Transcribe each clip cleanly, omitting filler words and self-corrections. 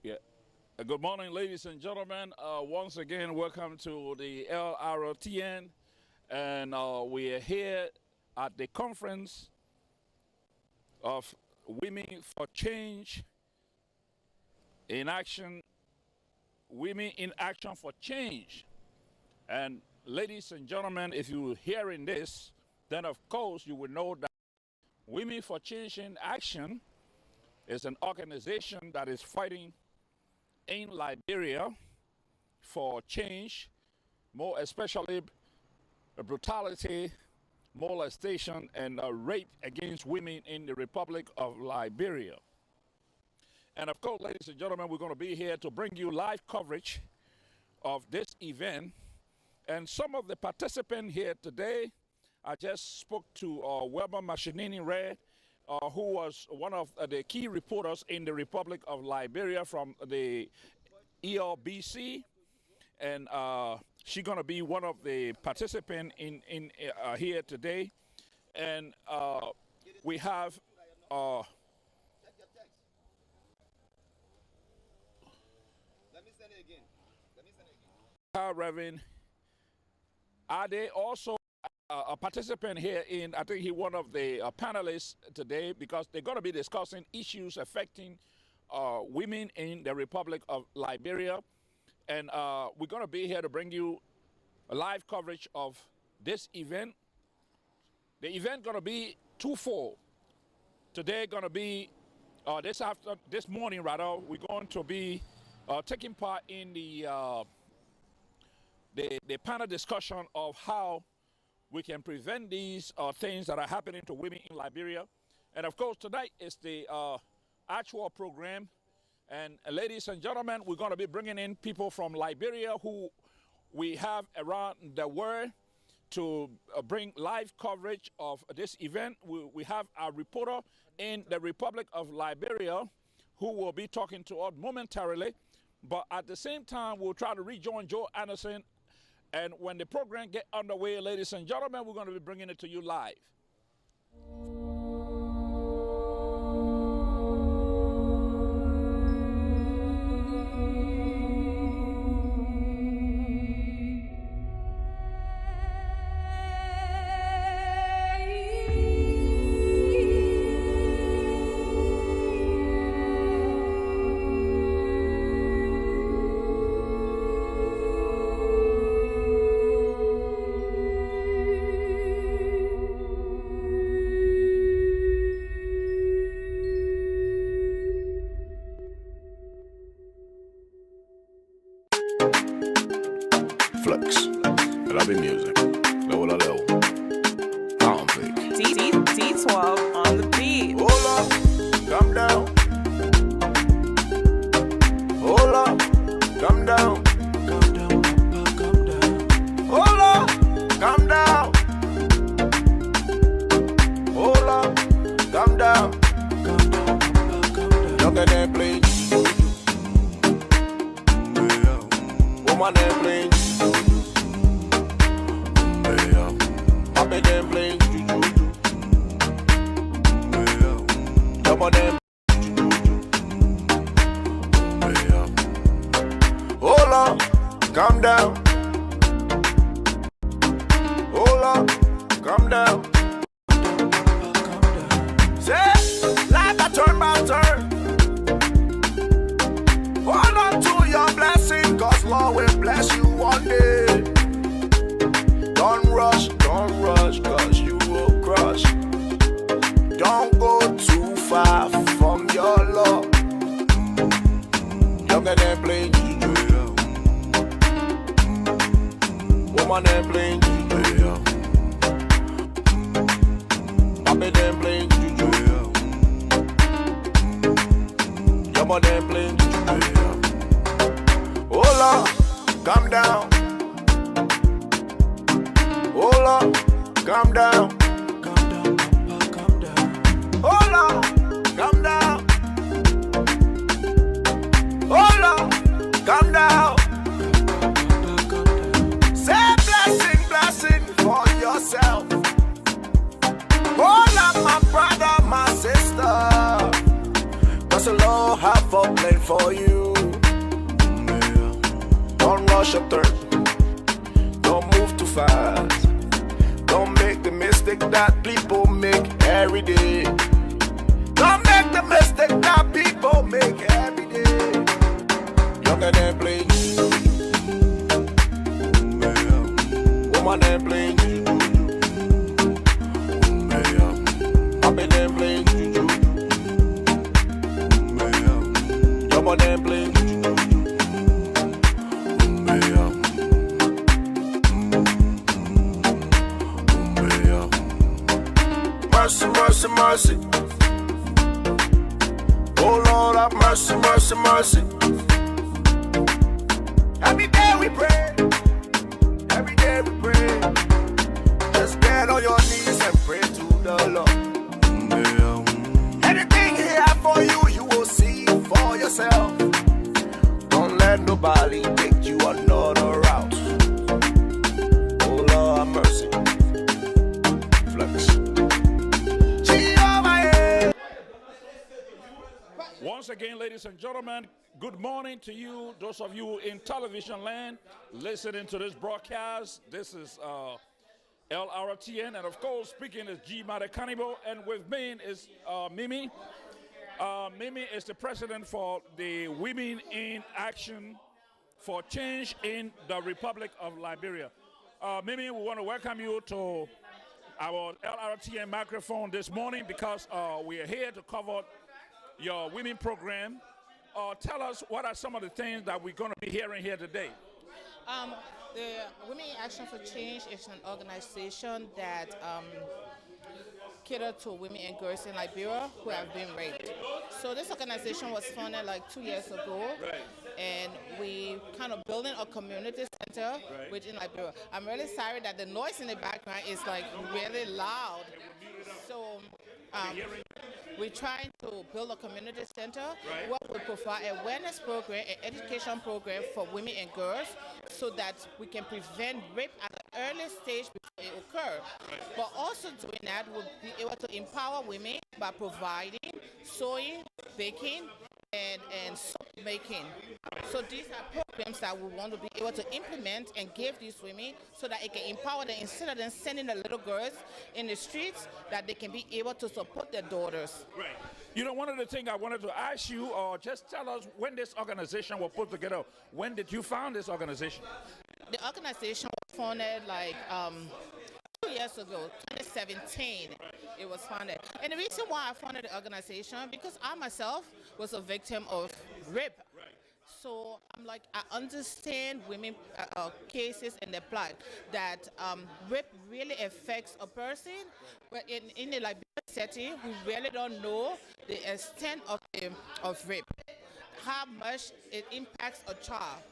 Yeah. Good morning, ladies and gentlemen. Once again, welcome to the Lrtn, and we are here at the conference of Women for Change in Action, Women in Action for Change. And ladies and gentlemen, if you're hearing this, then of course you will know that Women for Change in Action is an organization that is fighting in Liberia for change, more especially brutality, molestation, and rape against women in the Republic of Liberia. And of course, ladies and gentlemen, we're going to be here to bring you live coverage of this event. And some of the participants here today, I just spoke to Weber Machinini Red, who was one of the key reporters in the Republic of Liberia from the ELBC, and she's going to be one of the participants in here today. And we have Let me send it again. Reverend Ade, also a participant here in, I think he one of the panelists today, because they're going to be discussing issues affecting women in the Republic of Liberia. And we're going to be here to bring you a live coverage of this event. The event going to be twofold. Today going to be, this morning rather, we're going to be taking part in the panel discussion of how we can prevent these things that are happening to women in Liberia. And of course, tonight is the actual program. And ladies and gentlemen, we're going to be bringing in people from Liberia who we have around the world to bring live coverage of this event. We have a reporter in the Republic of Liberia who will be talking to us momentarily. But at the same time, we'll try to rejoin Joe Anderson. And when the program gets underway, ladies and gentlemen, we're going to be bringing it to you live. Flex, grabby music, level a level, pound pick. D12 on the beat. Hold up, calm down. Hold up, calm down. Calm down, calm down. Hold up, calm down. Hold up, calm down. Calm down, calm down. Look at them play. Woman, they play. Papa them playing juju. Jumbo them hold up, calm down. Hold up, calm down. Say, life a turn by turn. Hold on to your blessing, cause Lord will bless you one day. Don't rush, cause you will crush. Don't go too far from your Lord. Younger than playing juju. Woman than playing juju. Papa than playing juju. Younger than playing juju. Hold up, calm down. Hold up, calm down. Calm down, Papa, calm down. Hold up, calm down. Hold up, calm down. Say blessing for yourself. Hold up, my brother, my sister. Cause the Lord have a plan for you. Don't rush your turn. Don't move too fast. Don't make the mistake that people make every day. Don't make the mistake that people make every day. Younger than playing. Woman than playing. Happy than playing. Younger than playing. Mercy, mercy, mercy. Oh Lord, have mercy, mercy, mercy. Every day we pray. Every day we pray. Just get on your knees and pray to the Lord. Anything He has for you, you will see for yourself. Don't let nobody take you another route. Oh Lord, have mercy. Flex. Once again, ladies and gentlemen, good morning to you, those of you in television land listening to this broadcast. This is Lrtn, and of course, speaking is G. Cannibal, and with me is Mimi. Mimi is the president for the Women in Action for Change in the Republic of Liberia. Mimi, we want to welcome you to our Lrtn microphone this morning because we are here to cover your women program. Tell us what are some of the things that we're going to be hearing here today. The Women in Action for Change is an organization that cater to women and girls in Liberia who have been raped. So this organization was founded like 2 years ago, and we kind of building a community center within Liberia. I'm really sorry that the noise in the background is like really loud. So we're trying to build a community center where we provide awareness program and education program for women and girls so that we can prevent rape at an early stage before it occurs. But also doing that, we'll be able to empower women by providing sewing, baking, and soap making. So these are programs that we want to be able to implement and give these women so that it can empower them instead of them sending the little girls in the streets, that they can be able to support their daughters. Right. You know, one of the things I wanted to ask you, just tell us when this organization was put together. When did you found this organization? The organization was founded like 2 years ago, 2017, it was founded. And the reason why I founded the organization, because I myself was a victim of rape. So I'm like, I understand women cases and the plight, that rape really affects a person, but in the Liberian setting, we really don't know the extent of rape, how much it impacts a child.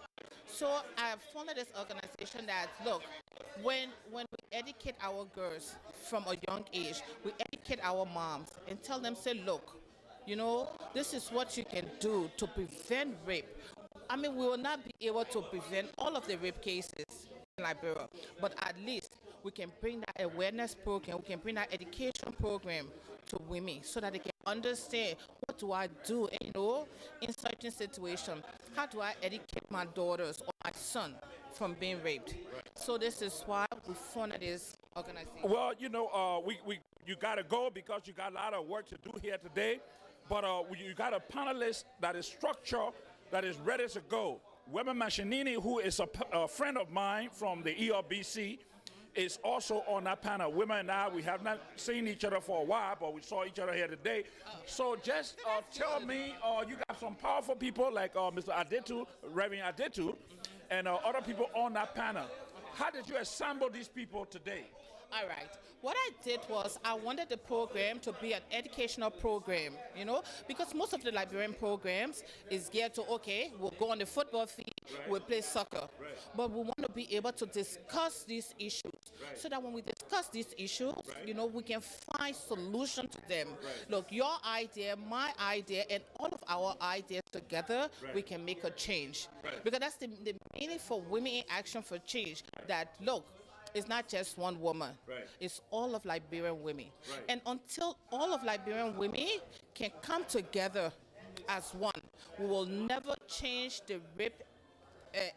So I founded this organization that, look, when we educate our girls from a young age, we educate our moms and tell them, say, look, you know, this is what you can do to prevent rape. I mean, we will not be able to prevent all of the rape cases in Liberia, but at least we can bring that awareness program, we can bring that education program to women so that they can understand, what do I do, you know, in certain situations? How do I educate my daughters or my son from being raped? So this is why we funded this organization. Well, you know, you got to go because you got a lot of work to do here today, but you got a panelist that is structured, that is ready to go. Weber Machinini, who is a friend of mine from the ERBC, is also on that panel. Women and I, we have not seen each other for a while, but we saw each other here today. So just tell me, you got some powerful people like Mr. Adetu, Reverend Adetu, and other people on that panel. How did you assemble these people today? All right. What I did was I wanted the program to be an educational program, you know, because most of the Liberian programs is geared to, okay, we'll go on the football field, we'll play soccer. But we want to be able to discuss these issues so that when we discuss these issues, you know, we can find solutions to them. Look, your idea, my idea, and all of our ideas together, we can make a change. Because that's the meaning for Women in Action for Change, that, look, it's not just one woman. It's all of Liberian women. And until all of Liberian women can come together as one, we will never change the rape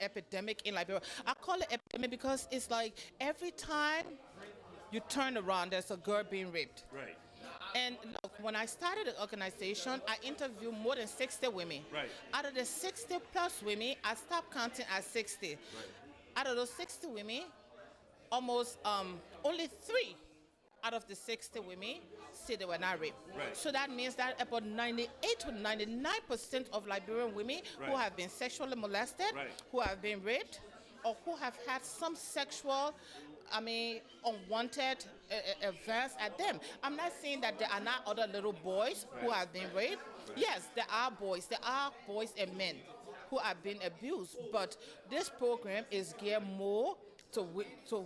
epidemic in Liberia. I call it epidemic because it's like every time you turn around, there's a girl being raped. Right. And look, when I started the organization, I interviewed more than 60 women. Right. Out of the 60 plus women, I stopped counting at 60. Right. Out of those 60 women, almost only 3 out of the 60 women said they were not raped. Right. So that means that about 98 to 99% of Liberian women who have been sexually molested, who have been raped, or who have had some sexual, unwanted events at them. I'm not saying that there are not other little boys who have been raped. Yes, there are boys. There are boys and men who have been abused. But this program is geared more to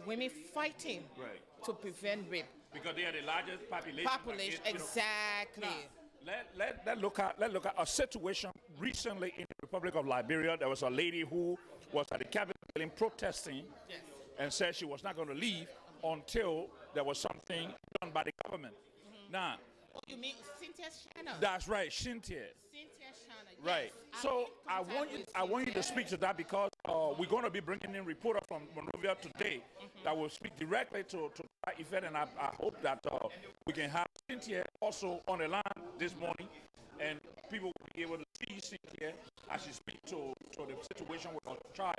women fighting to prevent rape. Because they are the largest population. Exactly. Now, let's look at a situation recently in the Republic of Liberia. There was a lady who was at the Capitol building protesting and said she was not going to leave until there was something done by the government. Now, you mean Cynthia Shannon? That's right, Cynthia. Cynthia Shannon. Right. Yes, So I want you to speak to that because we're going to be bringing in a reporter from Monrovia today that will speak directly to that effect, and I hope that we can have Cynthia also on the line this morning, and people will be able to see Cynthia as she speaks to the situation with our child.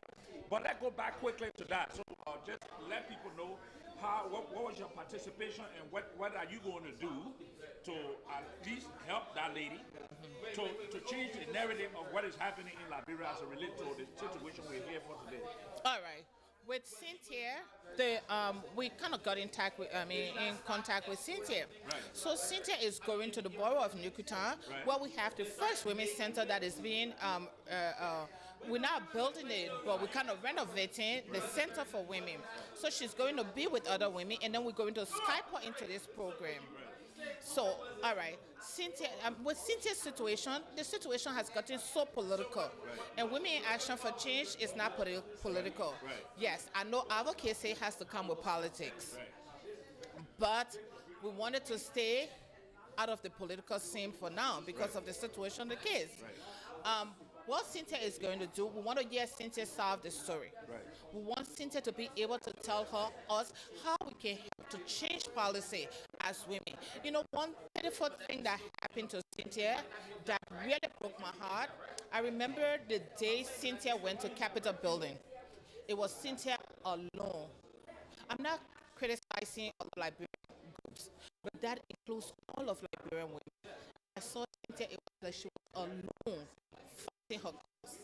But let's go back quickly to that. So just let people know what was your participation and what are you going to do to at least help that lady to change the narrative of what is happening in Liberia as it relates to the situation we're here for today. All right. With Cynthia, we kind of got in contact with Cynthia. Right. So Cynthia is going to the borough of Newcutan, where we have the first women's center that is being, we're not building it, but we're kind of renovating the center for women. So she's going to be with other women, and then we're going to Skype her into this program. So, all right, Cynthia, with Cynthia's situation, the situation has gotten so political. And Women in Action for Change is not political. Yes, I know advocacy has to come with politics. But we wanted to stay out of the political scene for now because of the situation of the kids. What Cynthia is going to do, we want to hear Cynthia solve the story. We want Cynthia to be able to tell us how we can help to change policy as women. You know, one pitiful thing that happened to Cynthia that really broke my heart, I remember the day Cynthia went to Capitol building. It was Cynthia alone. I'm not criticizing all Liberian groups, but that includes all of Liberian women. I saw Cynthia, it was like she was alone fighting her cause.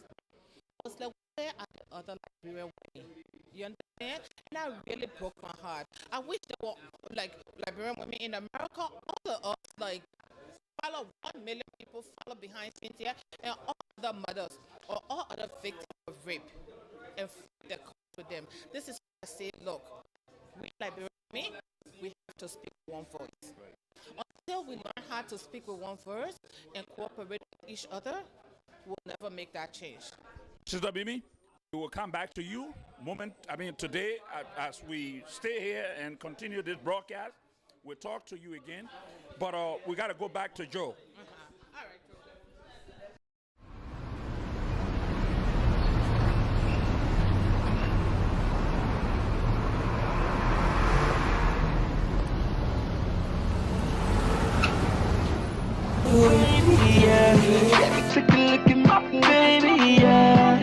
I was like, where are the other Liberian women? You understand? And that really broke my heart. I wish there were like Liberian women in America, all of us, like, follow 1 million people follow behind Cynthia and all other mothers or all other victims of rape and fight their cause with them. This is why I say, look, we Liberian women, we have to speak with one voice. Until we learn how to speak with one voice and cooperate with each other, we'll never make that change. Sister Bibi, we will come back to you today as we stay here and continue this broadcast. We'll talk to you again, but we got to go back to Joe. All right, Baby, yeah. Take a look at my baby, yeah.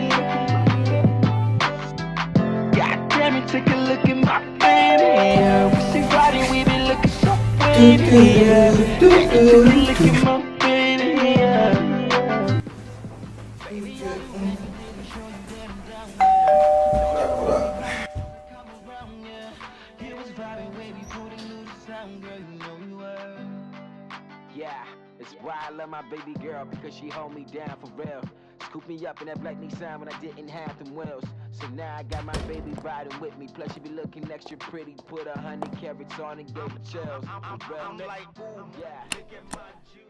God damn it, take a look at my baby, yeah. We see riding, we be looking so wavy, yeah. Take a look at my baby, yeah. Baby, yeah. Show you that I'm down, yeah. Come around, yeah. You was vibing, wavy, putting new sound, girl, you know you were. Yeah. It's why I love my baby girl, because she hold me down for real. Scoop me up in that black Nissan when I didn't have them wheels. So now I got my baby riding with me. Plus she be looking extra pretty. Put 100 carats on and gave me chills. I'm like, boom, yeah. Look at my juice.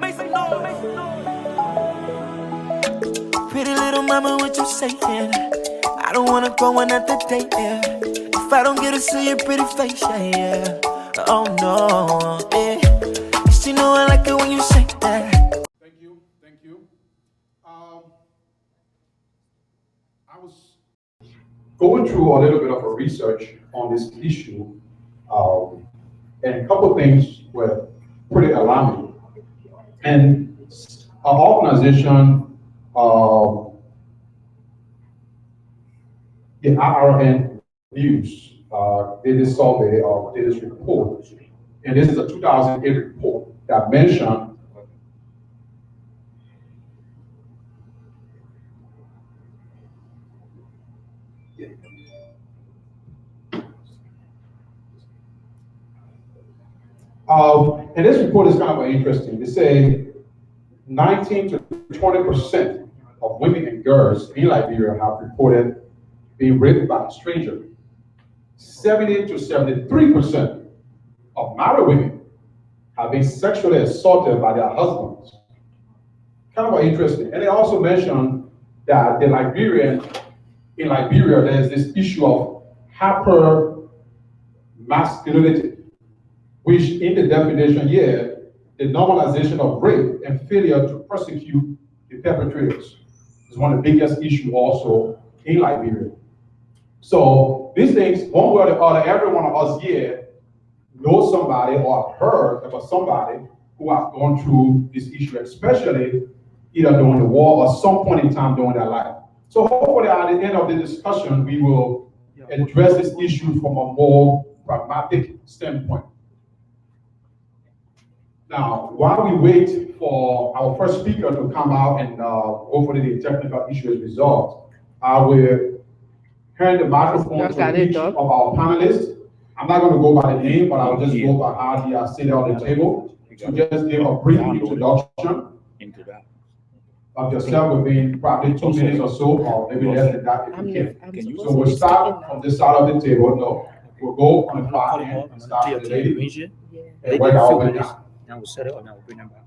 Make some noise. mama, what you saying? I don't wanna go another day, yeah. If I don't get to see your pretty face, yeah. Oh no, yeah. Yes, you know I like it when you say that. Thank you, thank you. I was going through a little bit of a research on this issue, and a couple of things were pretty alarming. And our organization, the Lrtn News, did this survey or did this report, and this is a 2008 report that mentioned and this report is kind of interesting. They say 19 to 20% of women and girls in Liberia have reported being raped by a stranger. 70 to 73% of married women have been sexually assaulted by their husbands. Kind of interesting. And they also mentioned that in Liberia, there's this issue of hyper masculinity, which in the definition here, the normalization of rape and failure to prosecute the perpetrators is one of the biggest issues also in Liberia. So these things, one way or the other, every one of us here knows somebody or heard about somebody who has gone through this issue, especially either during the war or some point in time during their life. So hopefully at the end of the discussion, we will address this issue from a more pragmatic standpoint. Now, while we wait for our first speaker to come out and hopefully the technical issue is resolved, I will hand the microphone to each of our panelists. I'm not going to go by the name, but I'll just go by how they are seated on the table to just give a brief introduction of yourself within probably 2 minutes or so, or maybe less than that if you can. So we'll start from this side of the table. No, we'll go on the far end and start with the lady and work our way down. Now we'll set it or now we'll bring them back.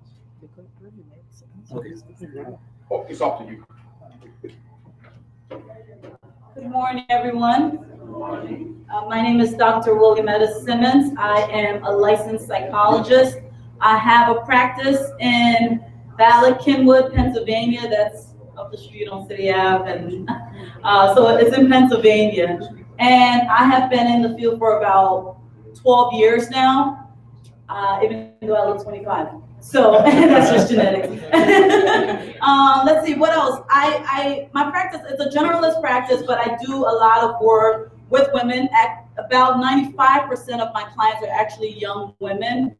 Okay. Oh, it's up to you. Good morning, everyone. My name is Dr. Williametta Simmons. I am a licensed psychologist. I have a practice in Ballard, Kenwood, Pennsylvania. That's up the street on City Ave, and so it's in Pennsylvania. And I have been in the field for about 12 years now. Even though I look 25. So that's just genetics. Let's see, what else? My practice is a generalist practice, but I do a lot of work with women. About 95% of my clients are actually young women.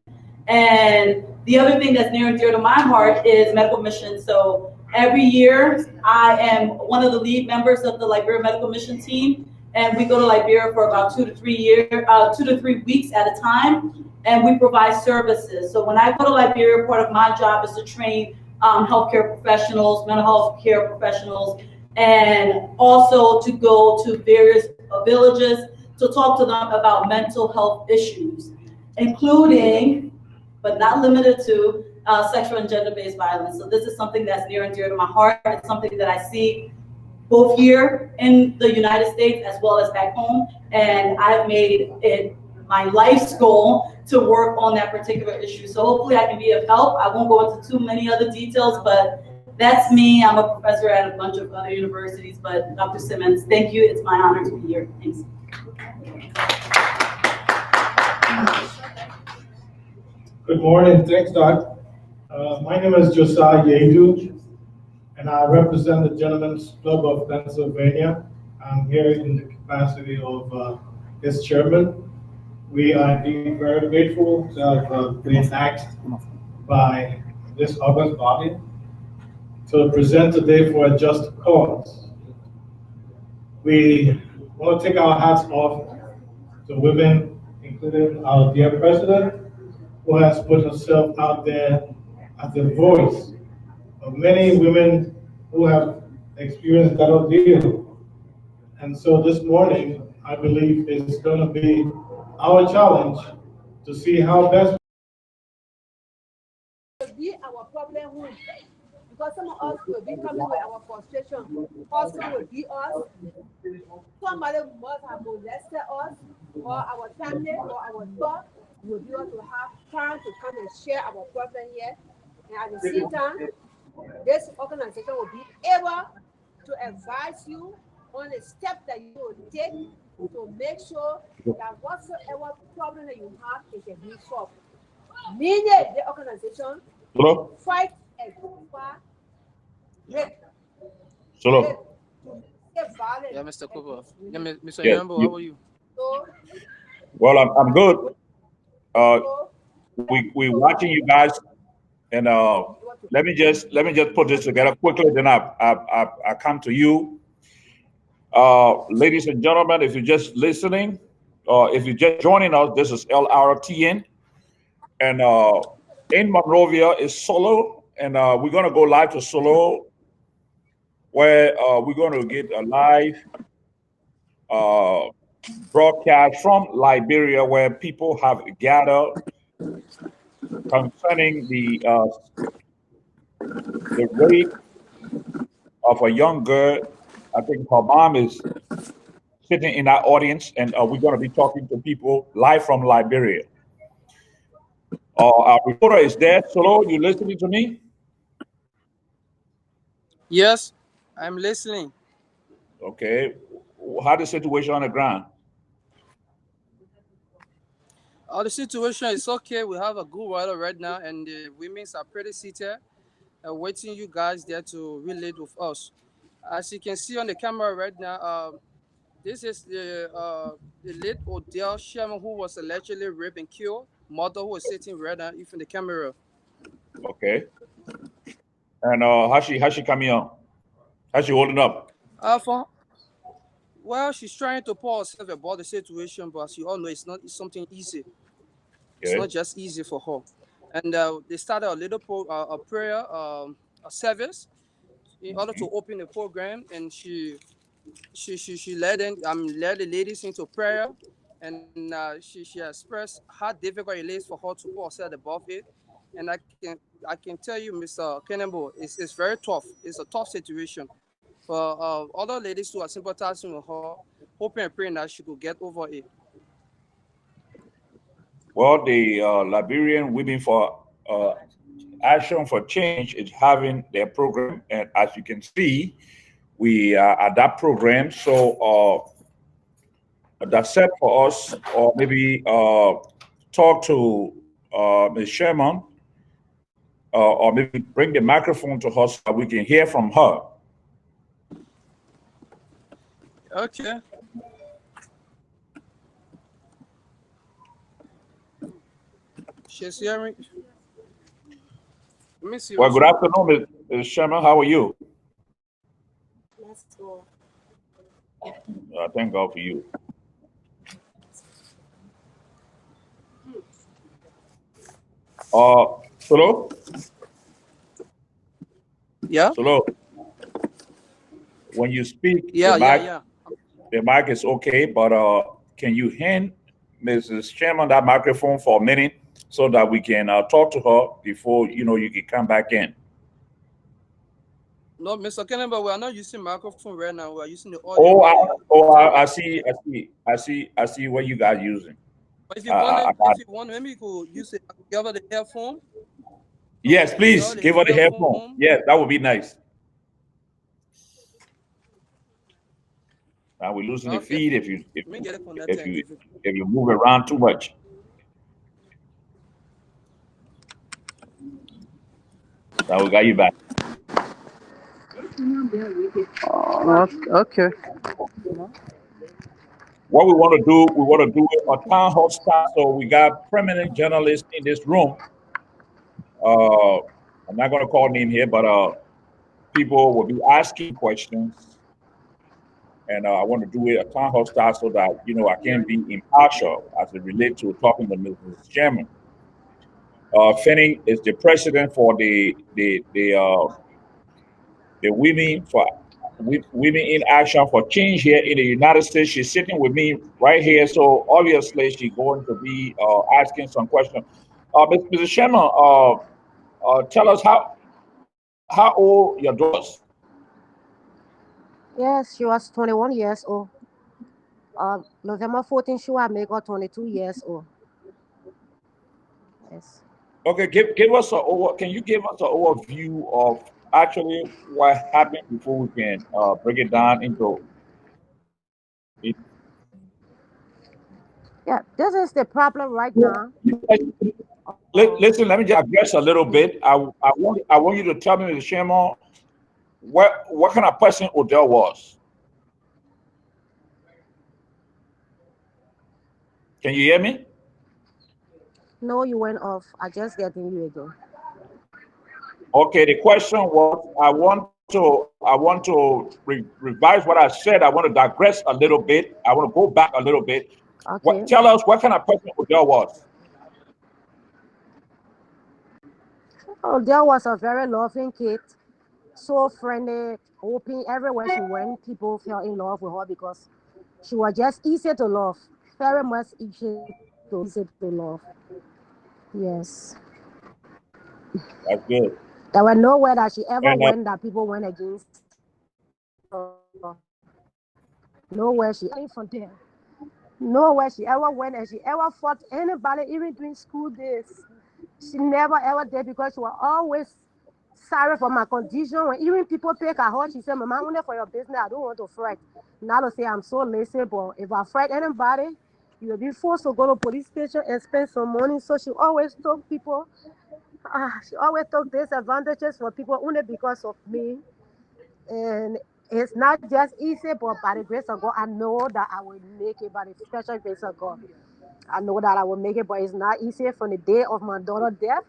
And the other thing that's near and dear to my heart is medical mission. So every year, I am one of the lead members of the Liberia Medical Mission team. And we go to Liberia for about 2 to 3 weeks at a time. And we provide services. So when I go to Liberia, part of my job is to train healthcare professionals, mental health care professionals, and also to go to various villages to talk to them about mental health issues, including, but not limited to, sexual and gender-based violence. So this is something that's near and dear to my heart. It's something that I see both here in the United States as well as back home. And I've made it my life's goal to work on that particular issue. So hopefully I can be of help. I won't go into too many other details, but that's me. I'm a professor at a bunch of other universities, but Dr. Simmons, thank you. It's my honor to be here. Thanks. Good morning. Thanks, Doc. My name is Josiah Yedu, and I represent the Gentlemen's Club of Pennsylvania. I'm here in the capacity of its chairman. We are indeed very grateful to have been asked by this august body to present today for a just cause. We want to take our hats off to women, including our dear president, who has put herself out there as the voice of many women who have experienced that ordeal. And so this morning, I believe it's going to be our challenge to see how best. Be our problem room because some of us will be coming with our frustration. Husband will beat us. Somebody must have molested us, or our family, or our thought will be able to have time to come and share our problem here. And at the same time, this organization will be able to advise you on the steps that you will take to make sure that whatsoever problem that you have, it can be solved. Meaning the organization Solo? fight against rape, Solo? to make violence. Yeah, Mr. Cooper. Yeah, Mr. Yes. Yambo, how are you? So, Well, I'm good. Uh, so we watching you guys, and let me just put this together quickly. Then I come to you, ladies and gentlemen. If you're just listening, if you're just joining us, this is Lrtn, and in Monrovia is Solo, and we're gonna go live to Solo, where we're gonna get a live uh, broadcast from Liberia, where people have gathered concerning the rape of a young girl. I think her mom is sitting in our audience, and we're going to be talking to people live from Liberia. Our reporter is there. Solo, you listening to me? Yes, I'm listening. Okay. How the situation on the ground? The situation is okay. We have a good weather right now, and the women's are pretty seated, waiting you guys there to relate with us. As you can see on the camera right now, this is the late Odell Sherman who was allegedly raped and killed. Mother who is sitting right now in the camera. Okay. And how she coming on? How she holding up? For Well, she's trying to pour herself about the situation, but as you all know, it's something easy. It's Okay. not just easy for her. And they started a little a prayer, a service in order to open the program, and she led the ladies into prayer, and she expressed how difficult it is for her to put herself above it. And I can tell you, Mr. Kennembo, it's very tough. It's a tough situation for other ladies who are sympathizing with her, hoping and praying that she could get over it. Well, the Liberian Women for Action for Change is having their program, and as you can see, we are at that program. So that's set for us, or maybe talk to Ms. Sherman, or maybe bring the microphone to her so that we can hear from her. Okay. She's hearing. Let me see Well, what good she. afternoon, Ms. Sherman. How are you? let's go. Thank God for you. Solo? Yeah. Solo, when you speak, Yeah. Yeah. Yeah. the mic is okay, but can you hand Mrs. Sherman that microphone for a minute so that we can talk to her before you can come back in? No, Mr. Kennemba, we are not using microphone right now. We are using the audio. I see what you guys using. But I if got you want, maybe you could use it. Give her the earphone. Yes, Give please her give her the the headphone. earphone. Yes, that would be nice. Now we're losing the Okay. feed if you if Let me get it connected if and you give it. if you move around too much. Now we got you back. Okay. What we want to do a town hall style. So we got permanent journalists in this room. Uh, I'm not going to call name here, but people will be asking questions, and I want to do it a town hall style so that I can be impartial as it relates to talking to Mrs. Chairman. Fanning is the president for the Women in Action for Change here in the United States. She's sitting with me right here, so obviously she's going to be asking some questions. Mr. Sherman, tell us how old your daughter was? Yes, she was 21 years old. November 14th, she will make her 22 years old. Yes. Okay, give us a over. Can you give us an overview of actually what happened before we can break it down into it? Yeah, this is the problem right now. Listen, let me just address a little bit. I want you to tell me, Mr. Sherman, what kind of person Odell was. Can you hear me? No, you went off. I just getting you again. Okay, the question was, I want to revise what I said. I want to digress a little bit. I want to go back a little bit. Okay. Tell us what kind of person Odell was. Odell was a very loving kid, so friendly, open. Everywhere she went, people fell in love with her because she was just easy to love. Very much easy to love. Yes. That's good. There were nowhere that she ever And went that people went against her. Nowhere she came from there. Nowhere she ever went and she ever fought anybody, even during school days. She never ever did because she was always sorry for my condition. When even people pick at her, she said, Mama, only for your business, I don't want to fight. Not to say I'm so lazy, but if I fight anybody, you will be forced to go to police station and spend some money. So she always took people, she always took disadvantages for people only because of me. And it's not just easy, but by the grace of God, I know that I will make it by the special grace of God. I know that I will make it, but it's not easy from the day of my daughter's death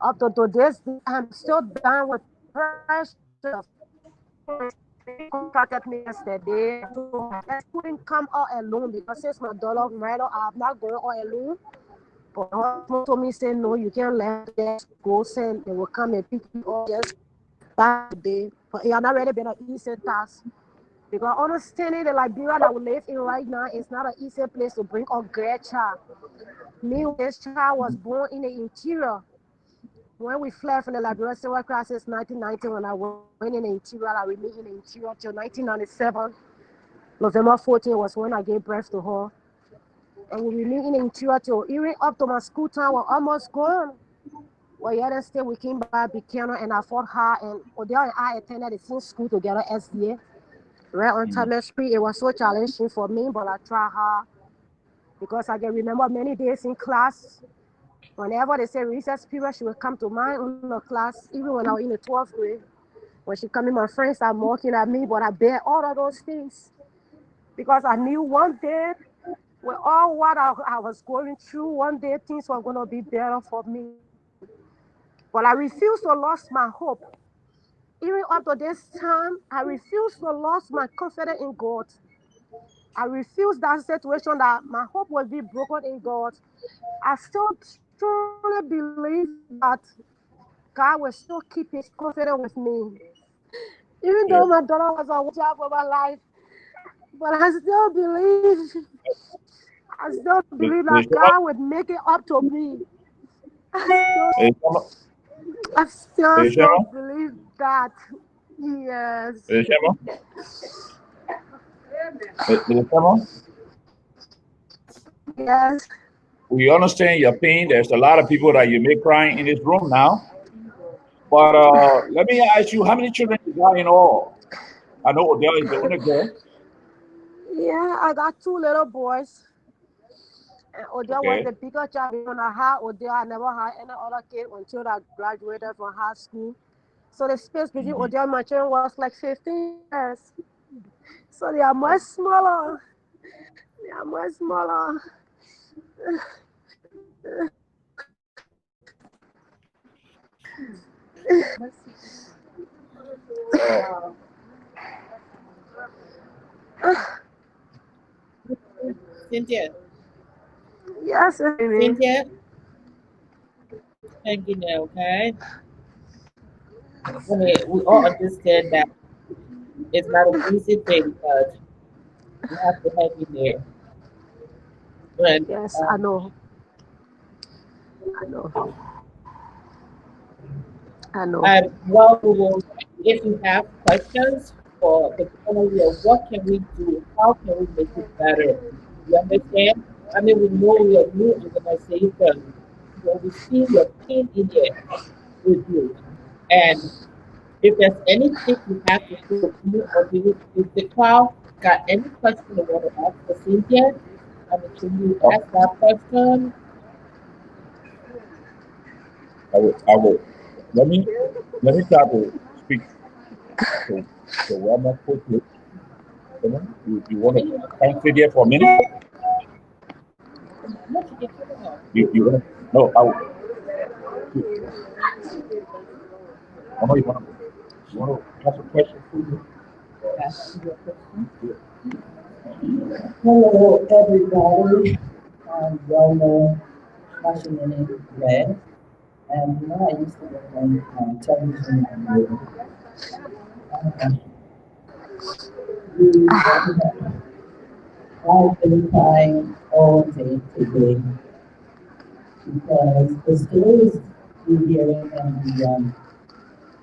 up to today's day. I'm still down with pressure. They contacted me yesterday. I told her I just couldn't come out alone because since my daughter married, I'm not going out alone. But my husband told me, say, no, you can't let them go. Send they will come and pick you up just back today. But it has not really been an easy task. Because understanding the Liberia that we live in right now is not an easy place to bring a girl child. Me, this child was born in the interior. When we fled from the Liberia Civil Crisis 1990, when I went in the interior, I remained in the interior till 1997. November 14th was when I gave birth to her. And we remained in the interior till even up to my school time was almost gone. Well, yeah, still we came back Buchanan and I fought her and Odell and I attended the same school together, SDA. Right on Thomas Street, it was so challenging for me, but I tried hard because I can remember many days in class. Whenever they say recess period, she would come to my own class, even when I was in the 12th grade. When she come in, my friends are mocking at me, but I bear all of those things because I knew one day, with all what I was going through, one day things were going to be better for me. But I refused to lose my hope. Even up to this time, I refuse to lose my confidence in God. I refuse that situation that my hope will be broken in God. I still strongly believe that God will still keep his confidence with me. Even yeah, though my daughter was a job of my life, but I still believe that God would make it up to me. I still, I still believe that. Yes. Yes. We understand your pain. There's a lot of people that you make crying in this room now. But let me ask you, how many children you got in all? I know Odell is the only girl. Yeah, I got two little boys. And Odell was Okay. the bigger child. When I had Odell, I never had any other kid until I graduated from high school. So the space between Odell and my children was like 15 years. So they are much smaller. They are much smaller. Cynthia. Yes, baby. Cynthia, hang in there, okay? I mean, we all understand that it's not an easy thing, but you have to hang in there. And Yes, I know. I know. I know. Well, we will, if you have questions for the community of what can we do, how can we make it better? You understand? I mean, we know we are a new organization, but we see your pain in it with you. And if there's anything you have to do, or do you, if the crowd got any question they want to ask for Cynthia, I mean, can you ask that question? I will. Let me try to speak to Wilma quickly. You want to come sit here for a minute? You want to? No, I will. I know you want to ask a question, please? Hello, everybody. I'm Wilma Washington Red, and I used to work on television and radio. I've been crying all day today because the stories we're hearing and the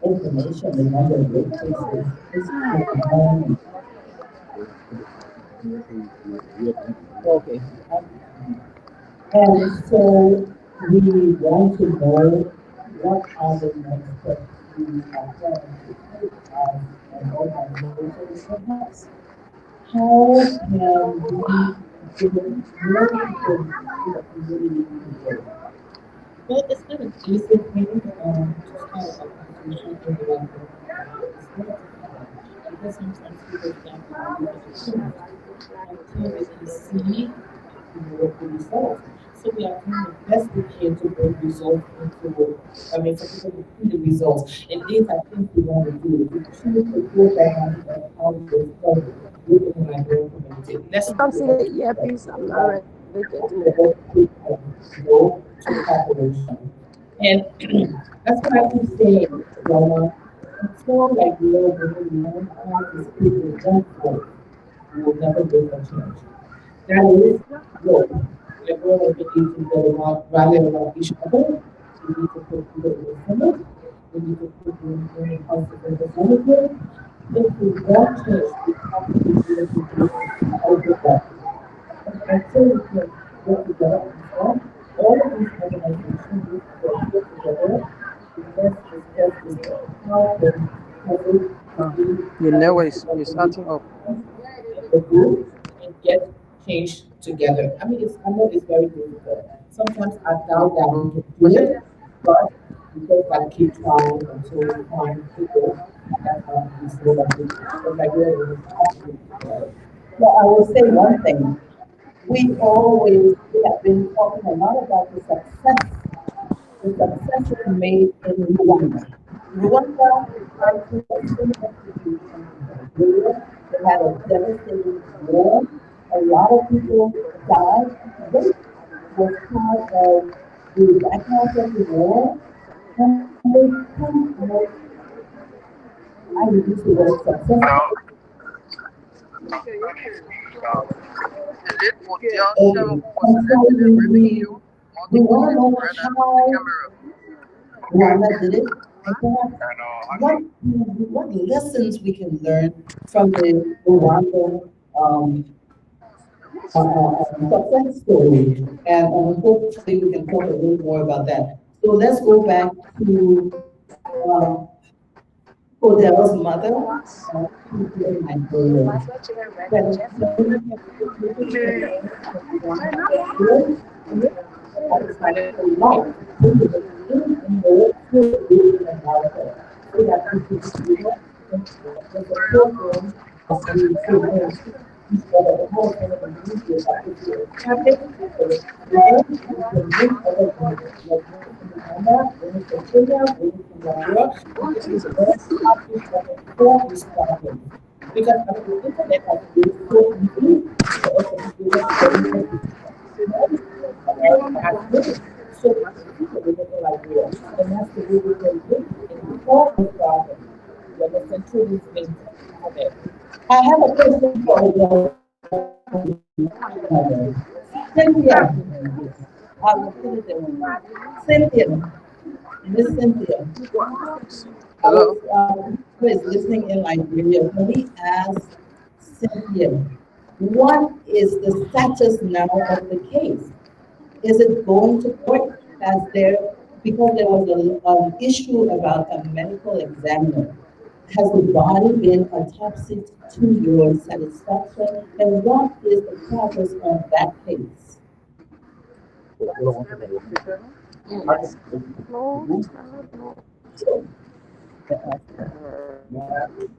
information, the number of rape cases is overwhelming. Okay. And so we want to know what are the next steps we are planning to take as an organization, perhaps. How can we give more people in the community today? Well, it's not an easy thing to start a conversation in the way it's not because sometimes people can't be able until they can see what the results. So we are doing the best we can to bring results into, I mean, for people to see the results. And these are things we want to do. We choose to go back and how we started looking at our community. Let's Come see the earpiece. I'm not ready getting it. Go to population. And that's what I keep saying, Roma. Until like we are bringing more how these people don't vote, we will never go for change. That is look, everyone we need to go around rally around each other. We need to put people in the Senate. We need to put them in the House of Representatives. If we want change, we have to be able to do it over that. Until we can work together and form, all of these organizations need to work together. Let's discuss this how Your network is acting up. the group and get change together. I mean, I know it's very difficult. Sometimes I doubt that we can do it, but we just gotta keep trying until we find people that we feel like we feel like we're absolutely together. So I will say one thing. We have been talking a lot about the success we made in Rwanda. Rwanda went through a similar situation in Nigeria. They had a devastating war. A lot of people died. This was part of the background of the war. And they come out, I would use the word successful. We want to know how Rwanda did it, and perhaps what lessons we can learn from the Rwanda success story, and hopefully we can talk a little more about that. So let's go back to um, Odell's mother, who's here in Nigeria. Because I mean, the internet has been so easy for us to be able to communicate has been so people living like real. And that's the way we can live and solve this problem. You understand? Through these things. Okay. I have a question for you. Cynthia. I will put it in. Cynthia, Miss Cynthia, Hello. who is listening in Liberia, can we ask Cynthia, what is the status now of the case? Is it going to court? Has there, because there was an issue about a medical examiner, has the body been autopsied to your satisfaction? And what is the progress on that case? Yes. No, no.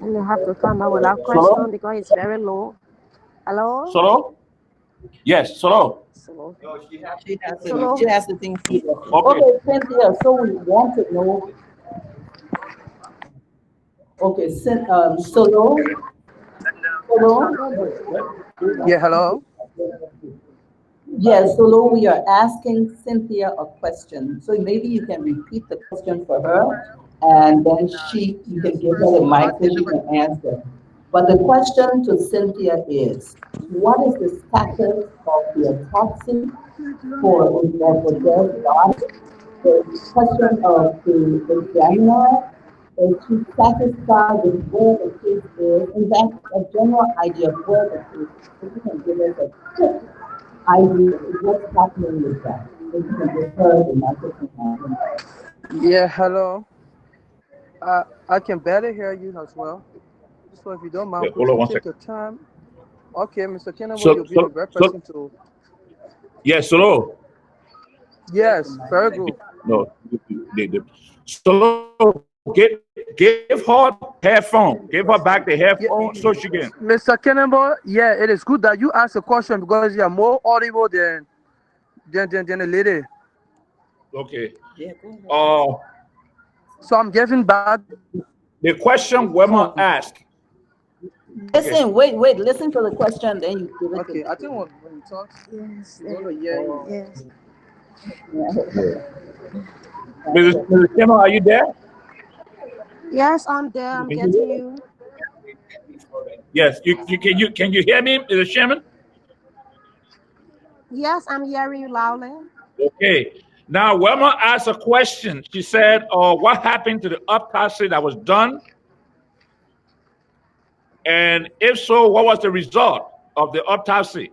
And you have to come up with a question Solo? because it's very low. Hello? Solo? Yes, Solo. Hello. She has to think. Okay. Okay, Cynthia, so we want to know. Okay, Solo. Yeah, hello. Yes, Solo, we are asking Cynthia a question. So maybe you can repeat the question for her, and then you can give her the mic so she can answer. But the question to Cynthia is, what is the status of the autopsy for Dale's body? The question of the examiner, is she satisfied with where the case is? And that's a general idea of where the case is. If you can give us a quick idea of what's happening with that. If you can give her the microphone. Yeah, hello. I can better hear you as well. So if you don't mind, could Hold on you one take second. your time? Okay, Mr. Kennable, So, you'll be the right person to. yes, Solo. Yes, very good. No, Solo, give her headphone. Give her back the Yeah, headphone so she can. Mr. Kennable, yeah, it is good that you ask a question because you are more audible than the lady. Okay. So I'm giving back. The question Wilma asked. Listen, wait, listen to the question, then you give it Okay, to I think when you talk, Yes. you're going to hear you. Yes. Mrs. Kimmel, are you there? Yes, I'm there. I'm getting you. Yes. Can you hear me, Mrs. Sherman? Yes, I'm hearing you loudly. Okay. Now Wilma asked a question. She said, what happened to the autopsy that was done? And if so, what was the result of the autopsy?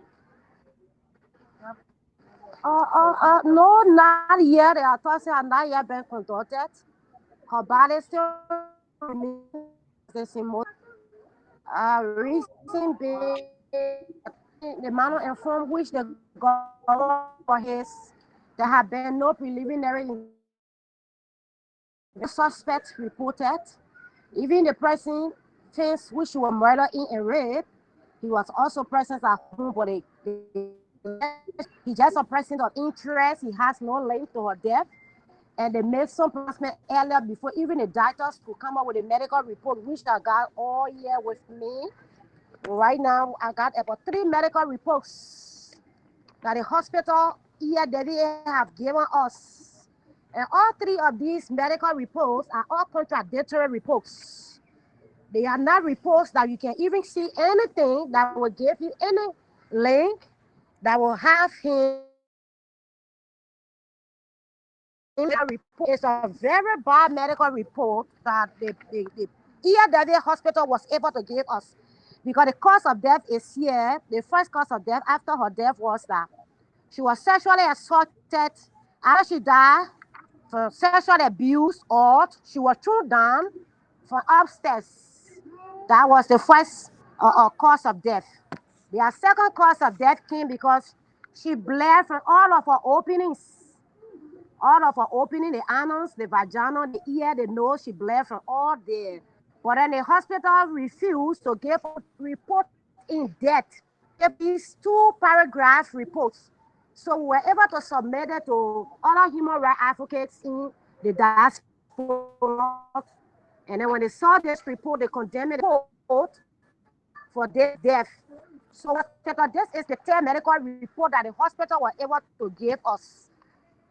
No, not yet. The autopsy has not yet been conducted. Her body still remains the same. Reason being, the manner informed which the government for his, there have been no preliminary suspects reported. Even the person things which were murdered in and raped, he was also present at home, but he just a person of interest. He has no link to her death. And they made some pronouncement earlier before even the doctors could come up with a medical report, which I got all here with me. Right now, I got about 3 medical reports that the hospital here they have given us. And all 3 of these medical reports are all contradictory reports. They are not reports that you can even see anything that will give you any link that will have him. It's a very bad medical report that the ERW hospital was able to give us because the cause of death is here. The first cause of death after her death was that she was sexually assaulted after she died for sexual abuse, or she was thrown down from upstairs. That was the first cause of death. The second cause of death came because she bled from all of her openings. All of her opening, the anus, the vagina, the ear, the nose, she bled from all there. But then the hospital refused to give a report in depth. Gave these 2-paragraph reports. So we were able to submit it to other human rights advocates in the diaspora. And then when they saw this report, they condemned the report for this death. So this is the 10 medical report that the hospital was able to give us.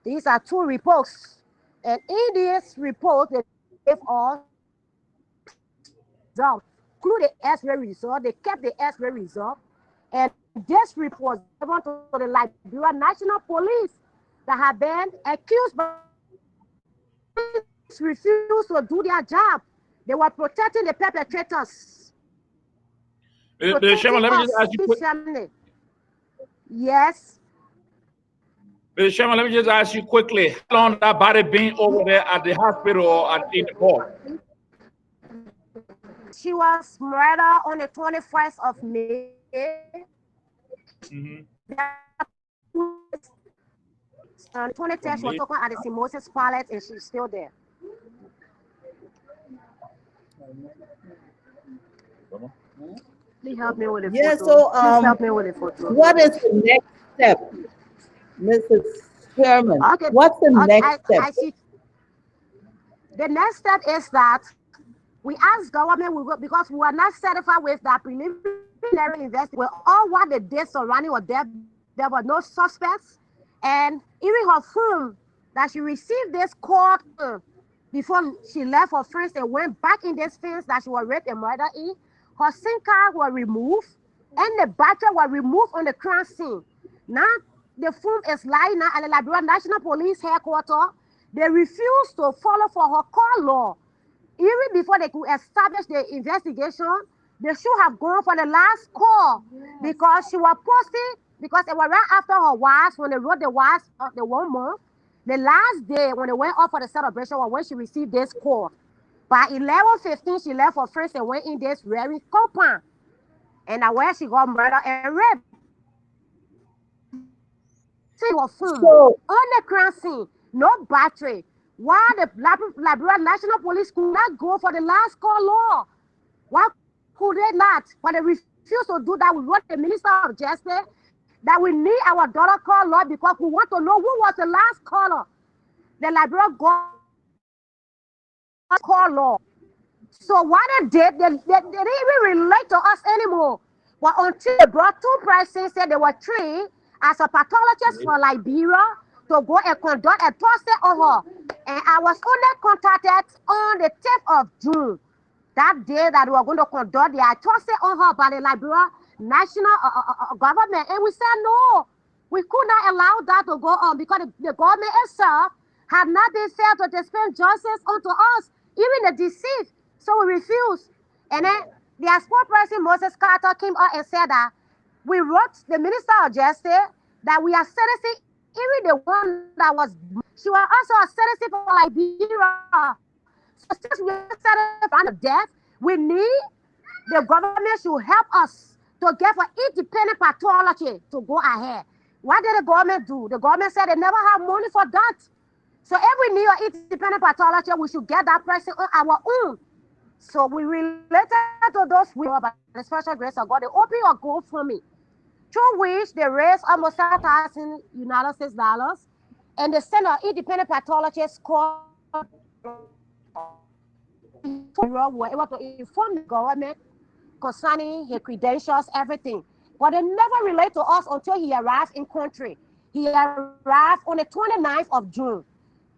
These are 2 reports. And in this report, they gave us results, include the X-ray result. They kept the X-ray result. And this report was given to the Liberia National Police that have been accused by refused to do their job. They were protecting the perpetrators. The Sherman, let me just ask you quick. Family. Yes. Mr. Sherman, let me just ask you quickly, how long that body been over there at the hospital or in the court? She was murdered on the 21st of May. Mm-hmm. On the 23rd, she was talking at the Moses Palace, and she's still there. Please help me with the Yeah, photo. so Please help me with the photo. what is the next step, Mrs. Sherman? Okay. What's the next step? The next step is that we ask government, because we are not satisfied with that preliminary investigation, with all what they did surrounding her death, there were no suspects, and even her phone that she received this call before she left her friends and went back in this fence that she was raped and murdered in. Her SIM card was removed, and the battery was removed on the crime scene. Now, the phone is lying now at the Liberia National Police Headquarters. They refuse to follow for her call law. Even before they could establish the investigation, they should have gone for the last call, because she was posting, because it was right after her wives, when they wrote the wives the 1 month. The last day when they went off for the celebration was when she received this call. By 11:15, she left her friends and went in this very compound. And that's where she got murdered and raped. She was filmed on the crime scene, no battery. Why the Liberia National Police could not go for the last call law? Why could they not? But they refuse to do that. We wrote the Minister of Justice that we need our daughter call law, because we want to know who was the last caller. The Liberia got call law. So what they did, they didn't even relate to us anymore. But until they brought two persons, said they were trained as a pathologist for Liberia to go and conduct a test on her. And I was only contacted on the 10th of June. That day that we were going to conduct the autopsy on her by the Liberia national government. And we said no, we could not allow that to go on, because the government itself had not been fair to dispense justice unto us, even the deceased. So we refused. And then the spokesperson, Moses Carter, came out and said that we wrote the Minister of Justice that we are sentencing even the one that was, she was also a citizen for Liberia. So since we are sentencing for death, we need the government should help us to get for independent pathology to go ahead. What did the government do? The government said they never have money for that. So if we need an independent pathology, we should get that person on our own. So we related to those people by the special grace of God. They open a GoFundMe, through which they raised almost $7,000 and they sent an independent pathologist called were able to inform the government concerning his credentials, everything. But they never relate to us until he arrived in country. He arrived on the 29th of June.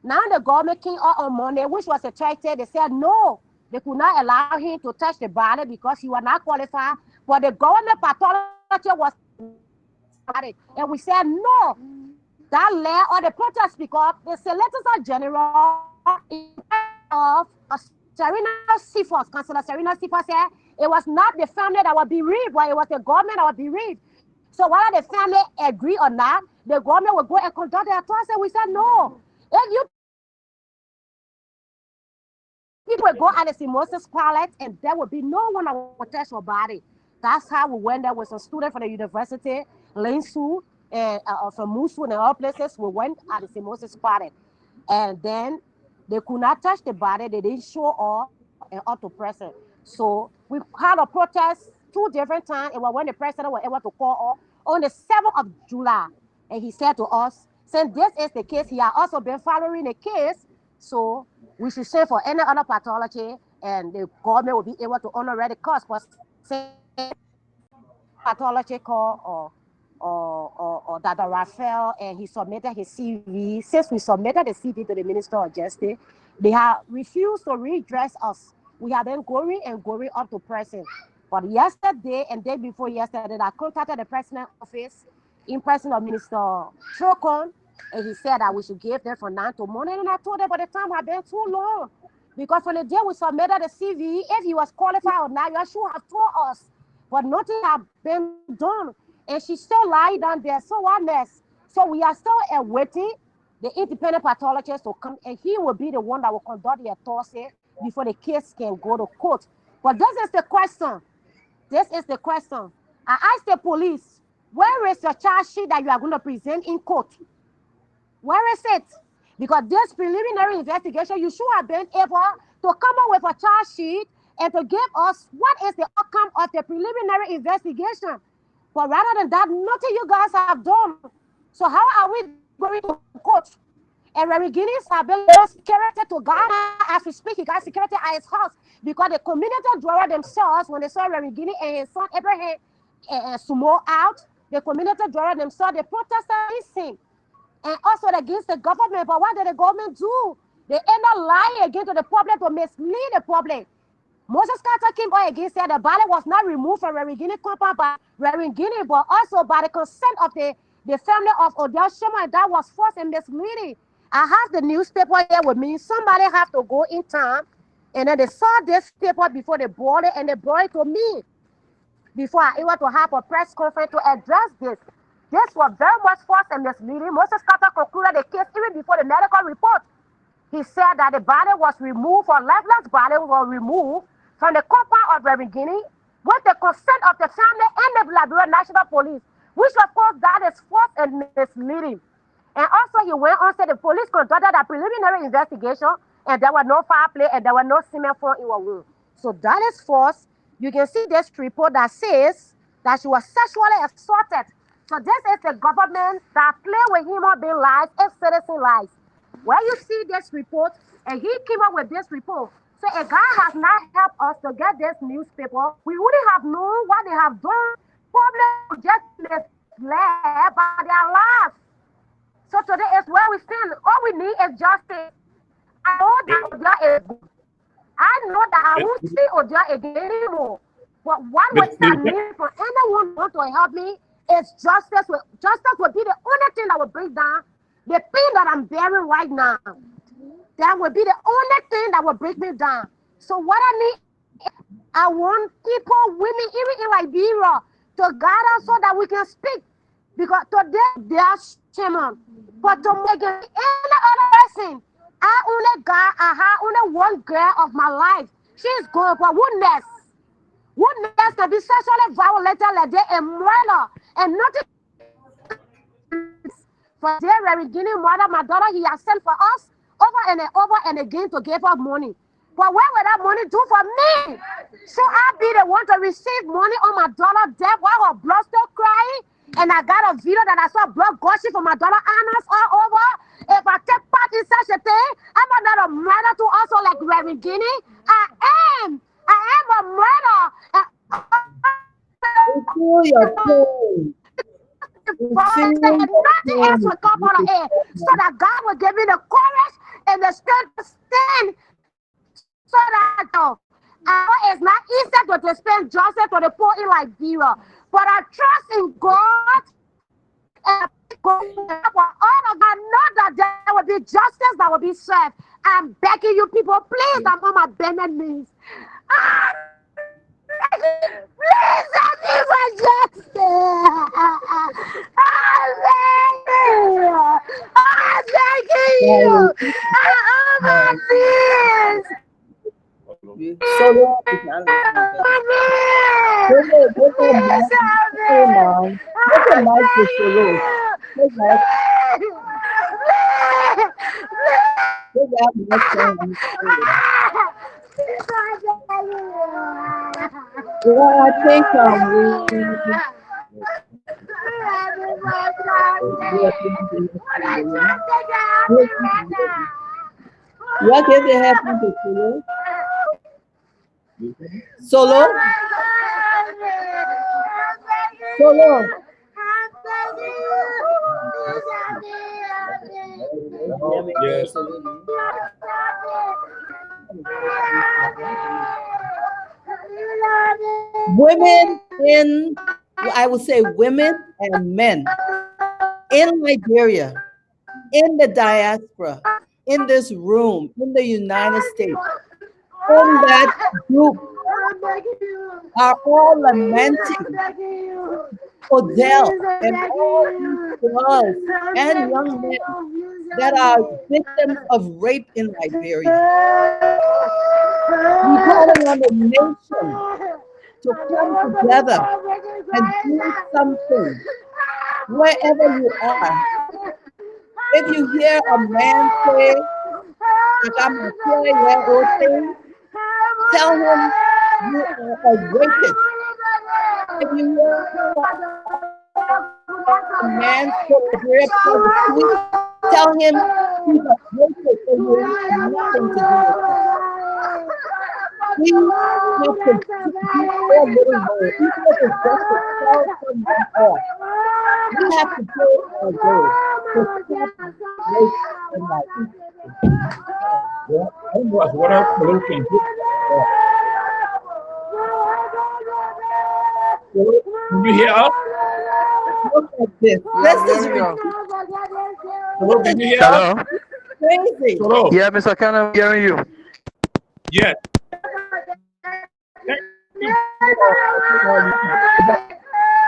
Now the government came out on Monday, which was a Thursday. They said no, they could not allow him to touch the body because he was not qualified. But the government pathologist was, and we said no. That led all the protests because the Solicitor General of Serena Sifos, Councillor Serena Sifos, said it was not the family that was bereaved, but it was the government that was bereaved. So whether the family agree or not, the government will go and conduct their autopsy. We said no. If you people will go at the Moses Palace and there will be no one that will touch your body. That's how we went there with some student from the university, Linsu, and from Musu and all places. We went at the Moses Palace. And then they could not touch the body. They didn't show up and up to present. So we had a protest 2 different times. It was when the president was able to call up on the 7th of July. And he said to us, since this is the case, he has also been following the case. So we should send for any other pathology and the government will be able to honor the cost for pathology call or Dr. Raphael, and he submitted his CV. Since we submitted the CV to the Minister of Justice, they have refused to redress us. We have been going and going up to present. But yesterday and day before yesterday, I contacted the President's office in person of Minister Trocon And he said that we should give them from 9 to morning. And I told them, but the time had been too long. Because from the day we submitted the CV, if he was qualified or not, you should have told us. But nothing had been done. And she still lying down there. So what next? So we are still awaiting the independent pathologist to come, and he will be the one that will conduct the autopsy before the case can go to court. But this is the question. This is the question. I asked the police, where is your charge sheet that you are going to present in court? Where is it? Because this preliminary investigation, you should have been able to come up with a charge sheet and to give us what is the outcome of the preliminary investigation. But rather than that, nothing you guys have done. So how are we going to court? And Reverend Guinness have been security to Ghana as we speak. He got security at his house because the community drawer themselves, when they saw Reverend Guinness and his son Abraham Sumo out, the community drawer themselves, they protested against him and also against the government. But what did the government do? They end up lying again to the public to mislead the public. Moses Carter came out against that the body was not removed from Reverend Guinea compound by Reverend Guinea, but also by the consent of the family of Odell Shema, and that was false and misleading. I have the newspaper here with me. Somebody have to go in time, and then they saw this paper before they brought it, and they brought it to me before I able to have a press conference to address this. This was very much false and misleading. Moses Carter concluded the case even before the medical report. He said that the body was removed, or lifeless body was removed from the compound of Reverend Guinea with the consent of the family and the Liberia National Police, which of course that is false and misleading. And also he went on to say the police conducted a preliminary investigation and there was no foul play and there was no semen found in her womb. So that is false. You can see this report that says that she was sexually assaulted. So this is the government that play with human being lives and citizen lives. When you see this report, and he came up with this report, so a guy has not helped us to get this newspaper, we wouldn't have known what they have done. Probably just misled by their lives. So today is where we stand. All we need is justice. I know that Odia is good. I know that I won't see Odia again anymore. But what would that mean for anyone who wants to help me is justice. Justice will be the only thing that will bring down the pain that I'm bearing right now. That will be the only thing that will break me down. So what I need, I want people, women, even in Liberia, to gather so that we can speak. Because today they are shaman. But to make it any other person, I have only one girl of my life. She's going for woundness. Woundness can be sexually violated like that and murder. And nothing for their Reverend mother, my daughter, he has sent for us over and again to give us money. But what will that money do for me? Should I be the one to receive money on my daughter's death while her blood still crying? And I got a video that I saw blood gushing from my daughter Anna's all over. If I take part in such a thing, I'm not a murder to also like Reverend Guinea. I am a murder. Your tone. Nothing else will come out of here. So that God will give me the courage and the strength to stand. So that I know it's not easy to dispense justice to the poor in Liberia. But I trust in God and for all of I know that there will be justice that will be served. I'm begging you people, please, I'm on my bended knees. Please help me for justice. I'm begging you. I'm on my knees. Solo is not listening. Make a mic for Solo. Make that I think what did they happen to Solo? Solo? Solo? Yes. Women I would say women and men in Liberia in the diaspora, in this room, in the United States, in that group are all lamenting Odell and all these girls and young men that are victims of rape in Liberia. We're calling on the nation to come together and do something wherever you are. If you hear a man say, like I'm a 4-year-old thing, tell him you are a rapist. If you hear a man say a prayer before the street, tell him he's a rapist and you have nothing to do with it. We have to do our little role, even if it's just to tell someone off. We have to do our role to stop rape in Liberia. What else Peru can do? Can you hear us? Look at this. This is ridiculous. Hello, can you hear us? Hello? Crazy. Hello. Yeah, Mr. Ken, I'm hearing you. Yes.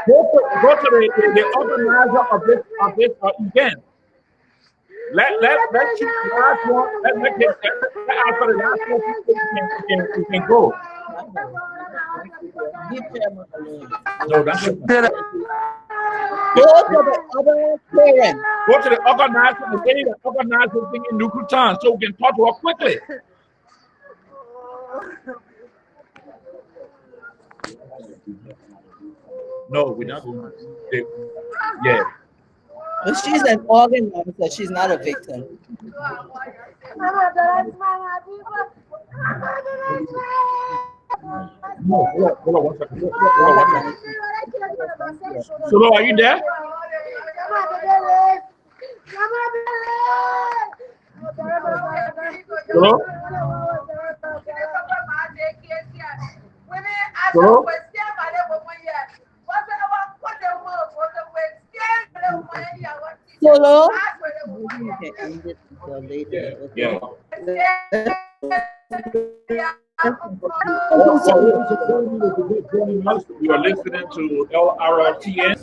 Go to the organizer of this event. Let you last one. Let after the last one you can go. No, that's it. Go to the other parent. Go to the organizer, the lady that organized this thing in Nukutan, so we can talk to her quickly. No, we're not going to. Yeah. But she's an organizer. She's not a victim. No, hold on 1 second. Hold on 1 second. Solo, are you there? Solo? Solo? Solo? Yeah. You are listening to Lrtn.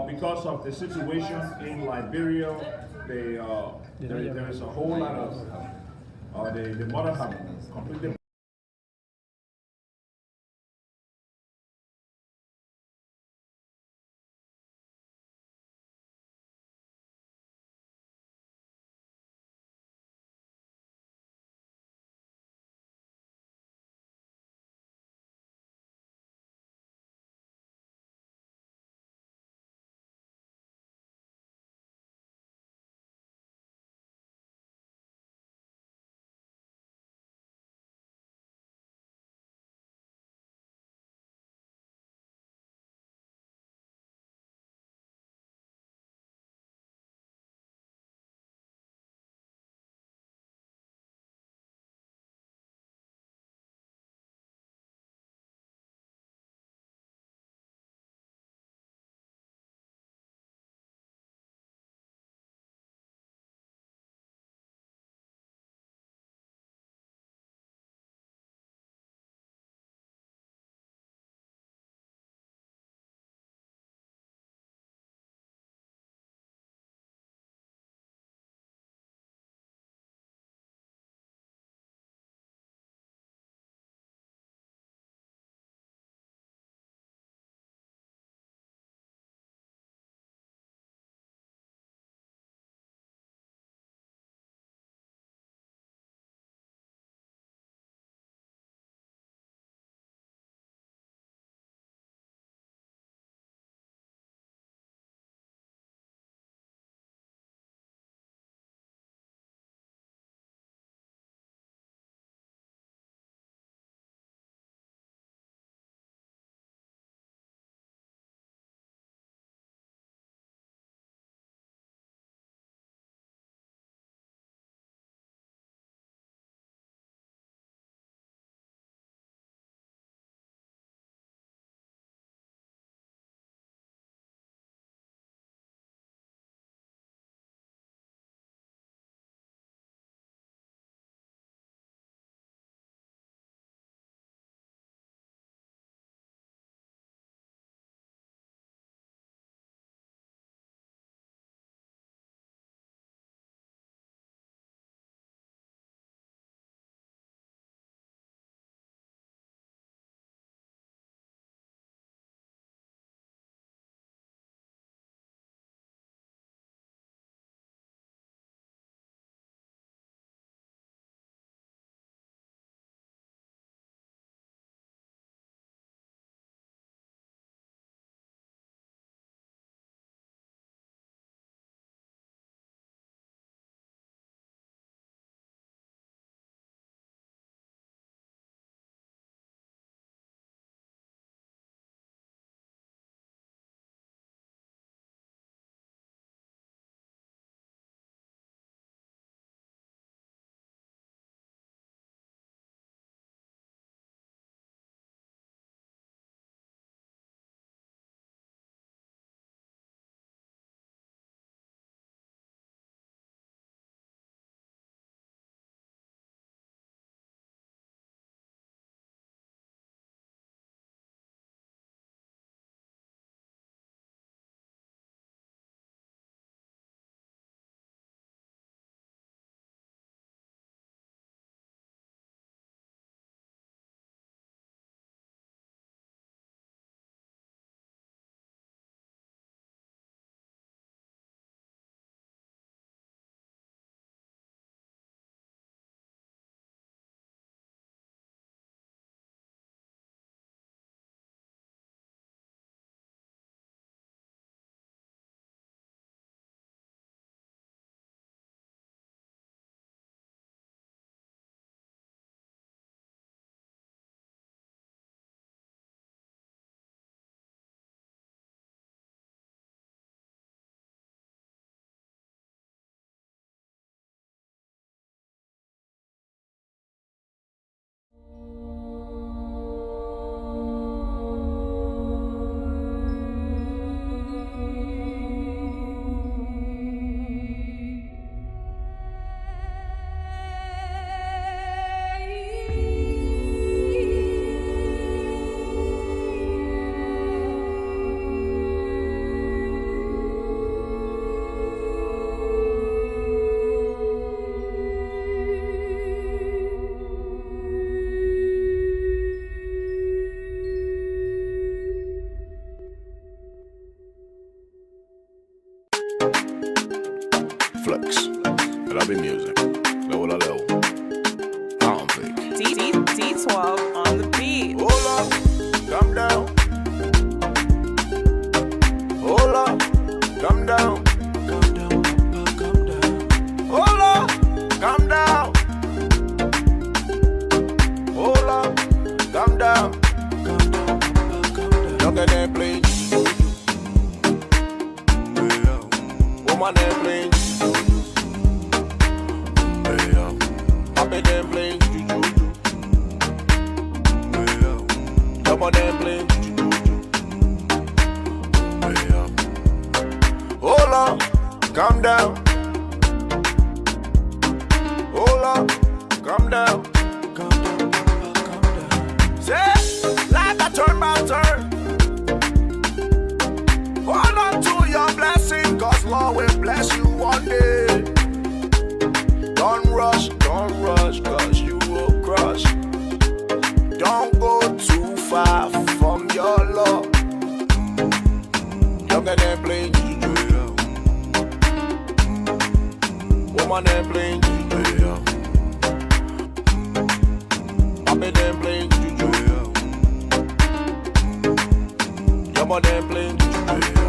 Because of the situation in Liberia, there is a whole lot of the mother have completely love the music. Level a level. Pound fake. D12 on the beat. Hold up, calm down. Hold up, calm down. Hold up, calm down. Hold up, calm down. Look at them playing. Woman them playing. Happy them playing. Some of them playing. Hold up, calm down. Hold up, calm down. Say, life a turn by turn. Hold on to your blessing, cause Lord will bless you one day. Don't rush, cause you will crush. Don't go too far from your Lord. Look at them playing juju. Woman them playing juju. Papi them playing juju. Your mother them playing juju.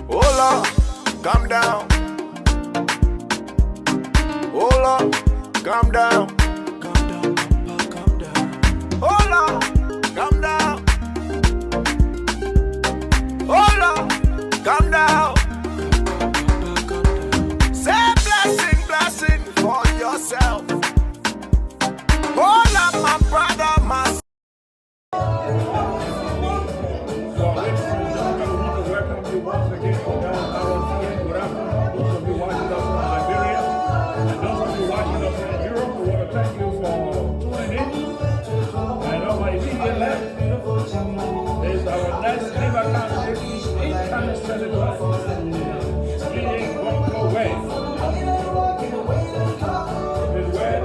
Hold up, calm down. Hold up, calm down. Hold up, calm down. Hold up, calm down. Say blessing for yourself. Hold up, my brother, my sister. Welcome you once again to Lrtn. Good afternoon. Those of you watching us from Liberia and those of you watching us in Europe, we want to thank you for tuning in. And on my immediate left is our next Liver Council International Celebration meeting going to Way. This way,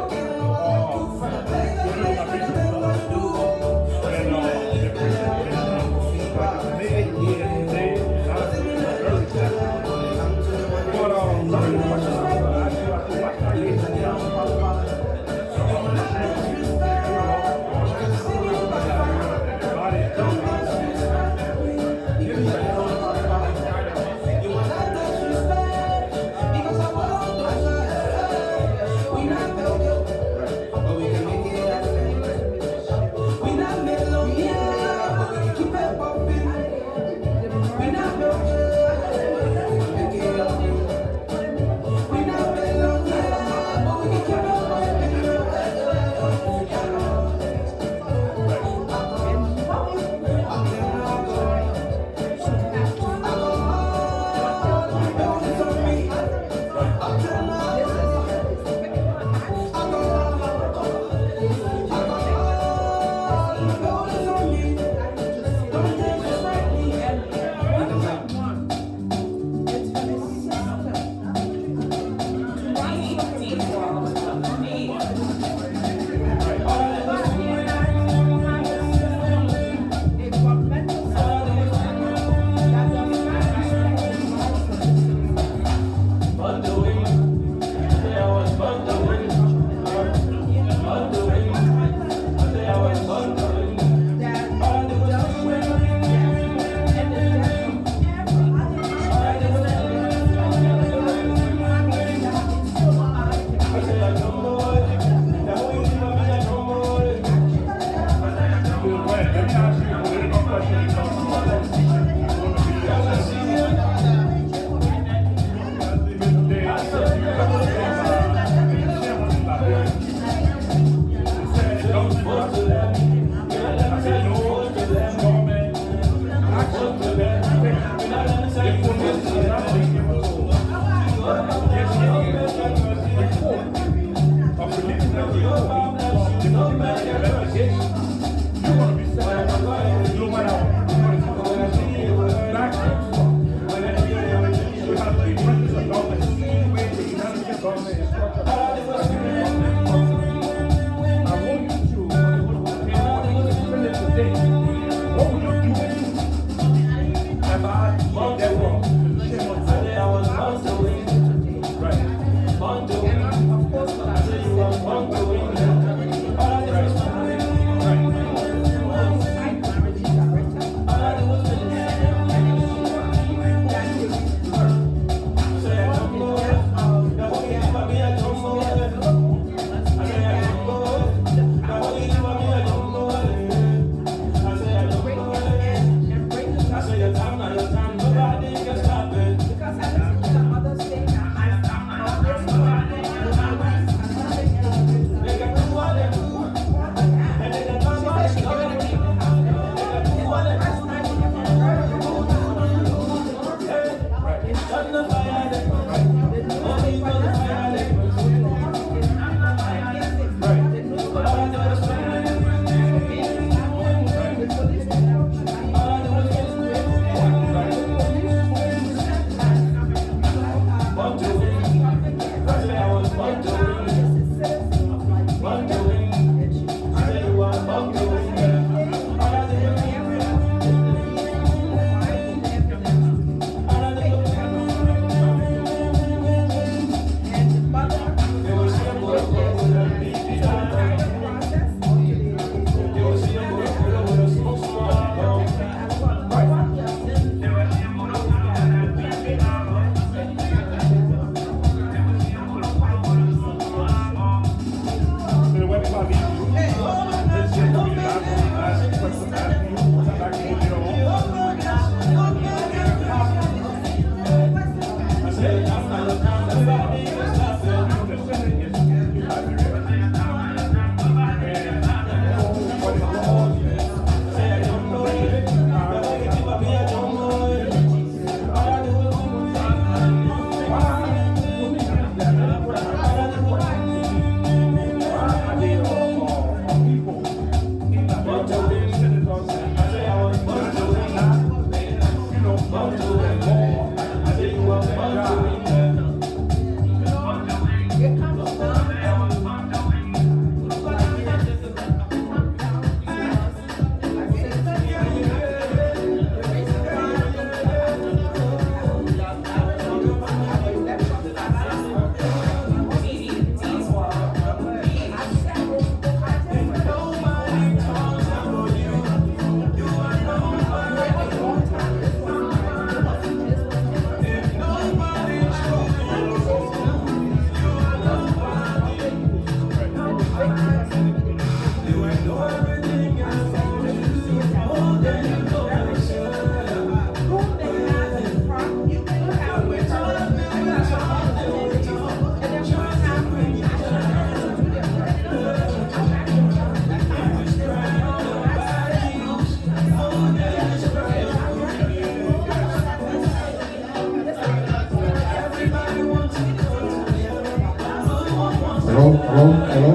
Hello, hello, hello.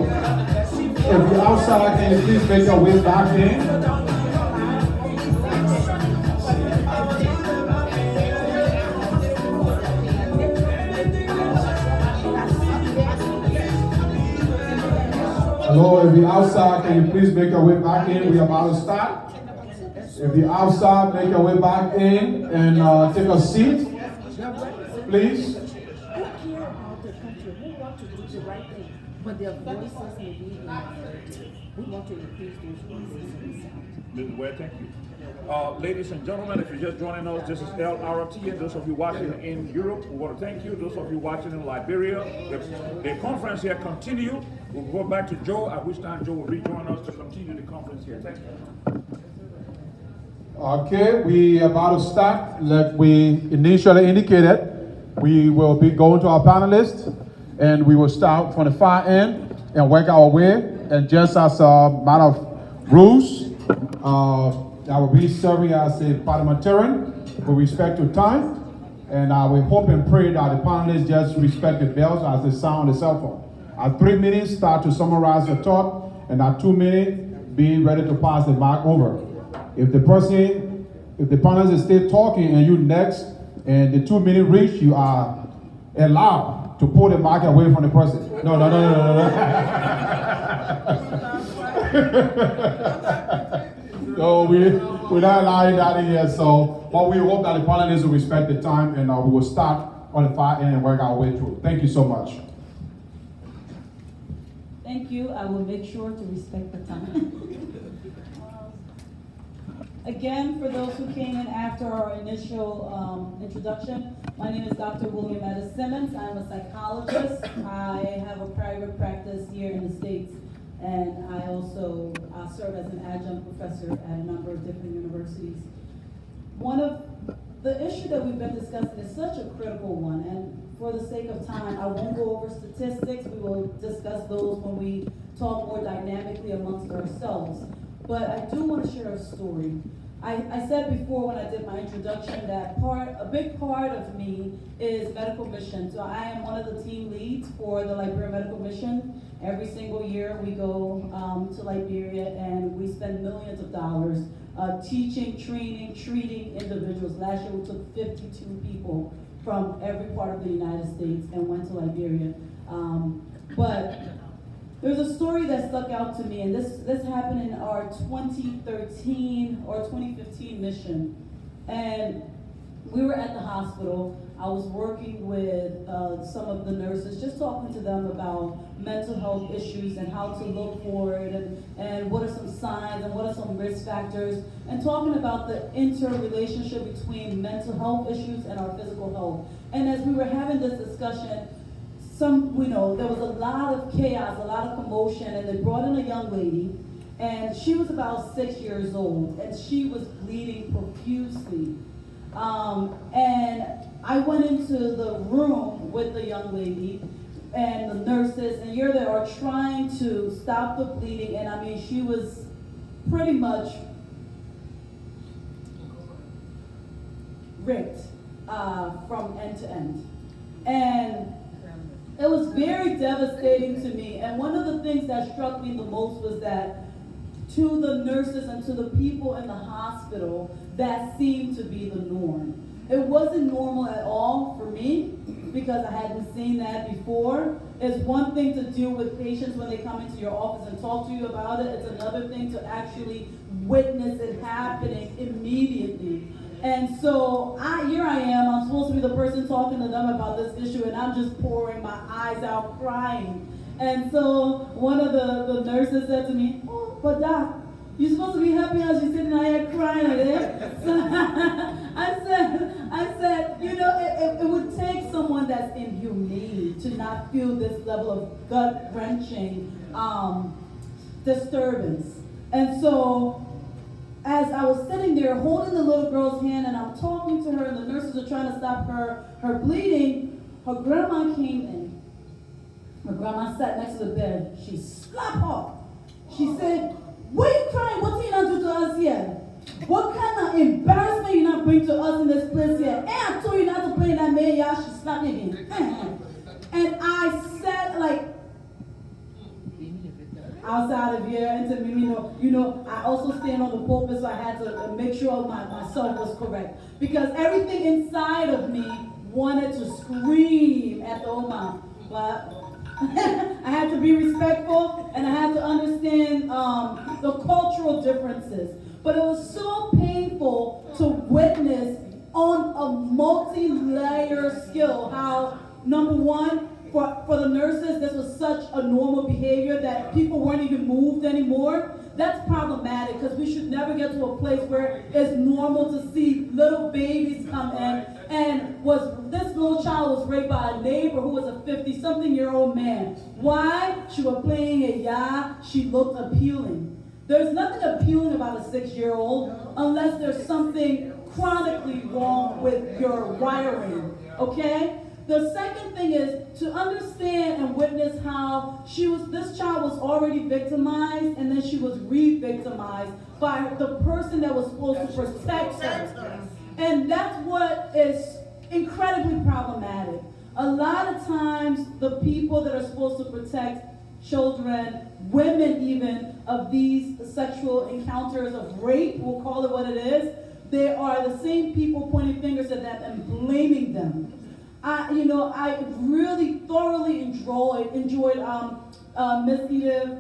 If you're outside, can you please make your way back in? Hello, if you're outside, can you please make your way back in? We're about to start. If you're outside, make your way back in and take a seat, please. But their voices may be we want to increase those voices. Mr. Ware, thank you. Ladies and gentlemen, if you're just joining us, this is Lrtn. Those of you watching in Europe, we want to thank you. Those of you watching in Liberia, the conference here continue. We'll go back to Joe, at which time Joe will rejoin us to continue the conference here. Thank you. Okay, we about to start. Like we initially indicated, we will be going to our panelists, and we will start from the far end and work our way. And just as a matter of rules, I will be serving as a parliamentarian with respect to time. And I will hope and pray that the panelists just respect the bells as they sound on the cell phone. At 3 minutes, start to summarize your thought, and at 2 minutes, be ready to pass the mic over. If the panelist is still talking and you next, and the 2 minute reach, you are allowed to pull the mic away from the person. No. So we're not allowing that in here. So, but we hope that the panelists will respect the time, and we will start on the far end and work our way through. Thank you so much. Thank you. I will make sure to respect the time. Again, for those who came in after our initial introduction, my name is Dr. William Etta Simmons. I'm a psychologist. I have a private practice here in the States, and I also serve as an adjunct professor at a number of different universities. One of the issue that we've been discussing is such a critical one, and for the sake of time, I won't go over statistics. We will discuss those when we talk more dynamically amongst ourselves. But I do want to share a story. I said before when I did my introduction that a big part of me is medical mission. So I am one of the team leads for the Liberia Medical Mission. Every single year we go to Liberia and we spend millions of dollars teaching, training, treating individuals. Last year we took 52 people from every part of the United States and went to Liberia. But there's a story that stuck out to me, and this happened in our 2013 or 2015 mission. And we were at the hospital. I was working with some of the nurses, just talking to them about mental health issues and how to look for it, and what are some signs and what are some risk factors, and talking about the interrelationship between mental health issues and our physical health. And as we were having this discussion, there was a lot of chaos, a lot of commotion, and they brought in a young lady, and she was about 6 years old, and she was bleeding profusely. And I went into the room with the young lady and the nurses, and here they are trying to stop the bleeding, and I mean, she was pretty much ripped from end to end. And it was very devastating to me. And one of the things that struck me the most was that to the nurses and to the people in the hospital, that seemed to be the norm. It wasn't normal at all for me, because I hadn't seen that before. It's one thing to deal with patients when they come into your office and talk to you about it. It's another thing to actually witness it happening immediately. And so here I am, I'm supposed to be the person talking to them about this issue, and I'm just pouring my eyes out crying. And so one of the nurses said to me, "Oh, but doc, you're supposed to be happy as you're sitting out here crying like that." So I said, you know, it would take someone that's inhumane to not feel this level of gut-wrenching disturbance. And so as I was sitting there holding the little girl's hand and I'm talking to her and the nurses are trying to stop her bleeding, her grandma came in. Her grandma sat next to the bed. She slapped her. She said, "Why are you crying? What you not do to us here? What kind of embarrassment you not bring to us in this place here? And I told you not to play in that man, yeah." She slapped me again. And I said, like, outside of here, and to me, you know, I also stand on the pulpit, so I had to make sure myself was correct. Because everything inside of me wanted to scream at the Oman. But I had to be respectful, and I had to understand the cultural differences. But it was so painful to witness on a multi-layer skill how, number one, for the nurses, this was such a normal behavior that people weren't even moved anymore. That's problematic because we should never get to a place where it's normal to see little babies come in. And this little child was raped by a neighbor who was a 50-something-year-old man. Why? She was playing a yah. She looked appealing. There's nothing appealing about a 6-year-old unless there's something chronically wrong with your wiring. Okay? The second thing is to understand and witness how this child was already victimized and then she was re-victimized by the person that was supposed to protect her. And that's what is incredibly problematic. A lot of times the people that are supposed to protect children, women even, of these sexual encounters of rape, we'll call it what it is, they are the same people pointing fingers at them and blaming them. I really thoroughly enjoyed Miss Edith,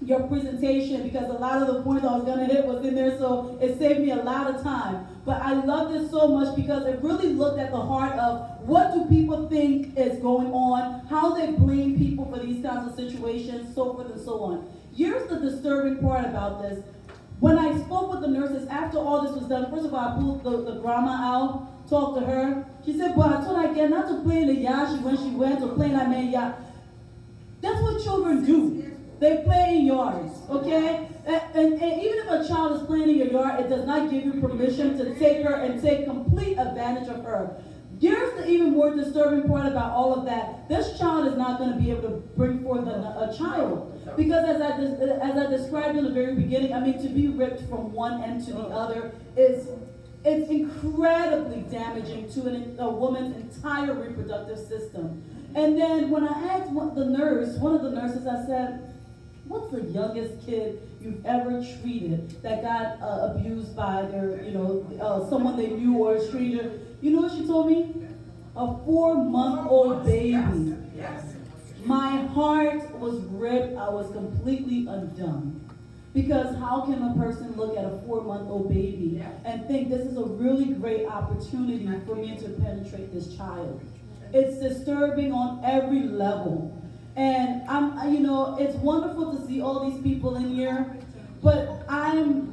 your presentation, because a lot of the points I was gonna hit was in there, so it saved me a lot of time. But I loved it so much because it really looked at the heart of what do people think is going on, how they blame people for these kinds of situations, so forth and so on. Here's the disturbing part about this. When I spoke with the nurses, after all this was done, first of all, I pulled the grandma out, talked to her. She said, "But I told her again not to play in the yard when she went to play in that man yard." That's what children do. They play in yards, okay? And even if a child is playing in your yard, it does not give you permission to take her and take complete advantage of her. Here's the even more disturbing part about all of that. This child is not going to be able to bring forth a child. Because as I described in the very beginning, I mean, to be ripped from one end to the other it's incredibly damaging to a woman's entire reproductive system. And then when I asked one of the nurses, I said, "What's the youngest kid you've ever treated that got abused by someone they knew or a stranger?" You know what she told me? A 4-month-old baby. My heart was ripped. I was completely undone. Because how can a person look at a 4-month-old baby and think this is a really great opportunity for me to penetrate this child? It's disturbing on every level. And it's wonderful to see all these people in here, but I'm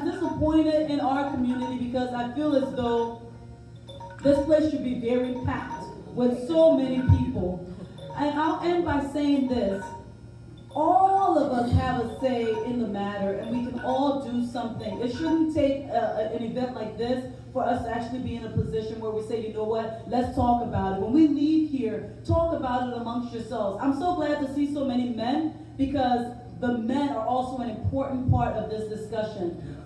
disappointed in our community because I feel as though this place should be very packed with so many people. And I'll end by saying this. All of us have a say in the matter, and we can all do something. It shouldn't take an event like this for us to actually be in a position where we say, you know what, let's talk about it. When we leave here, talk about it amongst yourselves. I'm so glad to see so many men because the men are also an important part of this discussion.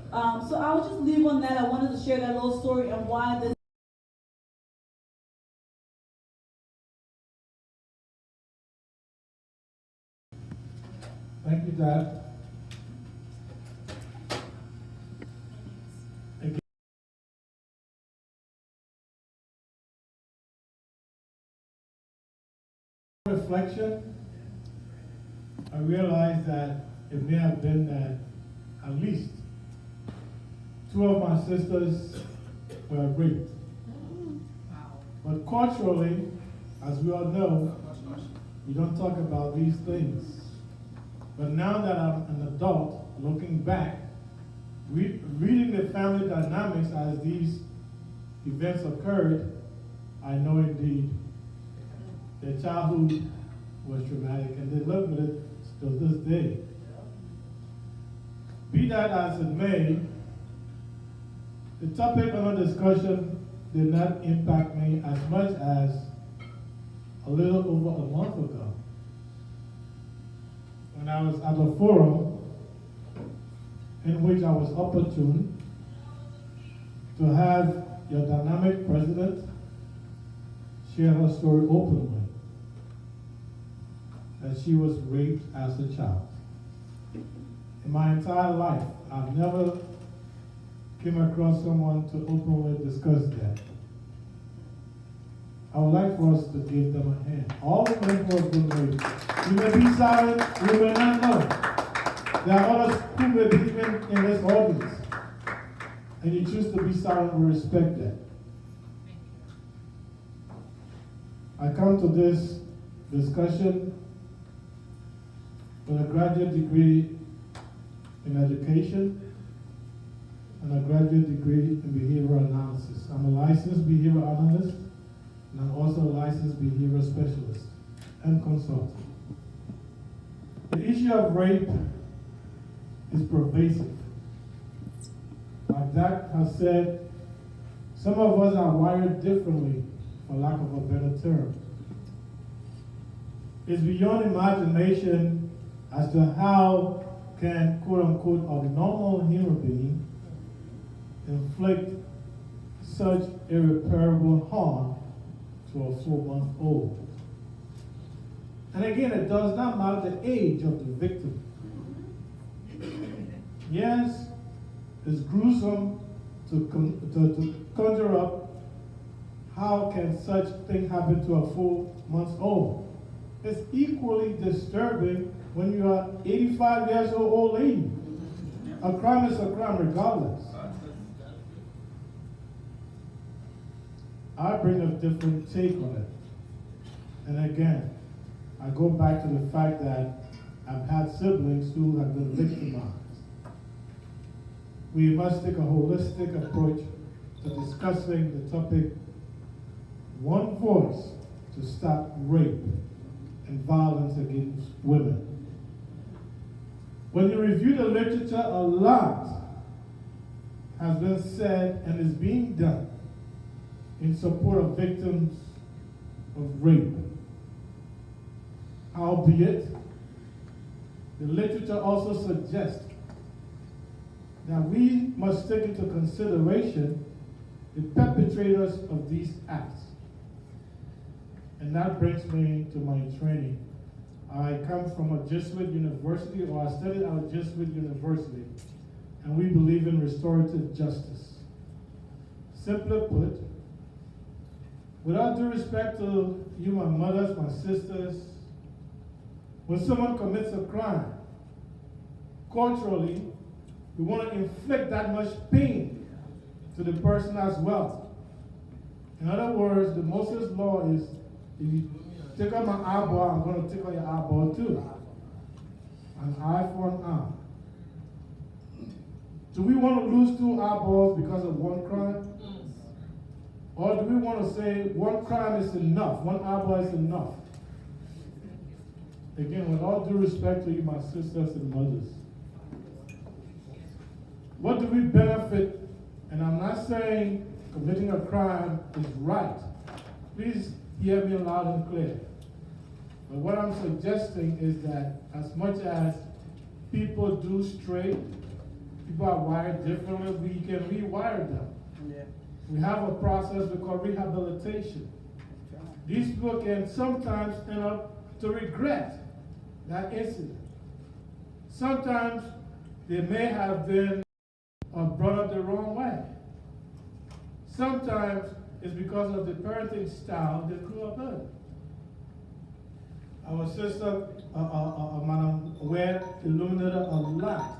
So I'll just leave on that. I wanted to share that little story and why this Thank you, Dad. reflection, I realized that it may have been that at least 2 of my sisters were raped. But culturally, as we all know, we don't talk about these things. But now that I'm an adult, looking back, reading the family dynamics as these events occurred, I know indeed their childhood was traumatic, and they live with it still this day. Be that as it may, the topic under discussion did not impact me as much as a little over a month ago, when I was at a forum in which I was opportune to have your dynamic president share her story openly, that she was raped as a child. In my entire life, I've never came across someone to openly discuss that. I would like for us to give them a hand. All the men who have been raped, you may be silent, you may not know. There are others who may be even in this audience, and you choose to be silent, we respect that. I come to this discussion with a graduate degree in education and a graduate degree in behavioral analysis. I'm a licensed behavioral analyst, and I'm also a licensed behavioral specialist and consultant. The issue of rape is pervasive. Like Doc has said, some of us are wired differently, for lack of a better term. It's beyond imagination as to how can, quote unquote, a normal human being inflict such irreparable harm to a 4-month-old. And again, it does not matter the age of the victim. Yes, it's gruesome to conjure up how can such thing happen to a 4-month-old. It's equally disturbing when you are 85 years old lady. A crime is a crime regardless. I bring a different take on it. And again, I go back to the fact that I've had siblings who have been victimized. We must take a holistic approach to discussing the topic, one voice to stop rape and violence against women. When you review the literature, a lot has been said and is being done in support of victims of rape. Albeit, the literature also suggests that we must take into consideration the perpetrators of these acts. And that brings me to my training. I come from a Jesuit university, or I studied at a Jesuit university, and we believe in restorative justice. Simply put, without due respect to you, my mothers, my sisters, when someone commits a crime, culturally, we want to inflict that much pain to the person as well. In other words, the Moses law is, if you take out my eyeball, I'm going to take out your eyeball too. An eye for an eye. Do we want to lose 2 eyeballs because of one crime? Or do we want to say one crime is enough, 1 eyeball is enough? Again, with all due respect to you, my sisters and mothers, what do we benefit? And I'm not saying committing a crime is right. Please hear me loud and clear. But what I'm suggesting is that as much as people do stray, people are wired differently, we can rewire them. Yeah. We have a process we call rehabilitation. These people can sometimes end up to regret that incident. Sometimes they may have been brought up the wrong way. Sometimes it's because of the parenting style they grew up in. Our sister, Madam Ware, illuminated a lot.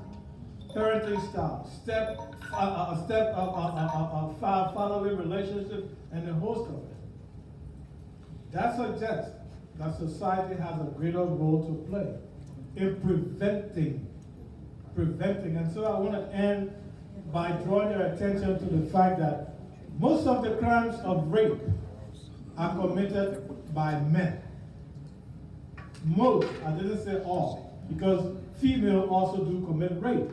Parenting style, following relationships, and the host of it. That suggests that society has a greater role to play in preventing. And so I want to end by drawing your attention to the fact that most of the crimes of rape are committed by men. Most, I didn't say all, because females also do commit rape.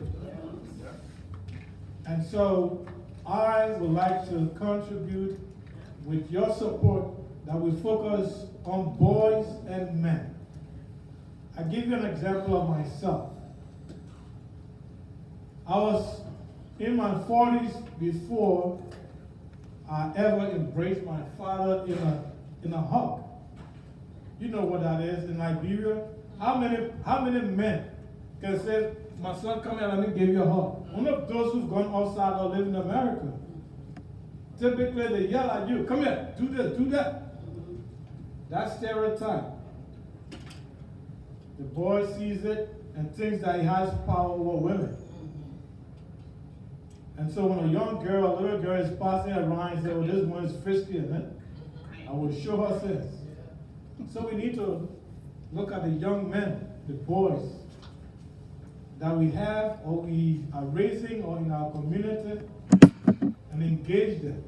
And so I would like to contribute with your support that we focus on boys and men. I give you an example of myself. I was in my 40s before I ever embraced my father in a hug. You know what that is in Liberia? How many men can say, my son, come here, let me give you a hug? Only those who've gone outside or live in America. Typically, they yell at you, come here, do this, do that. That stereotype. The boy sees it and thinks that he has power over women. And so when a young girl, a little girl is passing around and says, oh, this one is frisky, isn't it? I will show her sense. So we need to look at the young men, the boys, that we have or we are raising or in our community and engage them.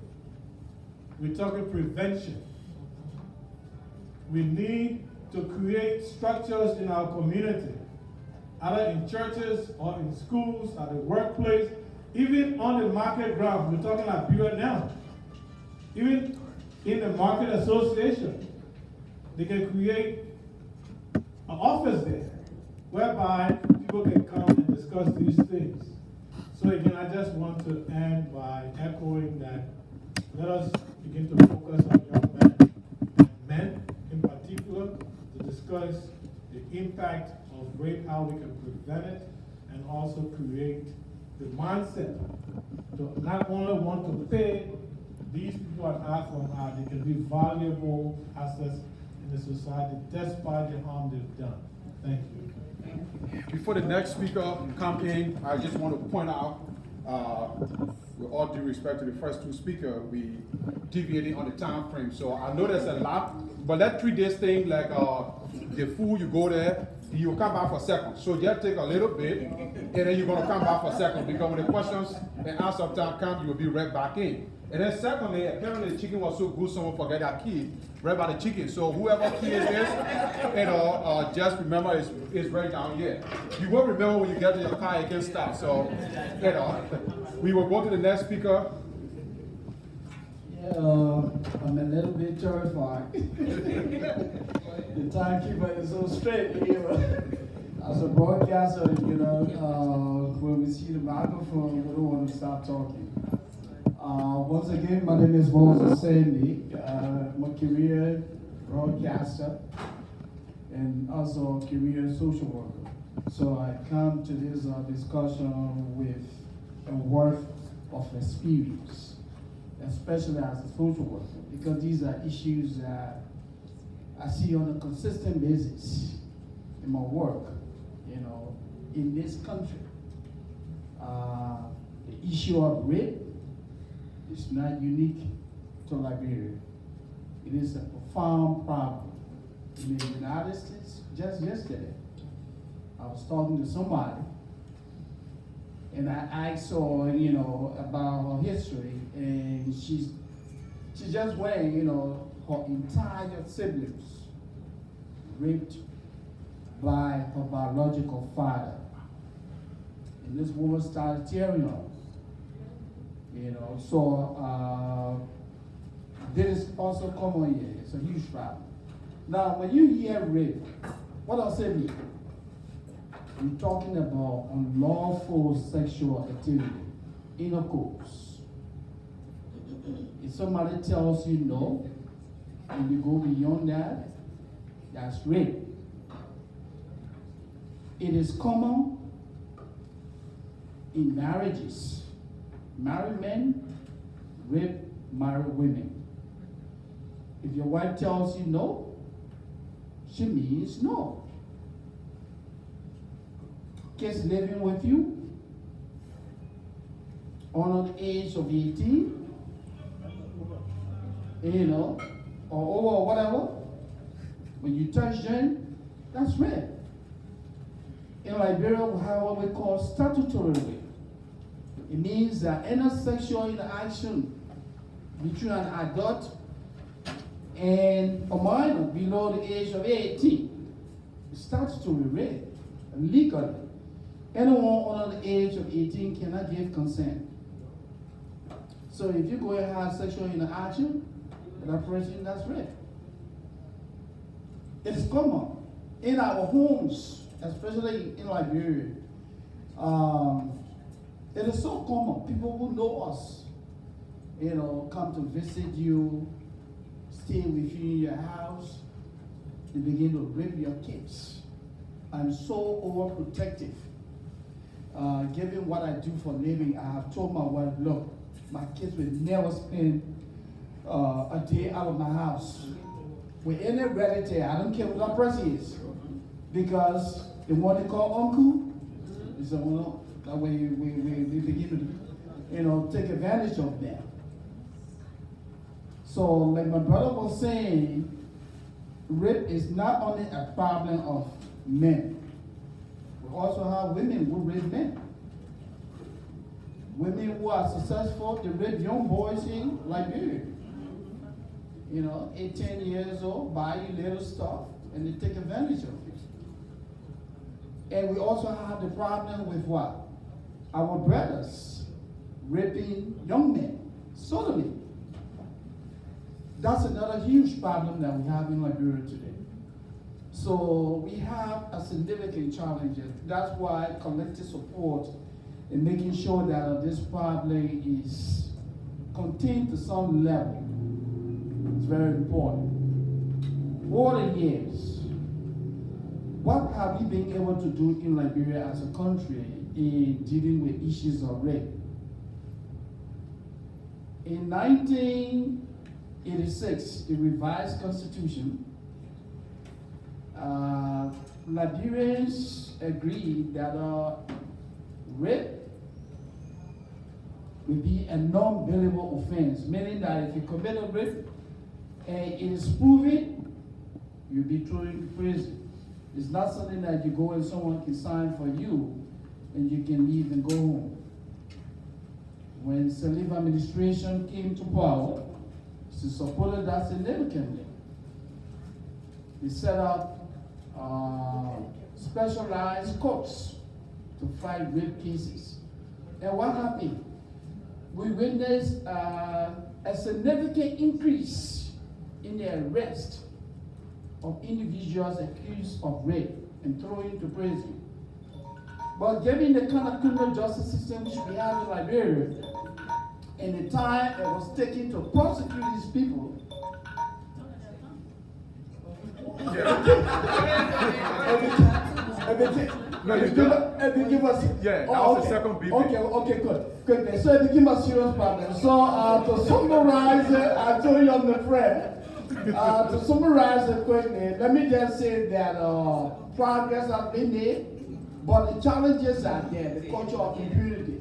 We're talking prevention. We need to create structures in our community, either in churches or in schools, at the workplace, even on the market ground. We're talking like Liberia now. Even in the market association, they can create an office there whereby people can come and discuss these things. So again, I just want to end by echoing that let us begin to focus on young men in particular, to discuss the impact of rape, how we can prevent it, and also create the mindset to not only want to pay these people an eye for an eye, they can be valuable assets in the society despite the harm they've done. Thank you. Before the next speaker come in, I just want to point out, with all due respect to the first two speakers, we deviated on the time frame. So I know there's a lot, but that 3 days thing, like the food, you go there, you'll come back for a second. So just take a little bit, and then you're going to come back for a second, because when the questions and answer time come, you will be right back in. And then secondly, apparently the chicken was so good, someone forget that key right by the chicken. So whoever key is this, just remember it's right down here. You will remember when you get to your car, it can start. So, we will go to the next speaker. Yeah, I'm a little bit terrified. The timekeeper is so straight, As a broadcaster, when we see the microphone, we don't want to stop talking. Once again, my name is Moses Sandy. I'm a career broadcaster and also a career social worker. So I come to this discussion with a worth of experience, especially as a social worker, because these are issues that I see on a consistent basis in my work, in this country. The issue of rape is not unique to Liberia. It is a profound problem in the United States. Just yesterday, I was talking to somebody, and I asked her, about her history, and she just went, her entire siblings raped by her biological father. And this woman started tearing up. This is also common here. It's a huge problem. Now, when you hear rape, what does it mean? You're talking about unlawful sexual activity, intercourse. If somebody tells you no, and you go beyond that, that's rape. It is common in marriages. Married men rape married women. If your wife tells you no, she means no. Kids living with you under the age of 18, you know, or over whatever, when you touch them, that's rape. In Liberia, we have what we call statutory rape. It means that any sexual interaction between an adult and a minor below the age of 18 is statutory rape, legally. Anyone under the age of 18 cannot give consent. So if you go and have sexual interaction with that person, that's rape. It's common in our homes, especially in Liberia. It is so common. People who know us, you know, come to visit you, stay with you in your house, they begin to rape your kids. I'm so overprotective. Given what I do for a living, I have told my wife, look, my kids will never spend a day out of my house with any relative. I don't care what that person is. Because the one they call uncle is well, that way we begin to, you know, take advantage of them. So like my brother was saying, rape is not only a problem of men. We also have women who rape men. Women who are successful, they rape young boys in Liberia. You know, 18 years old, buy you little stuff, and they take advantage of it. And we also have the problem with what? Our brothers raping young men, sodomy. That's another huge problem that we have in Liberia today. So we have a significant challenge. That's why collective support and making sure that this problem is contained to some level is very important. Over the years, what have we been able to do in Liberia as a country in dealing with issues of rape? In 1986, the revised constitution, Liberians agreed that rape will be a non-bailable offense, meaning that if you commit a rape and it is proven, you'll be thrown into prison. It's not something that you go and someone can sign for you and you can leave and go home. When Salif administration came to power, she supported that significantly. They set up specialized courts to fight rape cases. And what happened? We witnessed a significant increase in the arrest of individuals accused of rape and thrown into prison. But given the kind of criminal justice system which we have in Liberia, and the time it was taken to prosecute these people, No, you don't. Give us, yeah, that was the second beat. Okay, good. So it became a serious problem. So to summarize it, I told you on the friend. To summarize it quickly, let me just say that progress has been made, but the challenges are there. The culture of impunity.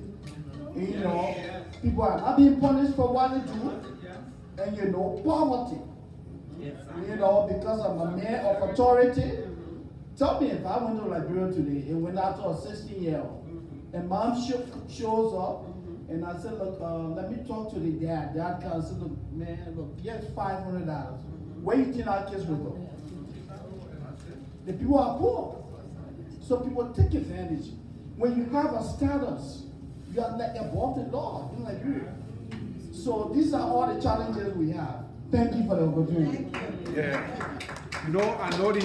You know, people are not being punished for what they do, and you know, poverty. You know, because I'm a man of authority. Tell me if I went to Liberia today and went out to a 16-year-old, and mom shows up, and I said, look, let me talk to the dad. Dad comes and said, look, man, look, here's $500. Where you think our kids will go? The people are poor. So people take advantage. When you have a status, you are like above the law in Liberia. So these are all the challenges we have. Thank you for the opportunity. Yeah. You know, I know the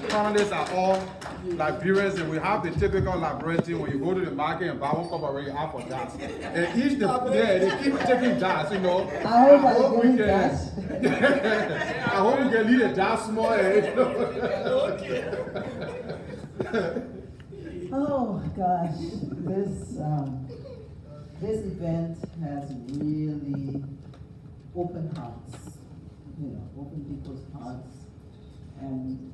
panelists are all Liberians, and we have the typical Liberian when you go to the market and buy one cup already half for gas. And each they keep taking gas, you know. I hope we can. I hope we can lead a gas small. Oh gosh, this event has really opened hearts, you know, opened people's hearts. And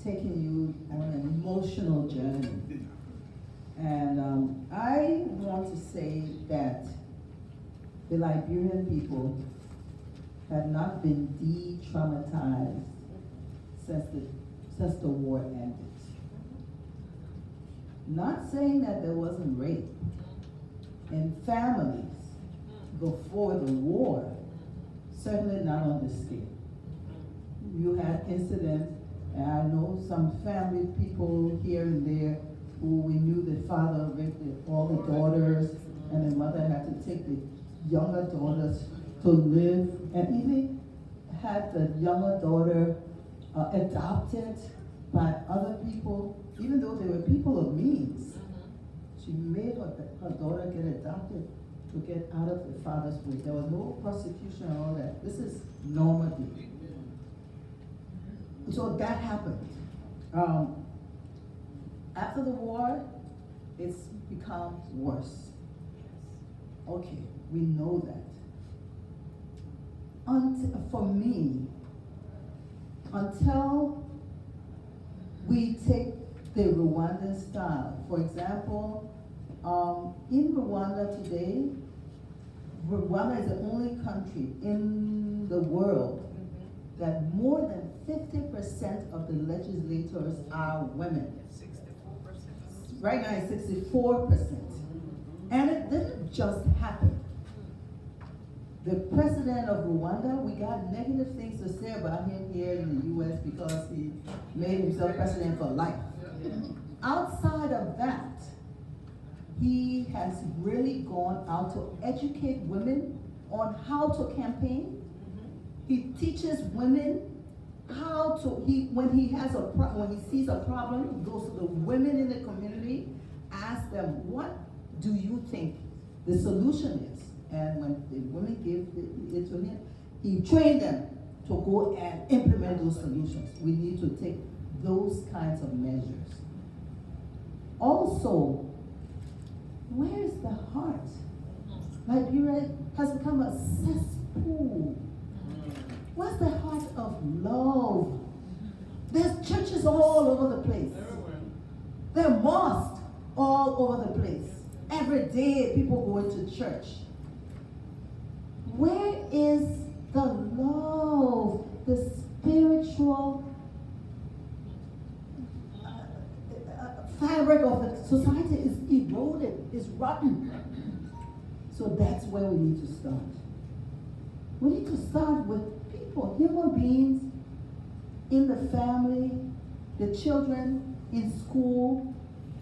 taking you on an emotional journey. And I want to say that the Liberian people have not been de-traumatized since the war ended. Not saying that there wasn't rape in families before the war, certainly not on this scale. You had incidents, and I know some family people here and there who we knew the father raped all the daughters, and the mother had to take the younger daughters to live, and even had the younger daughter adopted by other people, even though they were people of means. She made her daughter get adopted to get out of the father's way. There was no prosecution or all that. This is Normandy. So that happened. After the war, it's become worse. Okay, we know that. For me, until we take the Rwandan style, for example, in Rwanda today, Rwanda is the only country in the world that more than 50% of the legislators are women. 64%. Right now it's 64%. And it didn't just happen. The president of Rwanda, we got negative things to say about him here in the US because he made himself president for life. Outside of that, he has really gone out to educate women on how to campaign. He teaches women how to, when he sees a problem, he goes to the women in the community, asks them, what do you think the solution is? And when the women give it to him, he trained them to go and implement those solutions. We need to take those kinds of measures. Also, where is the heart? Liberia has become a cesspool. Where's the heart of love? There's churches all over the place. There are mosques all over the place. Every day people go into church. Where is the love, the spiritual fabric of the society is eroded, is rotten. So that's where we need to start. We need to start with people, human beings in the family, the children in school.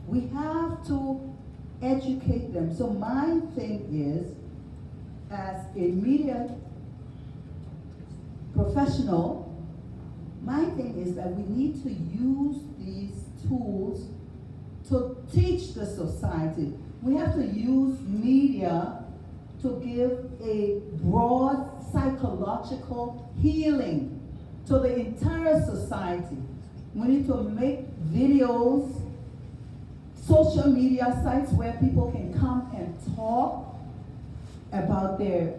We have to educate them. So my thing is, as a media professional, my thing is that we need to use these tools to teach the society. We have to use media to give a broad psychological healing to the entire society. We need to make videos, social media sites where people can come and talk about their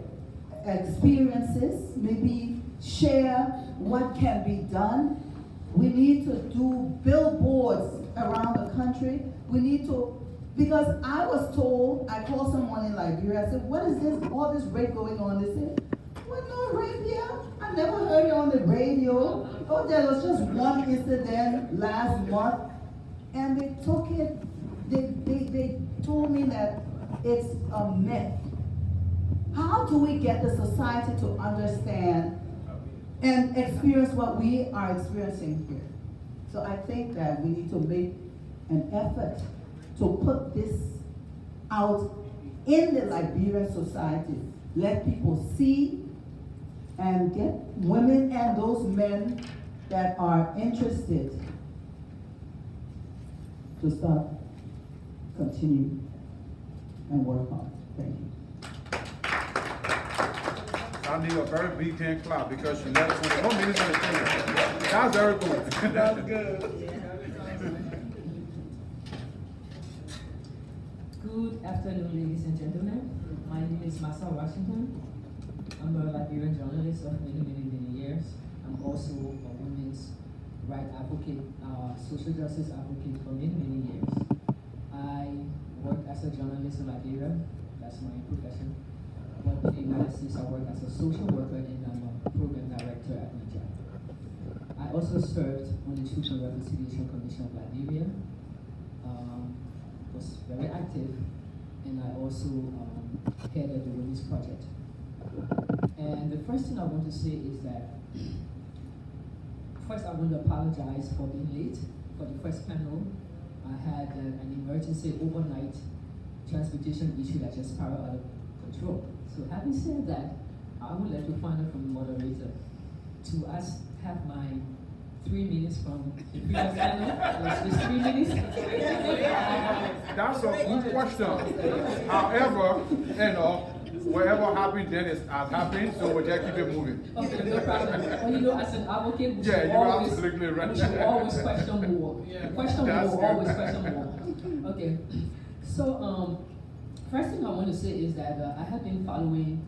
experiences, maybe share what can be done. We need to do billboards around the country. We need to, because I was told, I called someone in Liberia, I said, what is this, all this rape going on? They said, well, no rape here. I never heard it on the radio. Oh, there was just one incident last month. And they took it, they told me that it's a myth. How do we get the society to understand and experience what we are experiencing here? So I think that we need to make an effort to put this out in the Liberian society. Let people see and get women and those men that are interested to start, continue, and work on. Thank you. I need a very big hand clap because she left 21 minutes on the table. That's very cool. That's good. Good afternoon, ladies and gentlemen. My name is Massa Washington. I'm a Liberian journalist of many, many, many years. I'm also a women's right advocate, social justice advocate for many, many years. I worked as a journalist in Liberia, that's my profession. But in the United States, I work as a social worker and I'm a program director at NIJA. I also served on the Truth and Reconciliation Commission of Liberia, was very active, and I also headed the Women's Project. And the first thing I want to say is that, first I want to apologize for being late for the first panel. I had an emergency overnight transportation issue that just spiraled out of control. So having said that, I would like to find out from the moderator to us have my 3 minutes from the previous panel. Was this 3 minutes? That's a good question. However, whatever happened then has happened, so we'll just keep it moving. Okay, no problem. Well, you know, as an advocate, we yeah, should you're always, absolutely right. we should always question more. Question That's more, good. always question more. Okay. So, first thing I want to say is that I have been following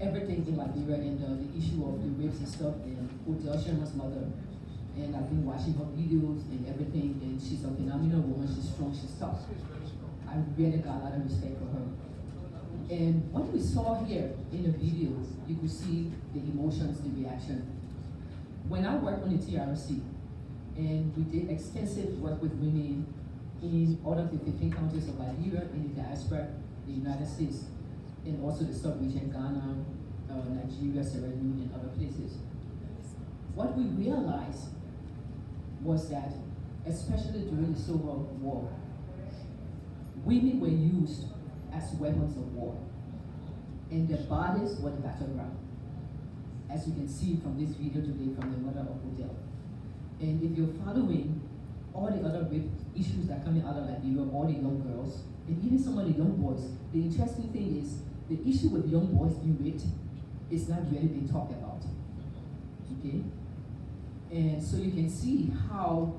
everything in Liberia and the issue of the rapes and stuff and Odell Sherman's mother. And I've been watching her videos and everything, and she's a phenomenal woman. She's strong, she's tough. I really got a lot of respect for her. And what we saw here in the video, you could see the emotions, the reaction. When I worked on the TRC, and we did extensive work with women in all of the 15 counties of Liberia, in the diaspora, the United States, and also the sub-region, Ghana, Nigeria, Sierra Leone, and other places. What we realized was that, especially during the Civil War, women were used as weapons of war, and their bodies were the battleground, as you can see from this video today from the mother of Odell. And if you're following all the other rape issues that are coming out of Liberia, all the young girls, and even some of the young boys, the interesting thing is, the issue with young boys being raped is not really being talked about, okay? And so you can see how,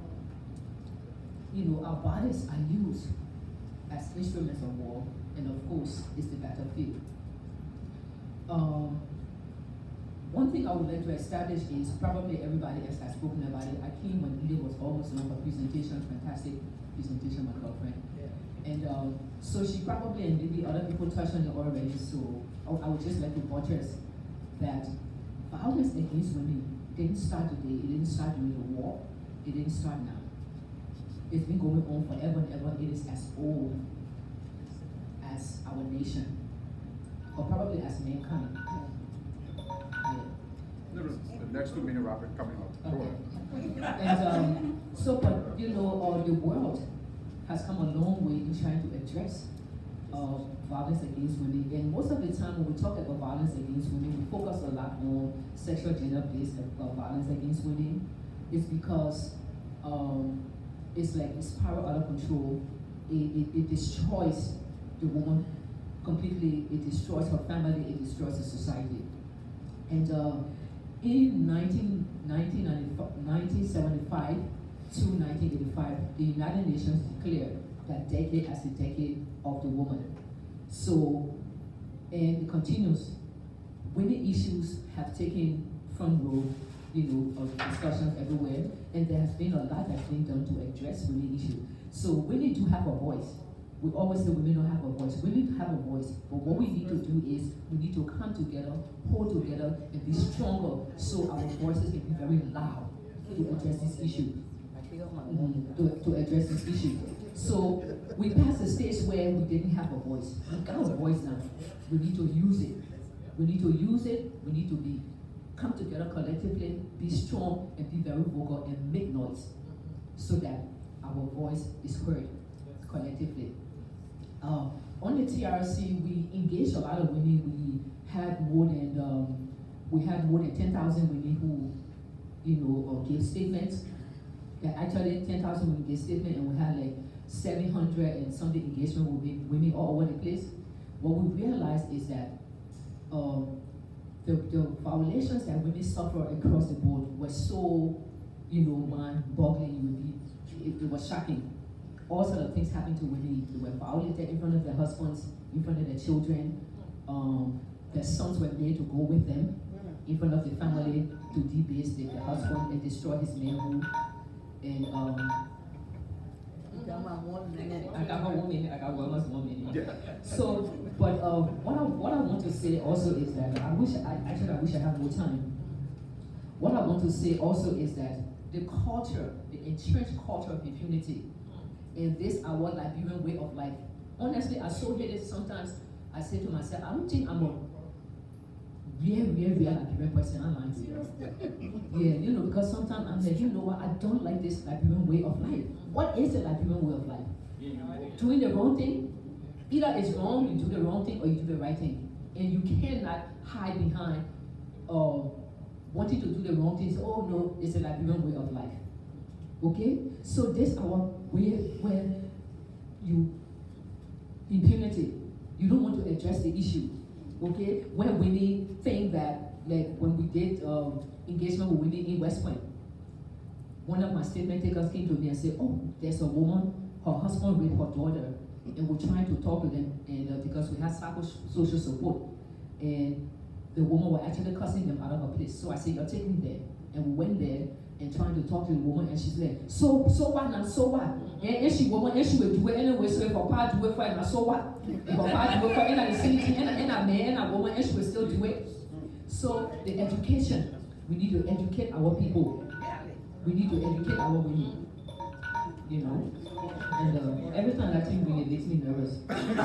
you know, our bodies are used as instruments of war, and of course, it's the battlefield. One thing I would like to establish is, probably everybody else has spoken about it. I came when Edith was almost done her presentation, fantastic presentation, my girlfriend. Yeah. And so she probably, and maybe other people touched on it already, so I would just like to buttress that violence against women didn't start today, it didn't start during the war, it didn't start now. It's been going on forever and ever. It is as old as our nation, or probably as mankind. The next 2 minute rapid coming up. Okay. And so, but you know, the world has come a long way in trying to address violence against women. And most of the time when we talk about violence against women, we focus a lot on sexual gender-based violence against women. It's because it's like it's power out of control. It destroys the woman completely. It destroys her family. It destroys the society. And in 1975 to 1985, the United Nations declared that decade as the decade of the woman. So, and it continues. Women issues have taken front row, you know, of discussions everywhere, and there has been a lot that's been done to address women issues. So women do have a voice. We always say women don't have a voice. Women have a voice, but what we need to do is we need to come together, hold together, and be stronger so our voices can be very loud to address this issue. To address this issue. So we passed a stage where we didn't have a voice. We got a voice now. We need to use it. We need to use it. We need to come together collectively, be strong, and be very vocal and make noise so that our voice is heard collectively. On the TRC, we engaged a lot of women. We had more than 10,000 women who, you know, gave statements. Yeah, actually 10,000 women gave statements, and we had like 700 and something engagement with women all over the place. What we realized is that the violations that women suffer across the board were so, you know, mind-boggling. It was shocking. All sorts of things happened to women. They were violated in front of their husbands, in front of their children. Their sons were made to go with them in front of the family. to debase the husband and destroy his manhood. And I got about 1 minute. I got almost 1 minute. Yeah. So, but what I want to say also is that I wish I had more time. What I want to say also is that the culture, the entrenched culture of impunity, in this our Liberian way of life. Honestly, I so hate it sometimes. I say to myself, I don't think I'm a real Liberian person. I'm lying to you. Yeah, you know, because sometimes I'm like, you know what, I don't like this Liberian way of life. What is the Liberian way of life? Doing the wrong thing? Either it's wrong, you do the wrong thing, or you do the right thing. And you cannot hide behind wanting to do the wrong thing. So, oh no, it's a Liberian way of life. Okay? So this our way where impunity, you don't want to address the issue. Okay? When Winnie think that, like when we did engagement with Winnie in West Point, one of my statement takers came to me and said, oh, there's a woman, her husband raped her daughter, and we're trying to talk to them, and because we had social support, and the woman was actually cussing them out of her place. So I said, you're taking me there. And we went there and trying to talk to the woman, and she's like, so what now, so what? And she will do it anyway, so if her pa do it for her, now so what? If her pa do it for her, and the same thing, and a man and a woman, and she will still do it. So the education, we need to educate our people. We need to educate our women, you know. And every time I think it makes me nervous.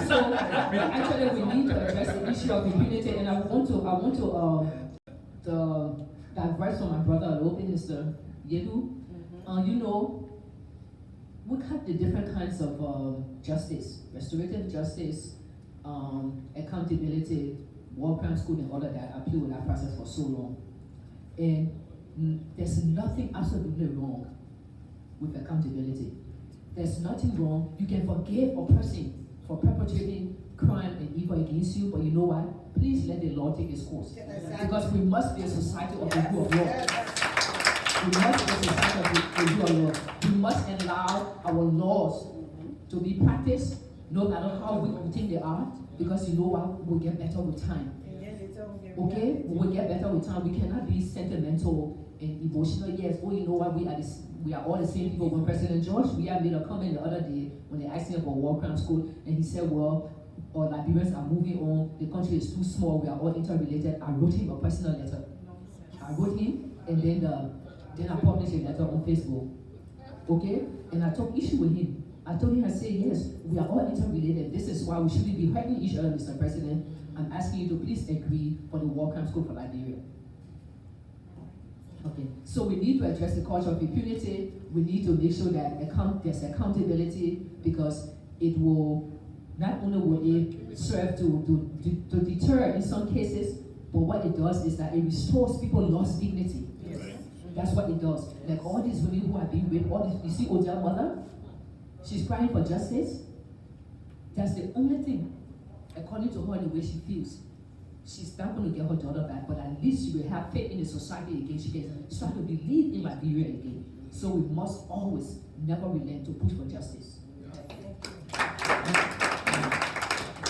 So actually, we need to address the issue of impunity, and I want to diverse from my brother a little bit, Mr. Yedu. You know, we have the different kinds of justice, restorative justice, accountability, war crime school, and all of that. I've played with that process for so long, and there's nothing absolutely wrong with accountability. There's nothing wrong. You can forgive a person for perpetrating crime and evil against you, but you know what? Please let the law take its course. Because we must be a society of the rule of law. We must be a society of the rule of law. We must allow our laws to be practiced, no matter how weak we think they are, because you know what? We'll get better with time. Okay? We will get better with time. We cannot be sentimental and emotional. Yes, oh, you know what? We are all the same people. When President George, we had made a comment the other day when they asked him about war crime school, and he said, well, all Liberians are moving on, the country is too small, we are all interrelated. I wrote him a personal letter. I wrote him, and then I published a letter on Facebook. Okay? And I took issue with him. I told him, I said, yes, we are all interrelated. This is why we shouldn't be hurting each other, Mr. President. I'm asking you to please agree for the war crime school for Liberia. Okay, so we need to address the culture of impunity. We need to make sure that there's accountability, because it will not only will it serve to deter in some cases, but what it does is that it restores people's lost dignity. Yes. That's what it does. Like all these women who are being raped, you see Odel's mother, she's crying for justice. That's the only thing, according to her, the way she feels. She's not going to get her daughter back, but at least she will have faith in the society again. She can start to believe in Liberia again. So we must always never relent to push for justice.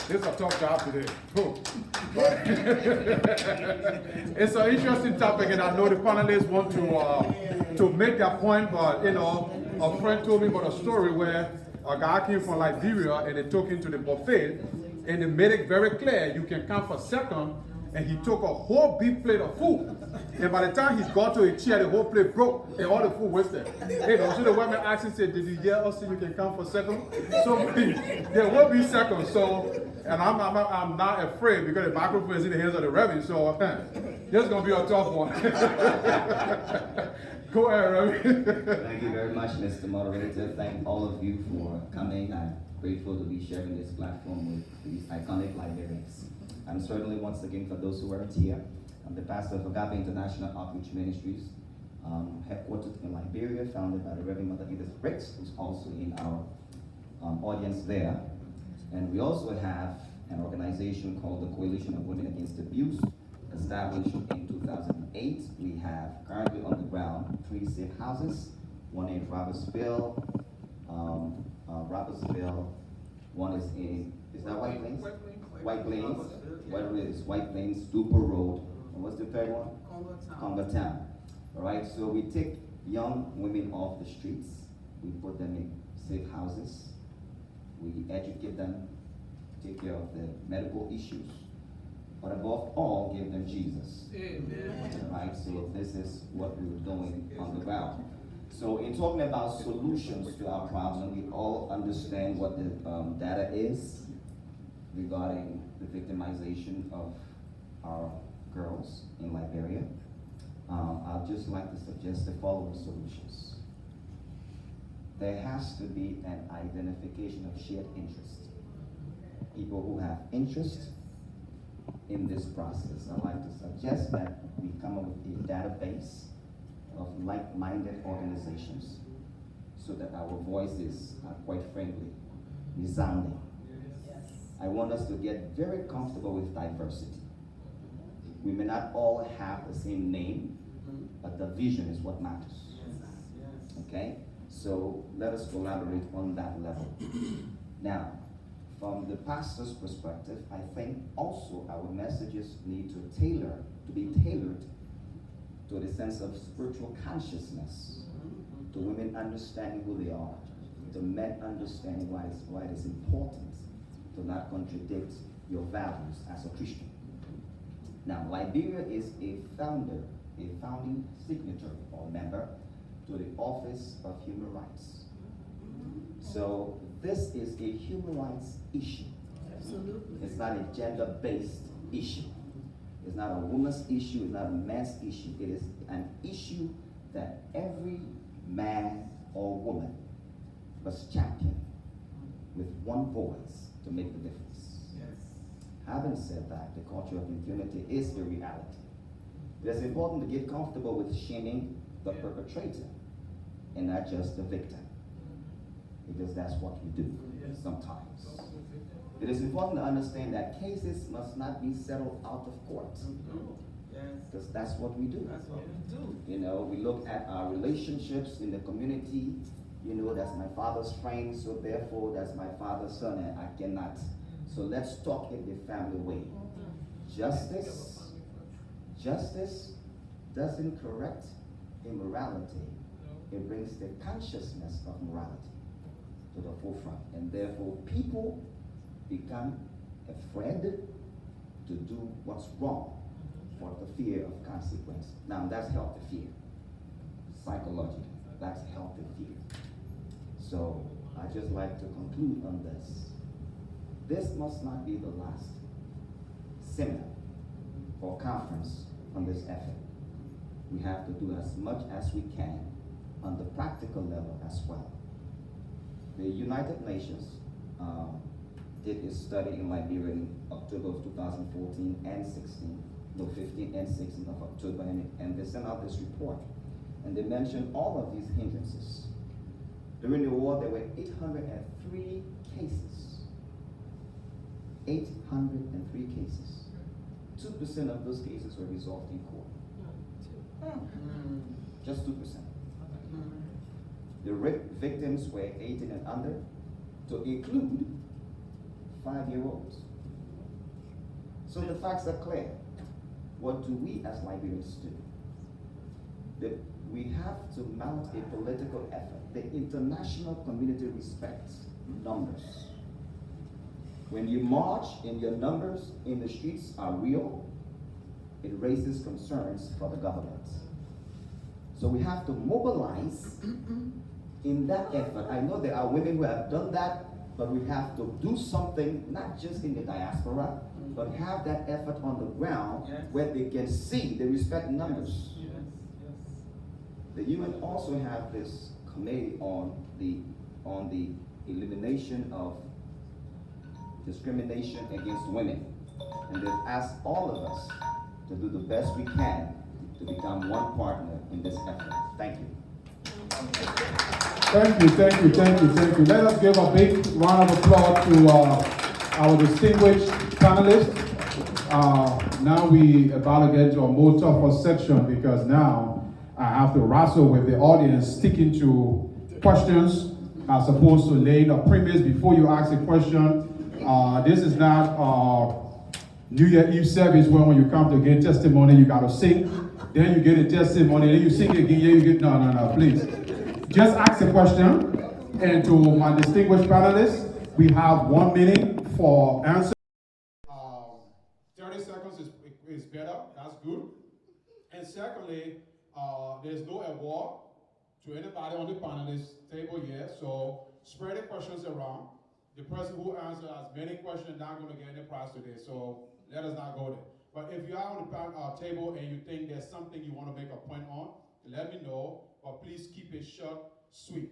This is a tough job today. It's an interesting topic, and I know the panelists want to make their point, but you know, a friend told me about a story where a guy came from Liberia and they took him to the buffet, and they made it very clear you can count for second, and he took a whole big plate of food. And by the time he got to a chair, the whole plate broke and all the food wasted. You know, so the woman asked him, said, did you hear us say you can count for second? So there will be seconds. So, and I'm not afraid, because the microphone is in the hands of the Reverend, so this is going to be a tough one. Go ahead, Reverend. Thank you very much, Mr. Moderator. Thank all of you for coming. I'm grateful to be sharing this platform with these iconic Liberians. And certainly, once again, for those who aren't here, I'm the pastor of Agape International Outreach Ministries, headquartered in Liberia, founded by the Reverend Mother Edith Briggs, who's also in our audience there. And we also have an organization called the Coalition of Women Against Abuse, established in 2008. We have currently on the ground 3 safe houses, one in Robertsville, one is in, is that White Plains? White Plains, White Plains, Duper Road, And what's the third one? Congo Town. All right, so we take young women off the streets. We put them in safe houses. We educate them, take care of their medical issues. But above all, give them Jesus. Amen. All right, so this is what we're doing on the ground. So in talking about solutions to our problem, we all understand what the data is regarding the victimization of our girls in Liberia. I'd just like to suggest the following solutions. There has to be an identification of shared interest. People who have interest in this process. I'd like to suggest that we come up with a database of like-minded organizations so that our voices are, quite frankly, resounding. I want us to get very comfortable with diversity. We may not all have the same name, but the vision is what matters. Okay? So let us collaborate on that level. Now, from the pastor's perspective, I think also our messages need to be tailored to the sense of spiritual consciousness, to women understanding who they are, to men understanding why it is important to not contradict your values as a Christian. Now, Liberia is a founding signatory or member to the Office of Human Rights. So this is a human rights issue. Absolutely. It's not a gender-based issue. It's not a woman's issue, it's not a man's issue. It is an issue that every man or woman must champion with one voice to make the difference. Yes. Having said that, the culture of impunity is a reality. It is important to get comfortable with shaming the perpetrator and not just the victim, because that's what we do sometimes. It is important to understand that cases must not be settled out of court, because that's what we do. You know, we look at our relationships in the community. You know, that's my father's friend, so therefore that's my father's son, and I cannot. So let's talk it the family way. Justice doesn't correct immorality. It brings the consciousness of morality to the forefront, and therefore people become afraid to do what's wrong for the fear of consequence. Now that's healthy fear. Psychologically, that's healthy fear. So I just like to conclude on this. This must not be the last seminar or conference on this effort. We have to do as much as we can on the practical level as well. The United Nations did a study in Liberia in October of 2014 and 15 and 16 of October, and they sent out this report. And they mentioned all of these hindrances. During the war, there were 803 cases. 803 cases. 2% of those cases were resolved in court. Just 2%. The rape victims were 18 and under, to include 5-year-olds. So the facts are clear. What do we as Liberians do? We have to mount a political effort. The international community respects numbers. When you march and your numbers in the streets are real, it raises concerns for the government. So we have to mobilize in that effort. I know there are women who have done that, but we have to do something, not just in the diaspora, but have that effort on the ground where they can see the respect numbers. The UN also have this committee on the elimination of discrimination against women. And they've asked all of us to do the best we can to become one partner in this effort. Thank you. Thank you. Let us give a big round of applause to our distinguished panelists. Now we about to get to a more tougher section, because now I have to wrestle with the audience sticking to questions as opposed to laying a premise before you ask a question. This is not New Year Eve service when you come to get testimony, you gotta sing. Then you get a testimony, then you sing again, then you get, no, please. Just ask a question. And to my distinguished panelists, we have 1 minute for answer. 30 seconds is better, that's good. And secondly, there's no award to anybody on the panelist table yet, so spread the questions around. The person who answers as many questions not going to get any prize today, so let us not go there. But if you are on the table and you think there's something you want to make a point on, let me know, but please keep it short, sweet.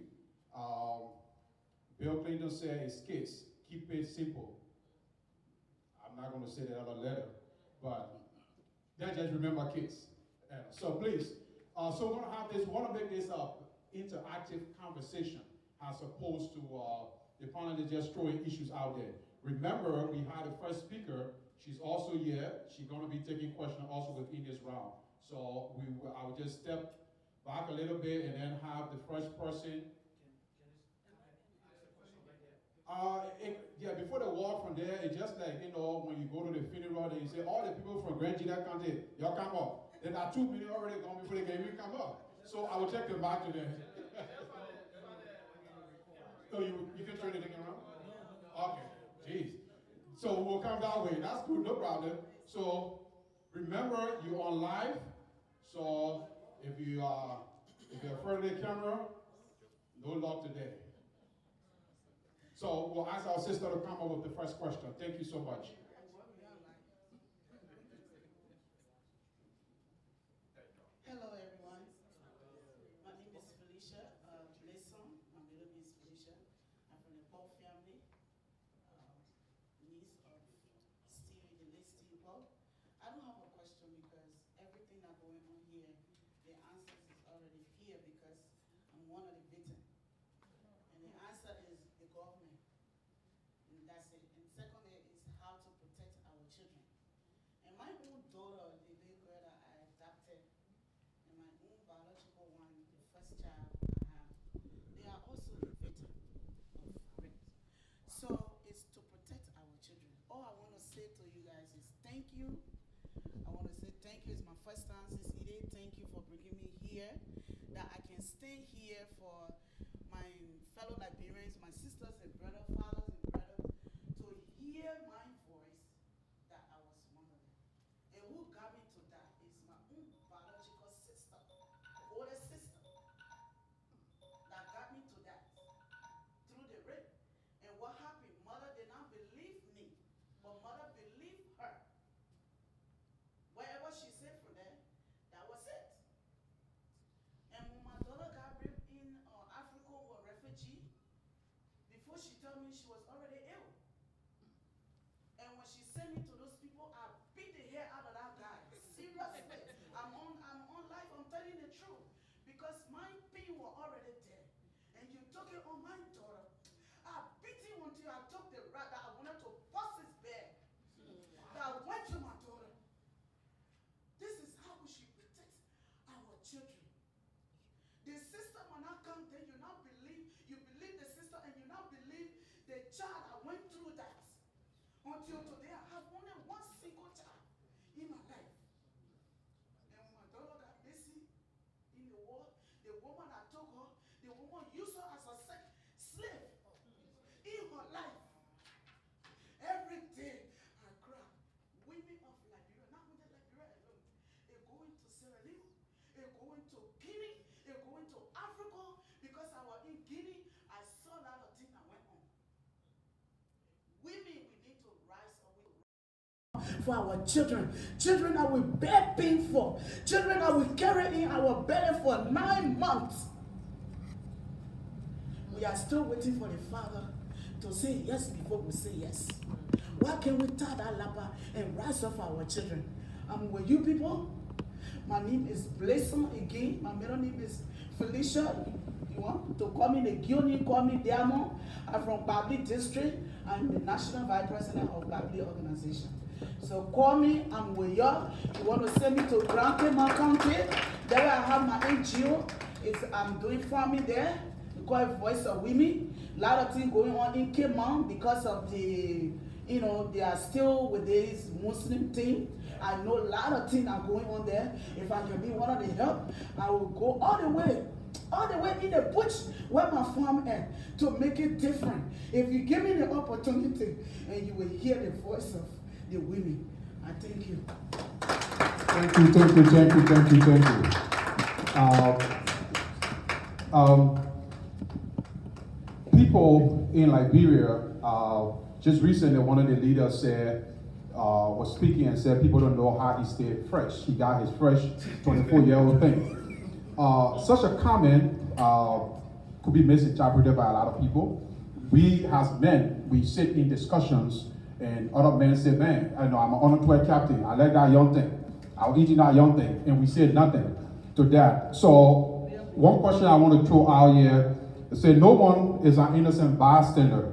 Bill Clinton said it's kids, keep it simple. I'm not going to say that other letter, but then just remember kids. So please, so we're going to have this, we want to make this interactive conversation as opposed to the panelists just throwing issues out there. Remember, we had a first speaker. She's also here. She's going to be taking questions also within this round. So I will just step back a little bit and then have the first person. Yeah, before they walk from there, it's just like, when you go to the funeral, then you say, all the people from Grand Gila County, y'all come up. Then there are 2 minutes already gone before they can even come up. So I will take them back to them. So you can turn it around? Okay, jeez. So we'll come that way. That's good, no problem. So remember, you're on live. So if you're afraid of the camera, no luck today. So we'll ask our sister to come up with the first question. Thank you so much. Hello, everyone. My name is Felicia Blesson. My middle name is Felicia. I'm from the Paul family, niece of Steve, the late Steve Paul. I don't have a question because everything that's going on here, the answers is already here because I'm one of the victims. And the answer is the government. And that's it. And secondly is how to protect our children. And my own daughter, the little girl that I adopted, and my own biological one, the first child I have, they are also the victim of rape. So it's to protect our children. All I want to say to you guys is thank you. I want to say thank you. It's my first time since Ide. Thank you for bringing me here. That I can stay here for my fellow Liberians, my sisters and brothers, fathers and brothers, to hear my voice that I was one of them. And who got me to that is my own biological sister, older sister, that got me to that through the rape. And what happened? Mother did not believe me, but mother believed her. Wherever she said from there, that was it. And when my daughter got raped in Africa with a refugee, before she told me she was already ill. And when she sent me to those people, I beat the hair out of that guy. Seriously. I'm on live, I'm telling the truth. Because my pain was already there. And you took it on my daughter. I beat him until I took the rat that I wanted to bust his bed. That I went to my daughter. This is how we should protect our children. The sister will not come there, you not believe, you believe the sister and you not believe the child I went through that. Until today, I have only one single child in my life. And when my daughter got busy in the war, the woman that took her, the woman used her as a slave in her life. Every day I cry. Women of Liberia, not only Liberia alone, they're going to Sierra Leone, they're going to Guinea, they're going to Africa, because I was in Guinea, I saw a lot of things that went on. Women, we need to rise up for our children. Children that we bear pain for. Children that we carry in our belly for 9 months. We are still waiting for the Father to say yes before we say yes. Why can't we tie that lapper and rise up for our children? With you people, my name is Blesson again. My middle name is Felicia. You want to call me the Guinea, call me Diamond. I'm from Babli District. I'm the National Vice President of Babli Organization. So call me, I'm with y'all. You want to send me to Grand Cayman County? There I have my NGO. I'm doing farming there. We call it Voice of Women. A lot of things going on in Cayman because of the you know, they are still with this Muslim thing. I know a lot of things are going on there. If I can be one of the help, I will go all the way in the bush where my farm at to make it different. If you give me the opportunity and you will hear the voice of the women, I thank you. Thank you. People in Liberia, just recently, one of the leaders said, was speaking and said people don't know how he stayed fresh. He got his fresh 24-year-old thing. Such a comment could be misinterpreted by a lot of people. We as men, we sit in discussions and other men say, man, I know I'm an honor 12 captain. I like that young thing. I'll eat that young thing. And we said nothing to that. So one question I want to throw out here is say no one is an innocent bystander.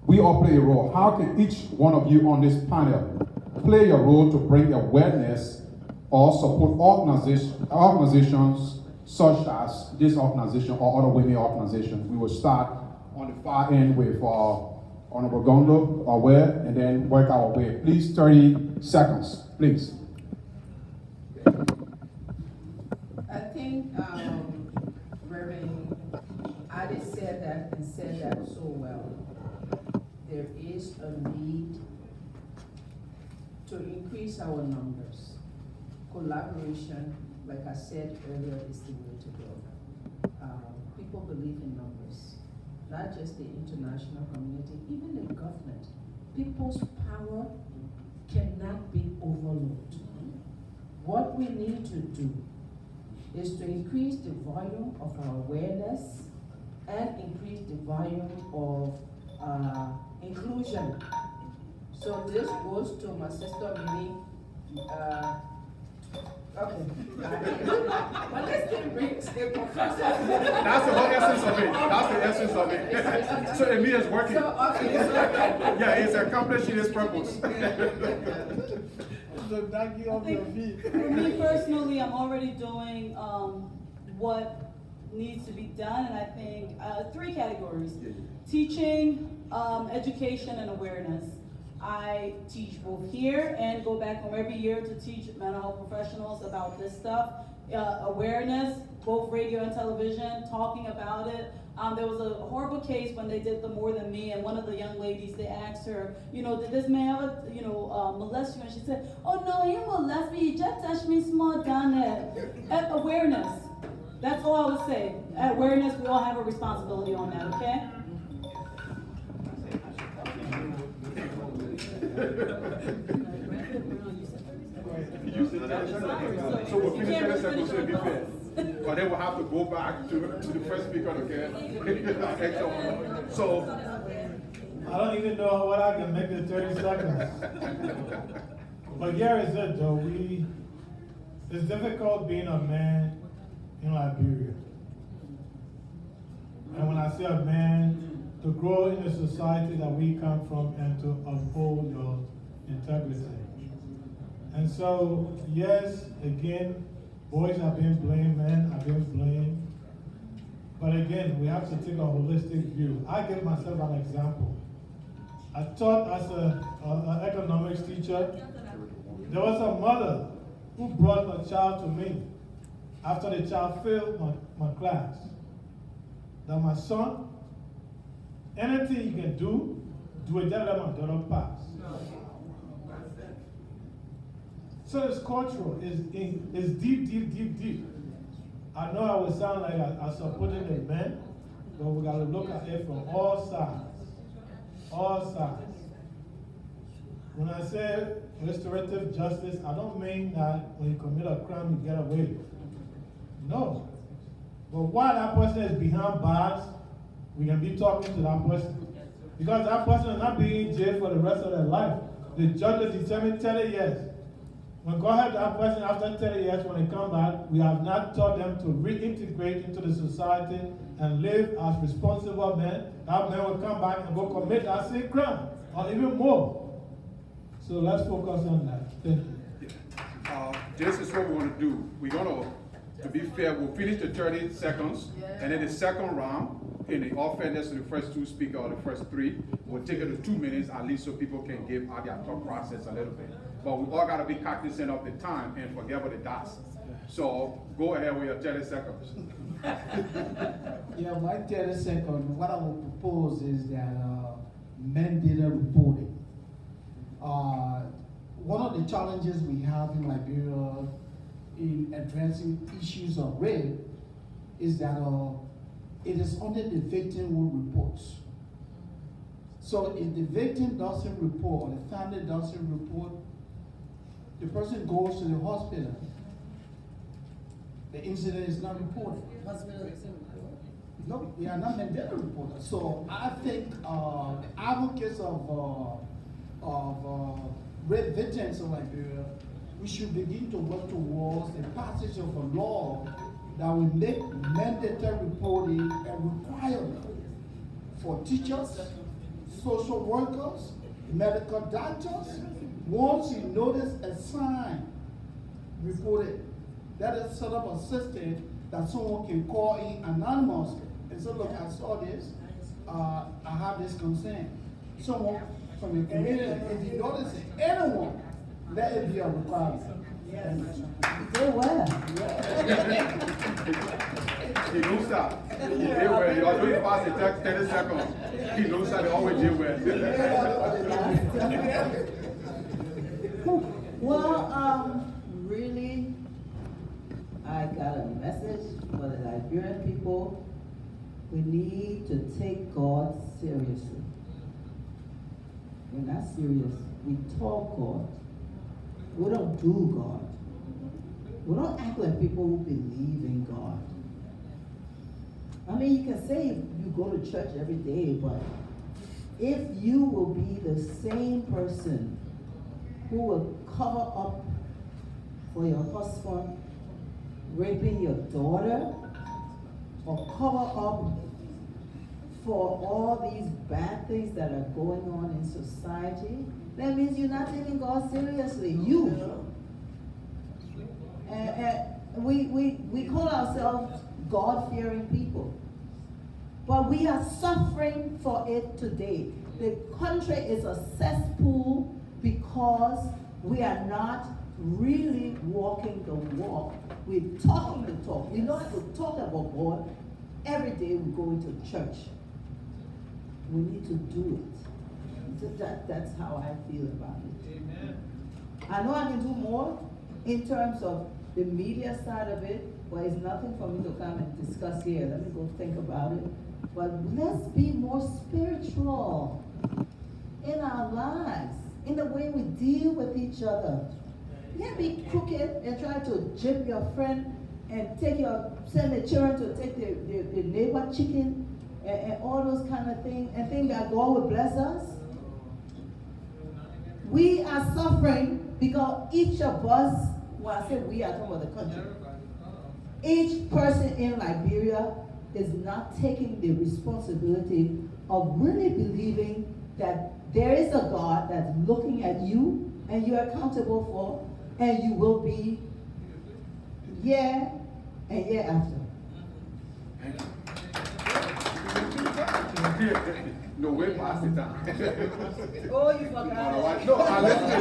We all play a role. How can each one of you on this panel play a role to bring awareness or support organizations such as this organization or other women organizations? We will start on the far end with Honorable Gondo, Aware, and then work our way. Please, 30 seconds, please. I think Reverend Adi said that so well. There is a need to increase our numbers. Collaboration, like I said earlier, is the way to go. People believe in numbers, not just the international community, even the government. People's power cannot be overlooked. What we need to do is to increase the volume of our awareness and increase the volume of inclusion. So this goes to my sister Minnie. Okay. But let's still bring a professor. That's the whole essence of it. So Emilia is working. Yeah, it's accomplishing its purpose. For me personally, I'm already doing what needs to be done, and I think 3 categories: teaching, education, and awareness. I teach both here and go back home every year to teach mental health professionals about this stuff. Awareness, both radio and television, talking about it. There was a horrible case when they did the More Than Me, and one of the young ladies, they asked her, did this man ever, molest you? And she said, oh no, he molest me, he just touched me small down there. Awareness. That's all I would say. Awareness, we all have a responsibility on that, okay? So we'll finish 30 seconds, so it'll be fair. But then we'll have to go back to the first speaker again. So I don't even know what I can make in 30 seconds. But here is it though, it's difficult being a man in Liberia. And when I say a man, to grow in the society that we come from and to uphold your integrity. And so, yes, again, boys are being blamed, men are being blamed. But again, we have to take a holistic view. I give myself an example. I taught as an economics teacher. There was a mother who brought her child to me after the child failed my class. That my son, anything you can do it, just let my daughter pass. So it's cultural, it's deep. I know I would sound like I'm supporting the men, but we got to look at it from all sides. All sides. When I say restorative justice, I don't mean that when you commit a crime, you get away with it. No. But while that person is behind bars, we can be talking to that person. Because that person will not be in jail for the rest of their life. The judge will determine 30 years. When God had that person after 30 years, when they come back, we have not taught them to reintegrate into the society and live as responsible men. That man will come back and go commit that same crime, or even more. So let's focus on that. Thank you. This is what we want to do. We're going to to be fair, we'll finish the 30 seconds, and then the second round, in the offenders to the first two speakers or the first three, we'll take it to 2 minutes at least so people can give out their thought process a little bit. But we all gotta be cognizant of the time and forget about the dots. So go ahead with your 30 seconds. Yeah, my 30 seconds, what I will propose is that mandated reporting. One of the challenges we have in Liberia in addressing issues of rape is that it is only the victim who reports. So if the victim doesn't report, or the family doesn't report, the person goes to the hospital. The incident is not reported. No, they are not mandated reporters. So I think the advocates of rape victims in Liberia, we should begin to work towards the passage of a law that will make mandatory reporting a requirement for teachers, social workers, medical doctors. Once you notice a sign, report it. That is set up a system that someone can call in anonymously and say, look, I saw this, I have this concern. Someone from the community, if you notice anyone, let it be a requirement. They were. He knows that. They were. You are doing past the 30 seconds. He knows that they always do well. Well, really, I got a message for the Liberian people. We need to take God seriously. We're not serious. We talk God. We don't do God. We don't act like people who believe in God. I mean, you can say you go to church every day, but if you will be the same person who will cover up for your husband raping your daughter, or cover up for all these bad things that are going on in society, that means you're not taking God seriously. You. We call ourselves God-fearing people, but we are suffering for it today. The country is a cesspool because we are not really walking the walk. We're talking the talk. We know how to talk about God. Every day we go into church. We need to do it. So that's how I feel about it. Amen. I know I can do more in terms of the media side of it, but it's nothing for me to come and discuss here. Let me go think about it. But let's be more spiritual in our lives, in the way we deal with each other. You can't be crooked and try to jip your friend and send the children to take the neighbor chicken and all those kind of things and think that God will bless us. We are suffering because each of us, when I say we, are talking about the country, each person in Liberia is not taking the responsibility of really believing that there is a God that's looking at you and you're accountable for, and you will be year and year after. No way past the time. Oh, you forgot. No, I listen to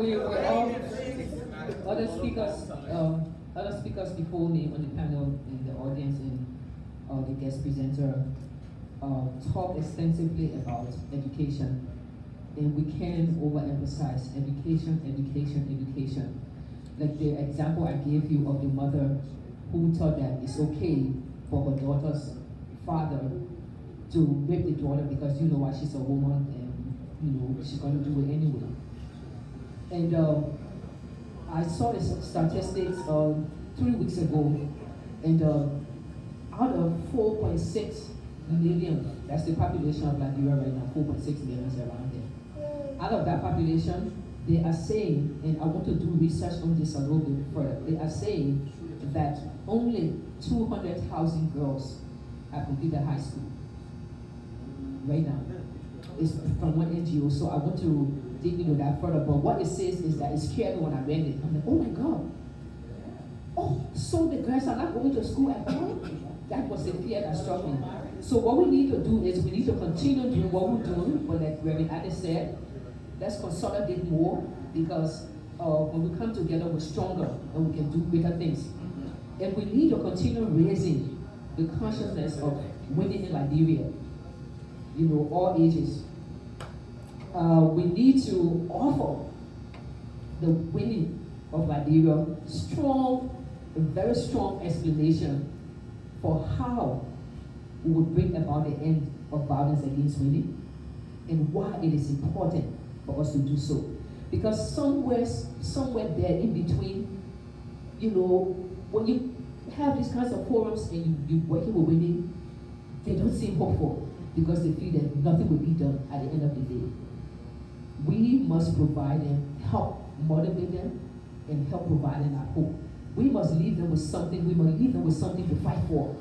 you. Go ahead. Let's speak on other speakers before me on the panel, in the audience, and the guest presenter talk extensively about education, and we can overemphasize education. Like the example I gave you of the mother who thought that it's okay for her daughter's father to rape the daughter because you know why, she's a woman and you know she's going to do it anyway. And I saw the statistics 3 weeks ago, and out of 4.6 million, that's the population of Liberia right now, 4.6 million is around there. Out of that population, they are saying, and I want to do research on this a little bit further, they are saying that only 200,000 girls have completed high school right now. It's from one NGO, so I want to dig that further. But what it says is that it scared me when I read it. I'm like, oh my God. Oh, so the girls are not going to school at all? That was the fear that struck me. So what we need to do is we need to continue doing what we're doing. But like Reverend Alice said, let's consolidate more, because when we come together, we're stronger and we can do greater things. And we need to continue raising the consciousness of women in Liberia, all ages. We need to offer the women of Liberia a very strong explanation for how we would bring about the end of violence against women and why it is important for us to do so. Because somewhere there in between, when you have these kinds of forums and you're working with women, they don't seem hopeful because they feel that nothing will be done at the end of the day. We must provide them, help motivate them, and help provide them that hope. We must leave them with something. We must leave them with something to fight for,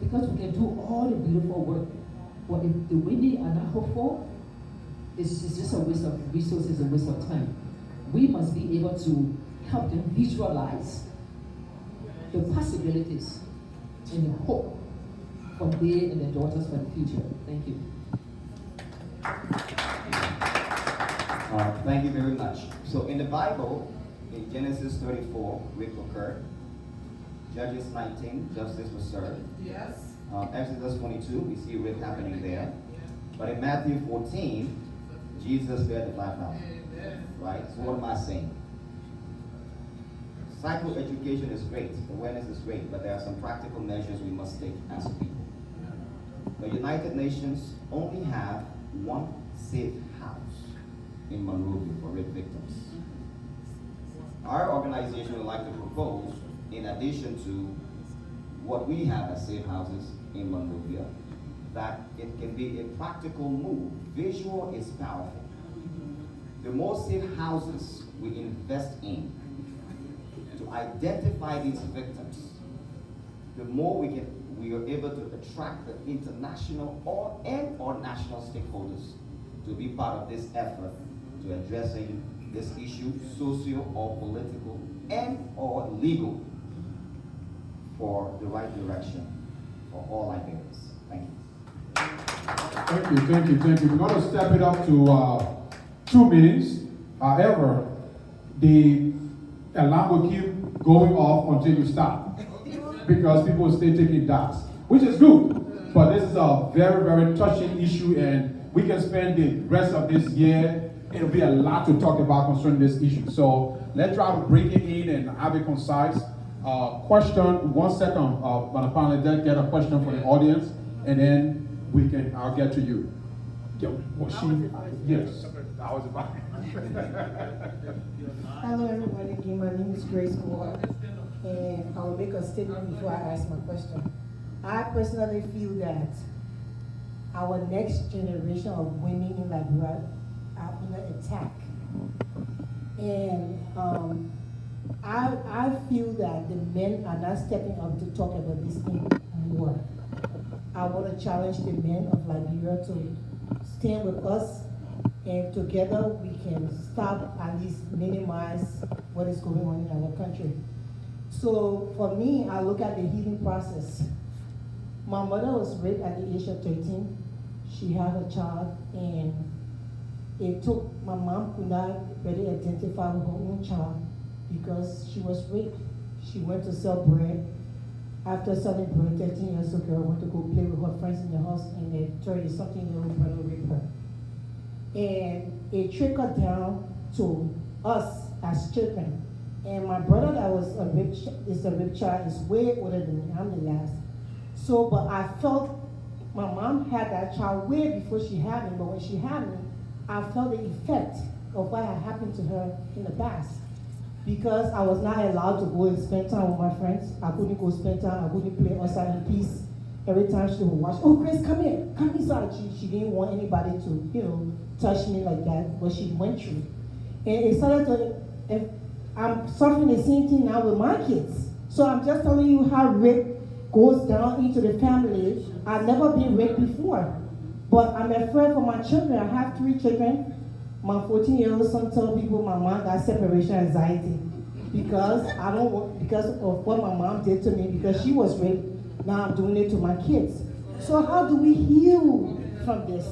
because we can do all the beautiful work. But if the women are not hopeful, it's just a waste of resources, a waste of time. We must be able to help them visualize the possibilities and the hope for them and their daughters for the future. Thank you. Thank you very much. So in the Bible, in Genesis 34, rape occurred. Judges 19, justice was served. Yes. Exodus 22, we see rape happening there. But in Matthew 14, Jesus fed the 5,000. Right? So what am I saying? Psychoeducation is great, awareness is great, but there are some practical measures we must take as a people. The United Nations only have one safe house in Monrovia for rape victims. Our organization would like to propose, in addition to what we have as safe houses in Monrovia, that it can be a practical move. Visual is powerful. The more safe houses we invest in to identify these victims, the more we are able to attract the international or national stakeholders to be part of this effort to addressing this issue, socio or political and or legal, for the right direction for all Liberians. Thank you. Thank you. We're going to step it up to 2 minutes. However, the alarm will keep going off until you stop, because people will stay taking dots, which is good. But this is a very, very touching issue, and we can spend the rest of this year. It'll be a lot to talk about concerning this issue. So let's try to break it in and have it concise. Question, 1 second, Madam Panel, then get a question from the audience, and then I'll get to you. Yes. I was about. Hello everybody, again, my name is Grace Moore, and I'll make a statement before I ask my question. I personally feel that our next generation of women in Liberia are under attack. And I feel that the men are not stepping up to talk about this thing more. I want to challenge the men of Liberia to stand with us, and together we can stop, at least minimize what is going on in our country. So for me, I look at the healing process. My mother was raped at the age of 13. She had a child, and my mom could not really identify her own child because she was raped. She went to sell bread. After selling bread, 13 years ago, went to go play with her friends in the house, and a 30-something-year-old brother raped her. And it trickled down to us as children. And my brother that was a rape child is way older than me. I'm the last. So, but I felt my mom had that child way before she had me, but when she had me, I felt the effect of what had happened to her in the past. Because I was not allowed to go and spend time with my friends. I couldn't go spend time, I couldn't play outside in peace. Every time she would watch, oh Grace, come here, come inside. She didn't want anybody to, touch me like that, but she went through. And it started to, I'm suffering the same thing now with my kids. So I'm just telling you how rape goes down into the family. I've never been raped before. But I'm afraid for my children. I have 3 children. My 14-year-old son told people my mom got separation anxiety because I don't want, because of what my mom did to me, because she was raped. Now I'm doing it to my kids. So how do we heal from this?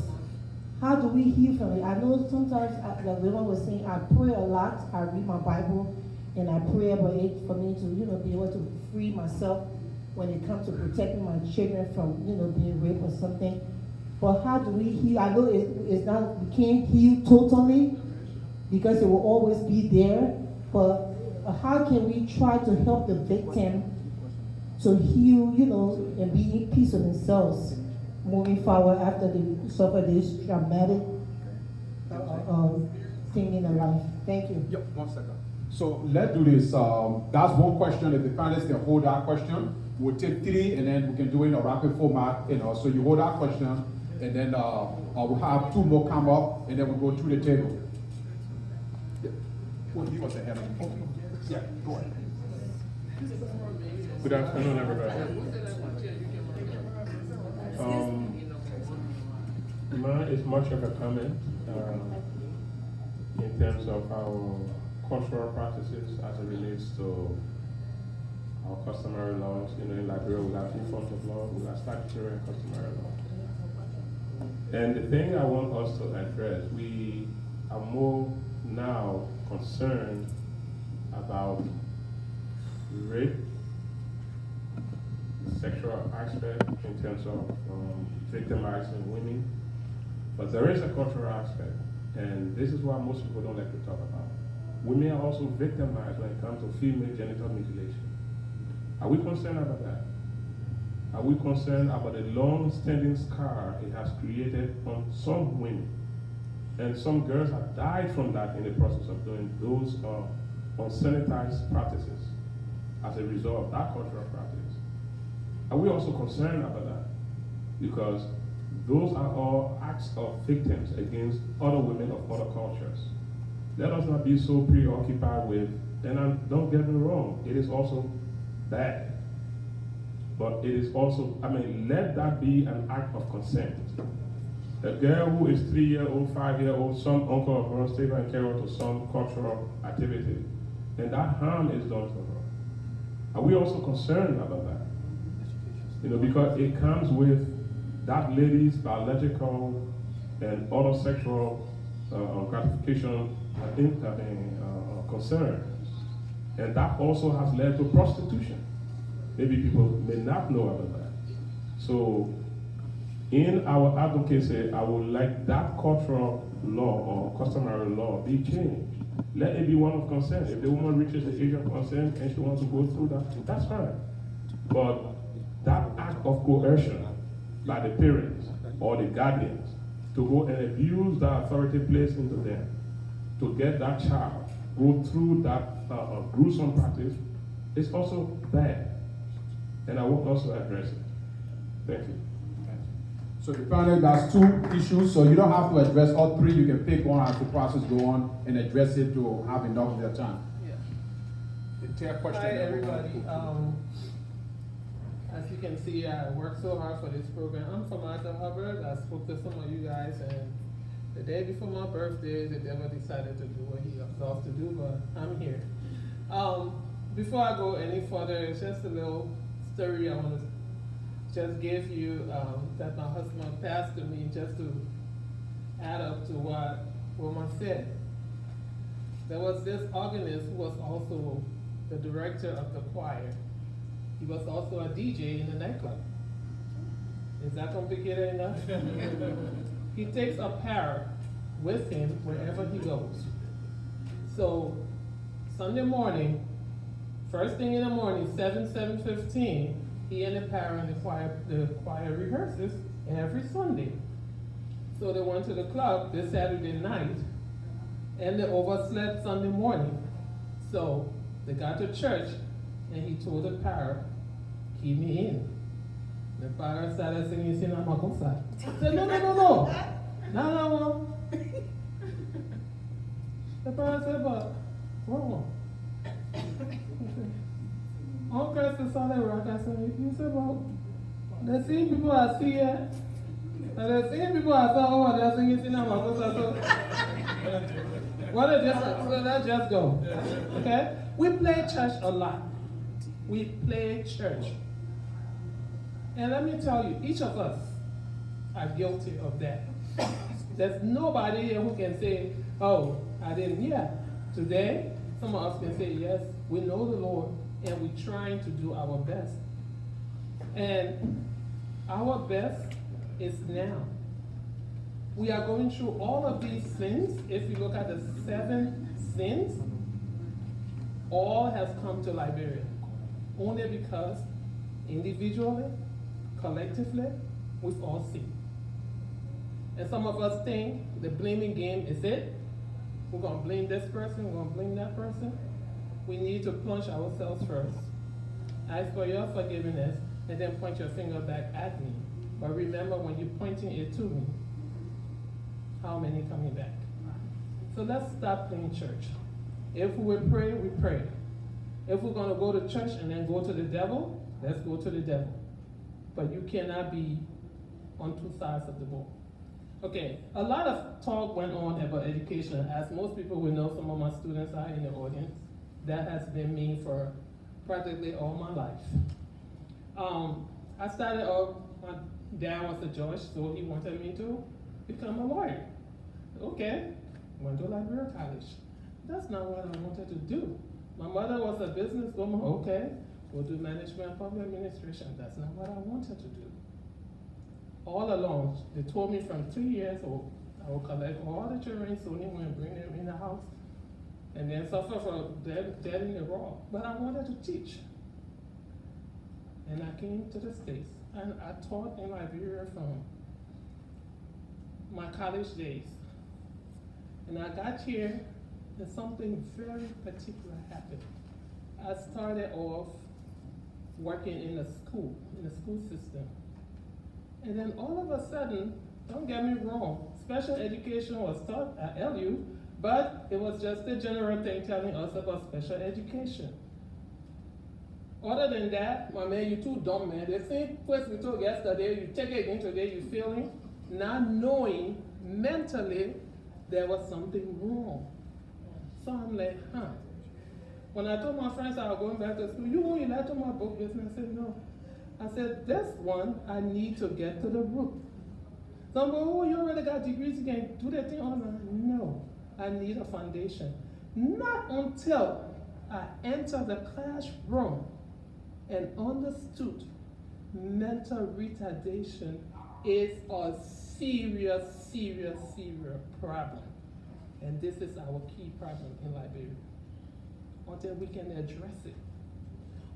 How do we heal from it? I know sometimes, like Wilma was saying, I pray a lot. I read my Bible and I pray about it for me to, be able to free myself when it comes to protecting my children from, being raped or something. But how do we heal? I know it's not, we can't heal totally because it will always be there. But how can we try to help the victim to heal, and be in peace with themselves moving forward after they suffer this traumatic thing in their life? Thank you. Yep, 1 second. So let's do this. That's one question. If the panelists can hold that question, we'll take 3 and then we can do it in a rapid format. So you hold that question and then we'll have 2 more come up and then we'll go through the table. Yeah. Well, he was ahead of me. Okay. Yeah, go ahead. Good afternoon, everybody. Mine is much of a comment in terms of our cultural practices as it relates to our customary laws. In Liberia, we have 2 forms of law. We have statutory and customary law. And the thing I want us to address, we are more now concerned about rape, sexual aspect in terms of victimizing women, but there is a cultural aspect, and this is what most people don't like to talk about. Women are also victimized when it comes to female genital mutilation. Are we concerned about that? Are we concerned about the long-standing scar it has created on some women? And some girls have died from that in the process of doing those unsanitized practices as a result of that cultural practice. Are we also concerned about that? Because those are all acts of victims against other women of other cultures. Let us not be so preoccupied with, and don't get me wrong, it is also bad. But it is also, let that be an act of consent. A girl who is 3-year-old, 5-year-old, some uncle or brother take her and carry her to some cultural activity, and that harm is done to her. Are we also concerned about that? Because it comes with that lady's biological and other sexual gratification concern. And that also has led to prostitution. Maybe people may not know about that. So in our advocacy, I would like that cultural law or customary law be changed. Let it be one of consent. If the woman reaches the age of consent and she wants to go through that, that's fine. But that act of coercion by the parents or the guardians to go and abuse the authority placed into them to get that child go through that gruesome practice is also bad. And I want us to address it. Thank you. So the panel has 2 issues, so you don't have to address all 3. You can pick one as the process go on and address it to have enough of their time. Yeah. Hi, everybody. As you can see, I worked so hard for this program. I'm from Arthur Hubbard. I spoke to some of you guys, and the day before my birthday, the devil decided to do what he loves to do, but I'm here. Before I go any further, it's just a little story I want to just give you that my husband passed to me, just to add up to what Wilma said. There was this organist who was also the director of the choir. He was also a DJ in the nightclub. Is that complicated enough? He takes a parrot with him wherever he goes. So Sunday morning, first thing in the morning, 7:15, he and the parrot and the choir rehearses every Sunday. So they went to the club this Saturday night, and they overslept Sunday morning. So they got to church, and he told the parrot, keep me in. The parrot started singing, I'm not going to I said, no. The parrot said, but, wrong. All Christ is solid rock. I said, you said, well, the same people I see here, And the same people I saw, oh, they're singing cinema. What a difference. So let's just go. Okay? We play church a lot. We play church. And let me tell you, each of us are guilty of that. There's nobody here who can say, oh, I didn't. Yeah. Today, some of us can say, yes, we know the Lord, and we're trying to do our best. And our best is now. We are going through all of these sins. If you look at the 7 sins, all has come to Liberia. Only because individually, collectively, we've all sinned. And some of us think the blaming game is it. We're going to blame this person, we're going to blame that person. We need to plunge ourselves first. Ask for your forgiveness, and then point your finger back at me. But remember, when you're pointing it to me, how many coming back? So let's stop playing church. If we pray, we pray. If we're going to go to church and then go to the devil, let's go to the devil. But you cannot be on 2 sides of the ball. Okay, a lot of talk went on about education. As most people will know, some of my students are in the audience. That has been me for practically all my life. I started off, my dad was a judge, so he wanted me to become a lawyer. Okay, went to Liberia College. That's not what I wanted to do. My mother was a businesswoman. Okay, go do management, public administration. That's not what I wanted to do. All along, they told me from 3 years old, I will collect all the children, so they went and bring them in the house, and then suffer for dead in the raw. But I wanted to teach. And I came to the States, and I taught in Liberia from my college days. And I got here, and something very particular happened. I started off working in a school system. And then all of a sudden, don't get me wrong, special education was taught at LU, but it was just a general thing telling us about special education. Other than that, my man, you too dumb, man. The same question we told yesterday, you take it again today, you feeling, not knowing mentally there was something wrong. So I'm like, When I told my friends I was going back to school, you won't let to my book business? I said, no. I said, this one, I need to get to the root. Some go, oh, you already got degrees, you can do that thing online. No, I need a foundation. Not until I entered the classroom and understood mental retardation is a serious problem. And this is our key problem in Liberia. Until we can address it.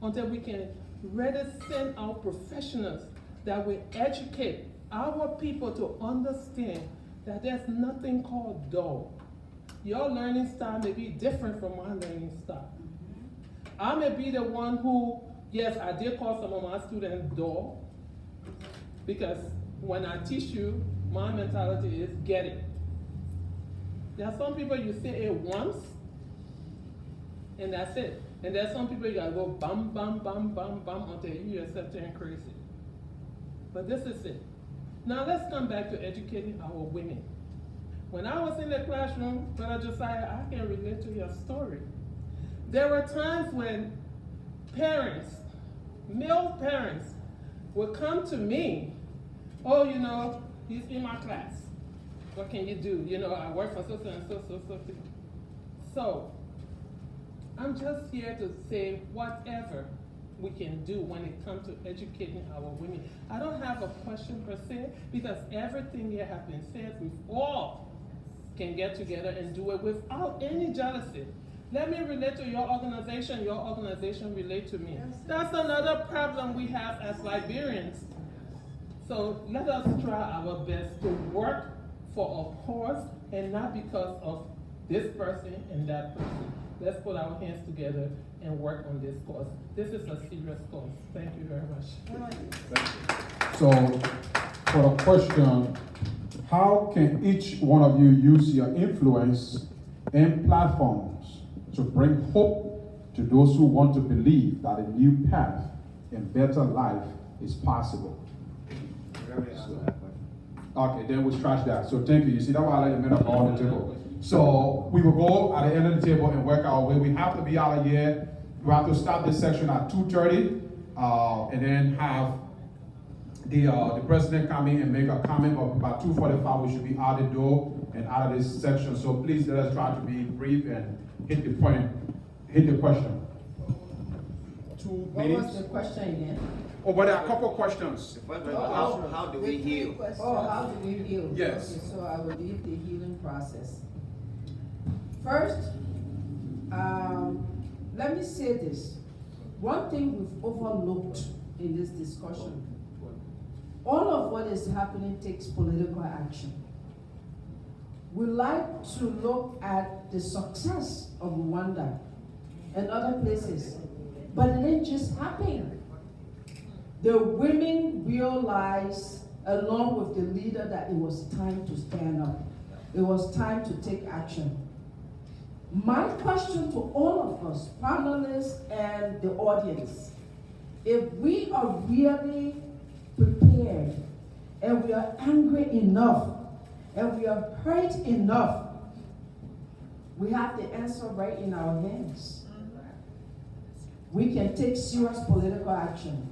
Until we can really send out professionals that will educate our people to understand that there's nothing called dull. Your learning style may be different from my learning style. I may be the one who, yes, I did call some of my students dull, because when I teach you, my mentality is get it. There are some people you say it once, and that's it. And there's some people you gotta go bam, bam, bam, bam, bam until you accept it and crazy. But this is it. Now let's come back to educating our women. When I was in the classroom, Brother Josiah, I can relate to your story. There were times when parents, male parents, would come to me, oh, you know, he's in my class. What can you do? You know, I work for so and so. So, I'm just here to say whatever we can do when it comes to educating our women. I don't have a question per se, because everything here has been said. We all can get together and do it without any jealousy. Let me relate to your organization relate to me. That's another problem we have as Liberians. So let us try our best to work for a cause and not because of this person and that person. Let's put our hands together and work on this cause. This is a serious cause. Thank you very much. So, for the question, how can each one of you use your influence and platforms to bring hope to those who want to believe that a new path and better life is possible? Okay, then we'll scratch that. So thank you. You see, that's why I let the men up on the table. So we will go at the end of the table and work our way. We have to be out of here. We have to start this section at 2:30, and then have the president come in and make a comment. Of about 2:45, we should be out the door and out of this section. So please let us try to be brief and hit the point, hit the question. 2 What minutes. was the question again? Oh, but there are a couple of questions. How do we heal? Oh, how do we heal? Yes. Okay, so I will lead the healing process. First, let me say this. One thing we've overlooked in this discussion, all of what is happening takes political action. We like to look at the success of Rwanda and other places, but it didn't just happen. The women realized, along with the leader, that it was time to stand up. It was time to take action. My question to all of us, panelists and the audience, if we are really prepared and we are angry enough and we are hurt enough, we have the answer right in our hands. We can take serious political action.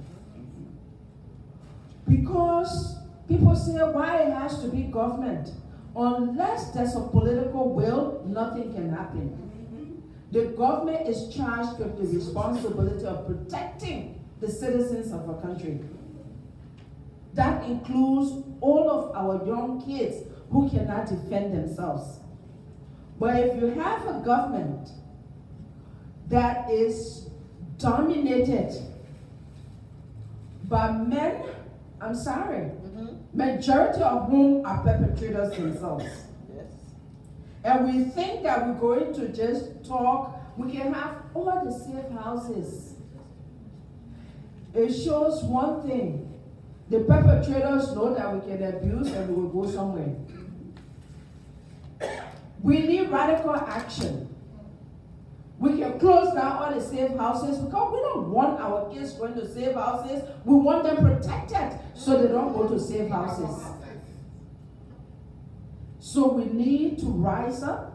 Because people say, why it has to be government? Unless there's a political will, nothing can happen. The government is charged with the responsibility of protecting the citizens of our country. That includes all of our young kids who cannot defend themselves. But if you have a government that is dominated by men, I'm sorry, majority of whom are perpetrators themselves. Yes. And we think that we're going to just talk, we can have all the safe houses. It shows one thing. The perpetrators know that we can abuse and we will go somewhere. We need radical action. We can close down all the safe houses because we don't want our kids going to safe houses. We want them protected so they don't go to safe houses. So we need to rise up.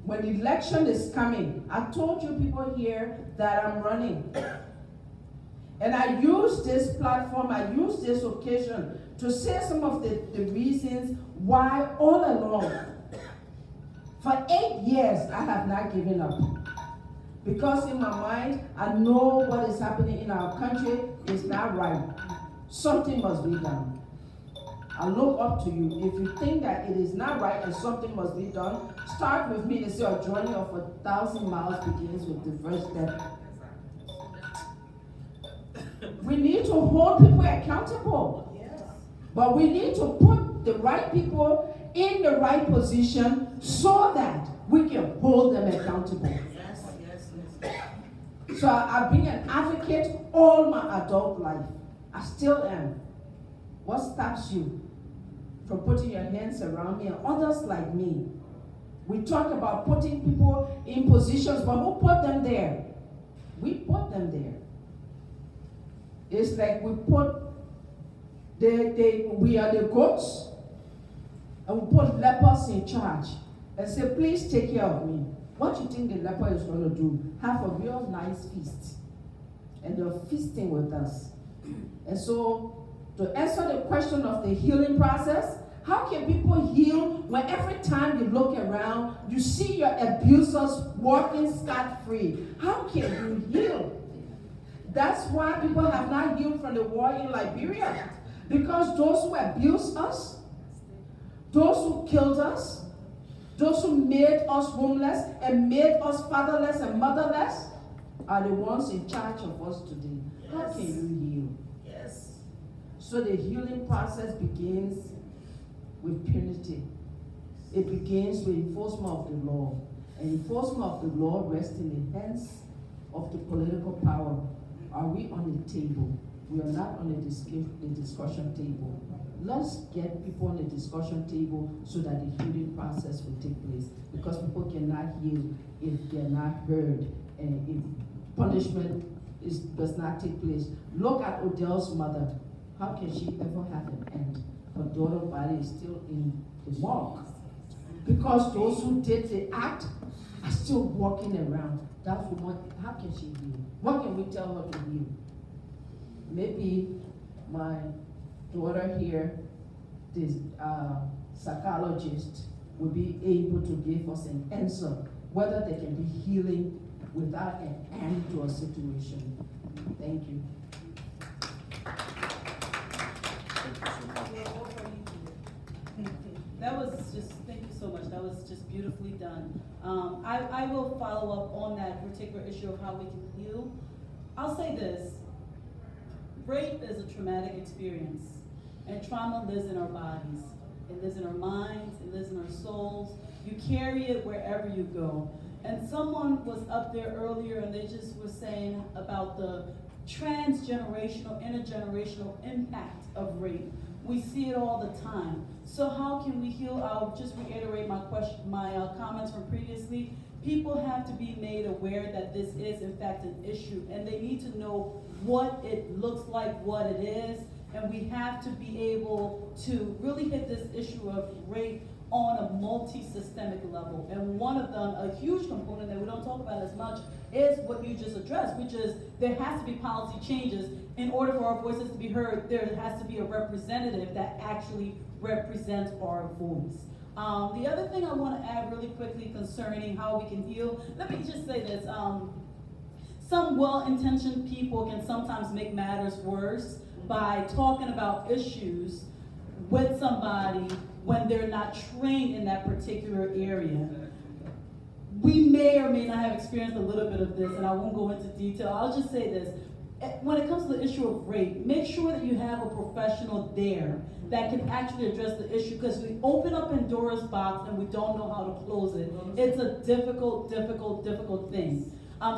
When the election is coming, I told you people here that I'm running. And I use this platform, I use this occasion to say some of the reasons why all along, for 8 years, I have not given up. Because in my mind, I know what is happening in our country is not right. Something must be done. I look up to you. If you think that it is not right and something must be done, start with me. They say a journey of 1,000 miles begins with the first step. We need to hold people accountable. Yes. But we need to put the right people in the right position so that we can hold them accountable. Yes, yes, yes. So I've been an advocate all my adult life. I still am. What stops you from putting your hands around me and others like me? We talk about putting people in positions, but who put them there? We put them there. It's like we put, we are the goats, and we put lepers in charge and say, please take care of me. What do you think the leper is going to do? Have a real nice feast. And they're feasting with us. And so, to answer the question of the healing process, how can people heal when every time you look around, you see your abusers walking scot-free? How can you heal? That's why people have not healed from the war in Liberia. Because those who abused us, those who killed us, those who made us homeless and made us fatherless and motherless are the ones in charge of us today. Yes. How can you heal? Yes. So the healing process begins with punity. It begins with enforcement of the law. And enforcement of the law rests in the hands of the political power. Are we on the table? We are not on the discussion table. Let's get people on the discussion table so that the healing process will take place. Because people cannot heal if they're not heard and if punishment does not take place. Look at Odell's mother. How can she ever have an end? her daughter's body is still in the morgue. Because those who did the act are still walking around. That woman, how can she heal? What can we tell her to heal? Maybe my daughter here, this psychologist, will be able to give us an answer whether there can be healing without an end to a situation. Thank you. That was just, thank you so much. That was just beautifully done. I will follow up on that particular issue of how we can heal. I'll say this. Rape is a traumatic experience, and trauma lives in our bodies. It lives in our minds, it lives in our souls. You carry it wherever you go. And someone was up there earlier and they just were saying about the transgenerational, intergenerational impact of rape. We see it all the time. So how can we heal? I'll just reiterate my comments from previously. People have to be made aware that this is in fact an issue, and they need to know what it looks like, what it is, and we have to be able to really hit this issue of rape on a multi-systemic level. And one of them, a huge component that we don't talk about as much, is what you just addressed, which is there has to be policy changes. In order for our voices to be heard, there has to be a representative that actually represents our voice. The other thing I want to add really quickly concerning how we can heal, let me just say this. Some well-intentioned people can sometimes make matters worse by talking about issues with somebody when they're not trained in that particular area. We may or may not have experienced a little bit of this, and I won't go into detail. I'll just say this. When it comes to the issue of rape, make sure that you have a professional there that can actually address the issue, because we open up Pandora's box and we don't know how to close it. It's a difficult thing.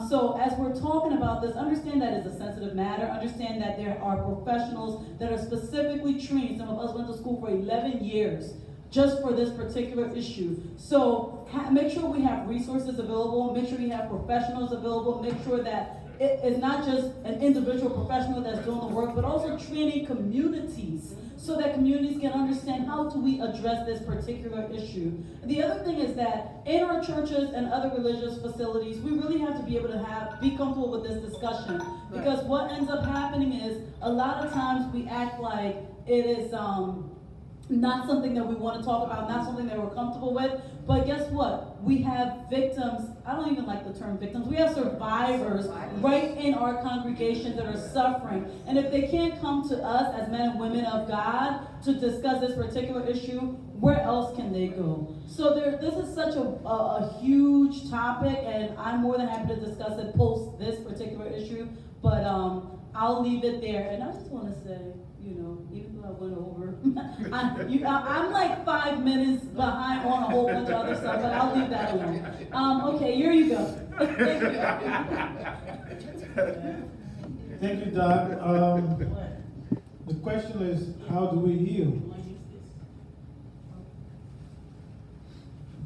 So as we're talking about this, understand that it's a sensitive matter. Understand that there are professionals that are specifically trained. Some of us went to school for 11 years just for this particular issue. So make sure we have resources available. Make sure we have professionals available. Make sure that it is not just an individual professional that's doing the work, but also training communities so that communities can understand how do we address this particular issue. The other thing is that in our churches and other religious facilities, we really have to be able to be comfortable with this discussion, because what ends up happening is a lot of times we act like it is not something that we want to talk about, not something that we're comfortable with. But guess what? We have victims. I don't even like the term victims. We have survivors right in our congregation that are suffering. And if they can't come to us as men and women of God to discuss this particular issue, where else can they go? So this is such a huge topic, and I'm more than happy to discuss it post this particular issue. But I'll leave it there. And I just want to say, even though I went over, I'm like 5 minutes behind on a whole bunch of other stuff, but I'll leave that alone. Okay, here you go. Thank you, Doc. The question is, how do we heal?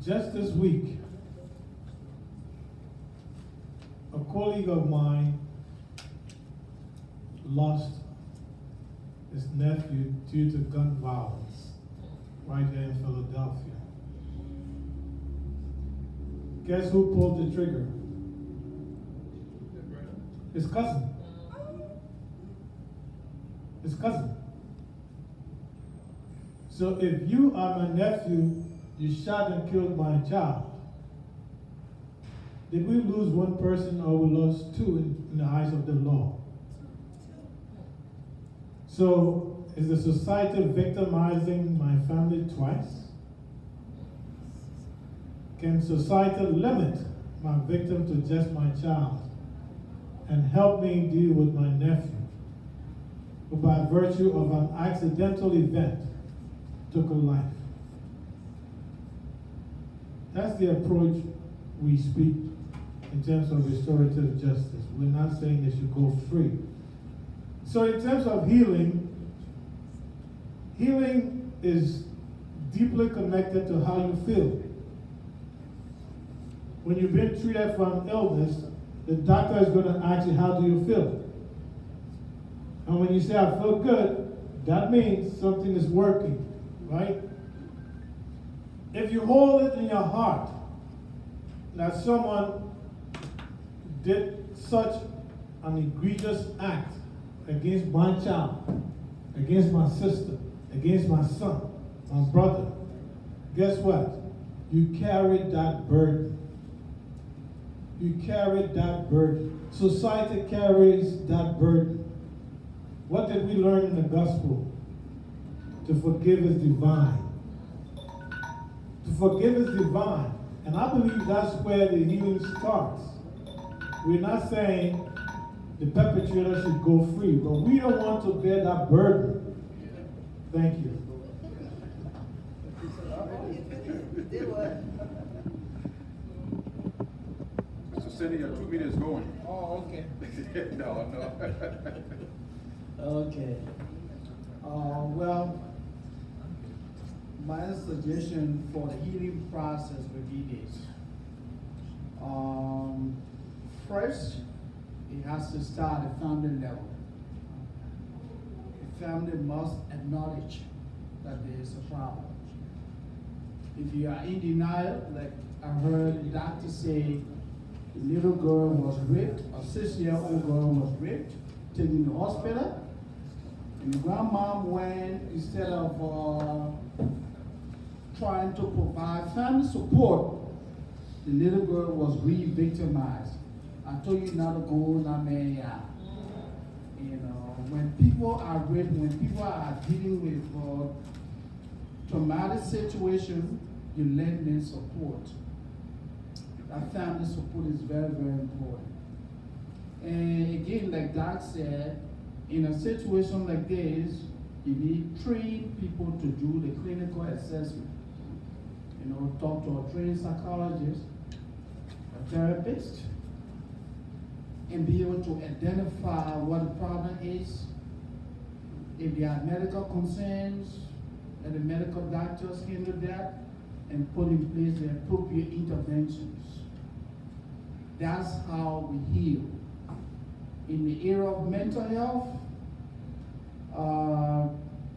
Just this week, a colleague of mine lost his nephew due to gun violence right there in Philadelphia. Guess who pulled the trigger? His cousin. His cousin. So if you are my nephew, you shot and killed my child. Did we lose one person, or we lost two in the eyes of the law? So, is the society victimizing my family twice? Can society limit my victim to just my child and help me deal with my nephew, who by virtue of an accidental event took a life? That's the approach we speak in terms of restorative justice. We're not saying they should go free. So in terms of healing, healing is deeply connected to how you feel. When you've been treated for an illness, the doctor is going to ask you, how do you feel? And when you say, I feel good, that means something is working, right? If you hold it in your heart that someone did such an egregious act against my child, against my sister, against my son, my brother, guess what? You carried that burden. You carried that burden. Society carries that burden. What did we learn in the gospel? To forgive is divine. To forgive is divine. And I believe that's where the healing starts. We're not saying the perpetrator should go free, but we don't want to bear that burden. Thank you. Mr. Cindy, your 2 minutes going. Oh, okay. No. Okay. Well, my suggestion for the healing process would be this. First, it has to start at family level. The family must acknowledge that there is a problem. If you are in denial, like I heard the doctor say, the little girl was raped, a 6-year-old girl was raped, taken to the hospital, and the grandmom went, instead of trying to provide family support, the little girl was re-victimized. I told you not to go, not marry out. You know, when people are raped, when people are dealing with traumatic situation, you lend them support. That family support is very, very important. And again, like Doc said, in a situation like this, you need trained people to do the clinical assessment. You know, talk to a trained psychologist, a therapist, and be able to identify what the problem is. If there are medical concerns, let the medical doctors handle that and put in place the appropriate interventions. That's how we heal. In the area of mental health,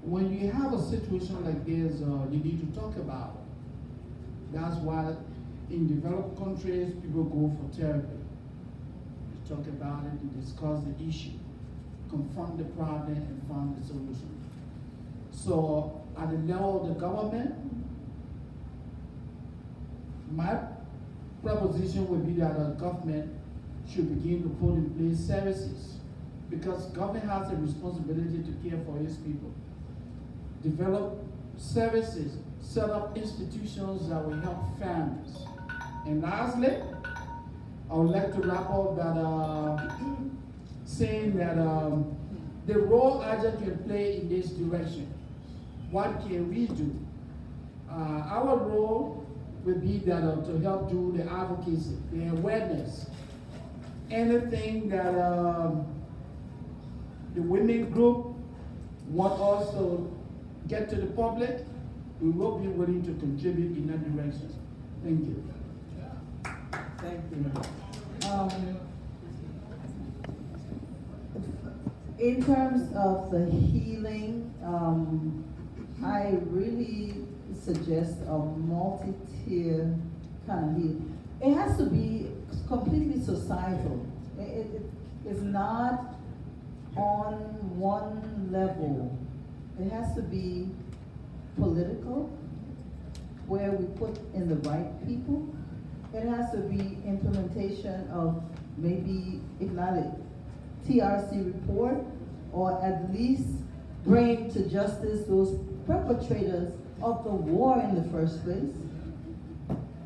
when you have a situation like this, you need to talk about it. That's why in developed countries, people go for therapy. You talk about it, you discuss the issue, confront the problem, and find the solution. So at the level of the government, my proposition would be that the government should begin to put in place services, because government has a responsibility to care for its people. Develop services, set up institutions that will help families. And lastly, I would like to wrap up that saying that the role agent can play in this direction. What can we do? Our role will be that to help do the advocacy, the awareness, anything that the women group want us to get to the public, we will be willing to contribute in that direction. Thank you. Thank you. In terms of the healing, I really suggest a multi-tier kind of healing. It has to be completely societal. It's not on one level. It has to be political, where we put in the right people. It has to be implementation of maybe, if not a TRC report, or at least bring to justice those perpetrators of the war in the first place.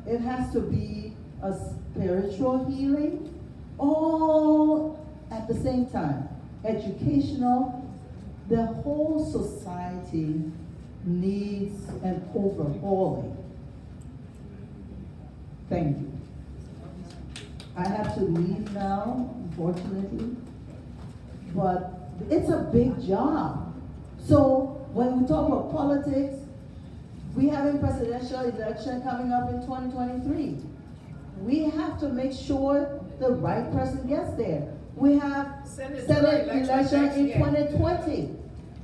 It has to be a spiritual healing, all at the same time. Educational. The whole society needs an overhauling. Thank you. I have to leave now, unfortunately, but it's a big job. So when we talk about politics, we have a presidential election coming up in 2023. We have to make sure the right person gets there. We have Senate election in 2020.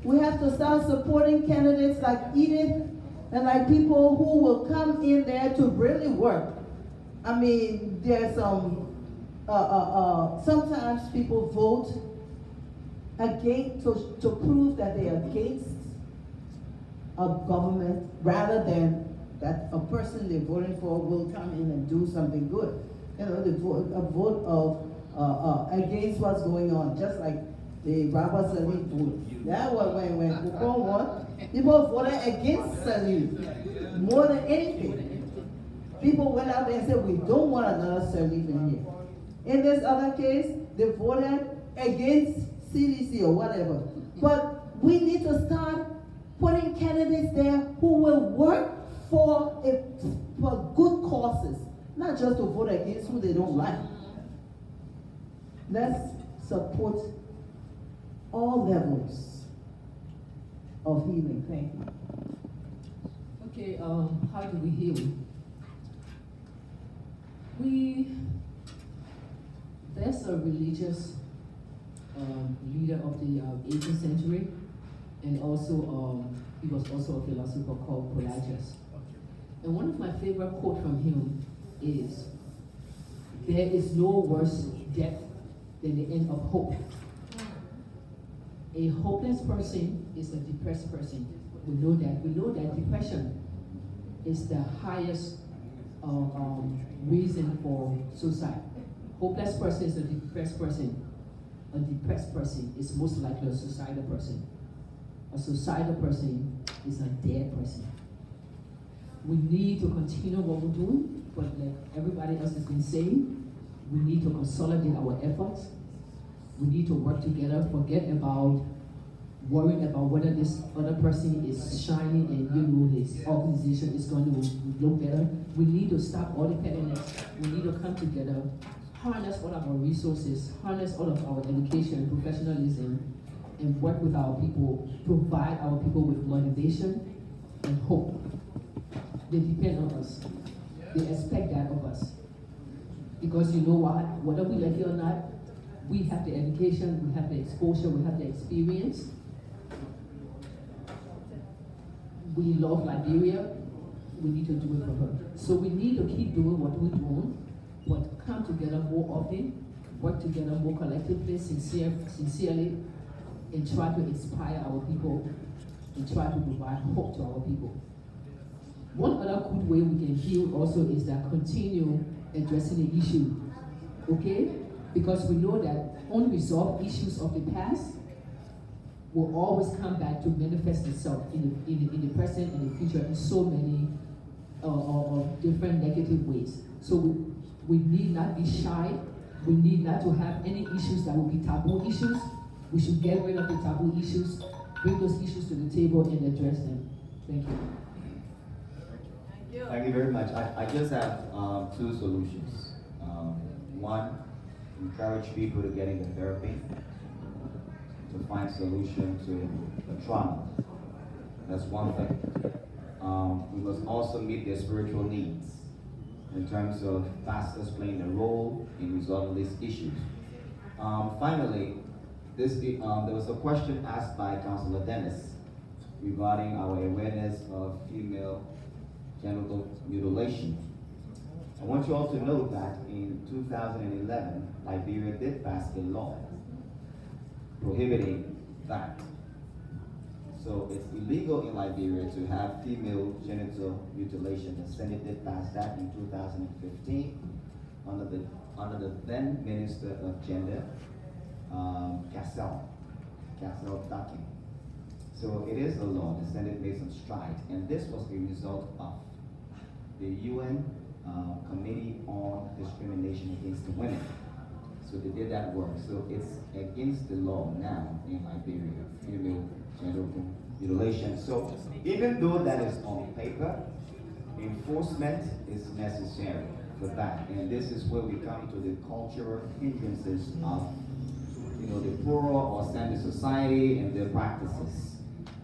We have to start supporting candidates like Edith and like people who will come in there to really work. I mean, there's sometimes people vote against to prove that they are against a government rather than that a person they're voting for will come in and do something good. You know, a vote of against what's going on, just like the Robert Salif vote. That was when Kuko won, people voted against Salif more than anything. People went out there and said, we don't want another Salif in here. In this other case, they voted against CDC or whatever. But we need to start putting candidates there who will work for good causes, not just to vote against who they don't like. Let's support all levels of healing. Thank you. Okay, how do we heal? There's a religious leader of the 18th century, and also he was also a philosopher called Pelagius. And one of my favorite quotes from him is, "There is no worse death than the end of hope." A hopeless person is a depressed person. We know that. We know that depression is the highest reason for suicide. Hopeless person is a depressed person. A depressed person is most likely a suicidal person. A suicidal person is a dead person. We need to continue what we're doing, but like everybody else has been saying, we need to consolidate our efforts. We need to work together, forget about worrying about whether this other person is shining and his organization is going to look better. We need to stop all the pettiness. We need to come together, harness all of our resources, harness all of our education, professionalism, and work with our people, provide our people with motivation and hope. They depend on us. They expect that of us. Because you know what? Whether we like it or not, we have the education, we have the exposure, we have the experience. We love Liberia. We need to do it for her. So we need to keep doing what we're doing, but come together more often, work together more collectively, sincerely, and try to inspire our people and try to provide hope to our people. One other good way we can heal also is that continue addressing the issue, okay? Because we know that unresolved issues of the past will always come back to manifest itself in the present and the future in so many different negative ways. So we need not be shy. We need not to have any issues that will be taboo issues. We should get rid of the taboo issues, bring those issues to the table and address them. Thank you. Thank you very much. I just have two solutions. One, encourage people to get into therapy to find solution to the trauma. That's one thing. We must also meet their spiritual needs in terms of pastors playing a role in resolving these issues. Finally, there was a question asked by Councillor Dennis regarding our awareness of female genital mutilation. I want you all to know that in 2011, Liberia did pass a law prohibiting that. So it's illegal in Liberia to have female genital mutilation. The Senate did pass that in 2015 under the then Minister of Gender, Cassell Ducking. So it is a law. The Senate made some strides, and this was a result of the UN Committee on Discrimination Against the Women. So they did that work. So it's against the law now in Liberia, female genital mutilation. So even though that is on paper, enforcement is necessary for that. And this is where we come to the cultural hindrances of the poorer or standard society and their practices.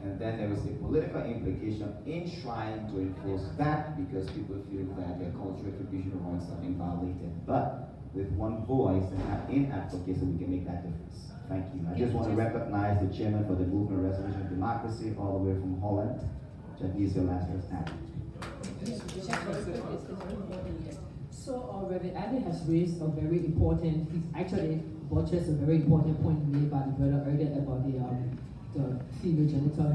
And then there is a political implication in trying to enforce that because people feel that their cultural traditional rights are being violated. But with one voice and in advocacy so we can make that difference. Thank you. I just want to recognize the chairman for the Movement Resolution of Democracy all the way from Holland. Jackie, your last stand. So Reverend Addy has raised a very important, he's actually buttressed a very important point made by the brother earlier about the female genital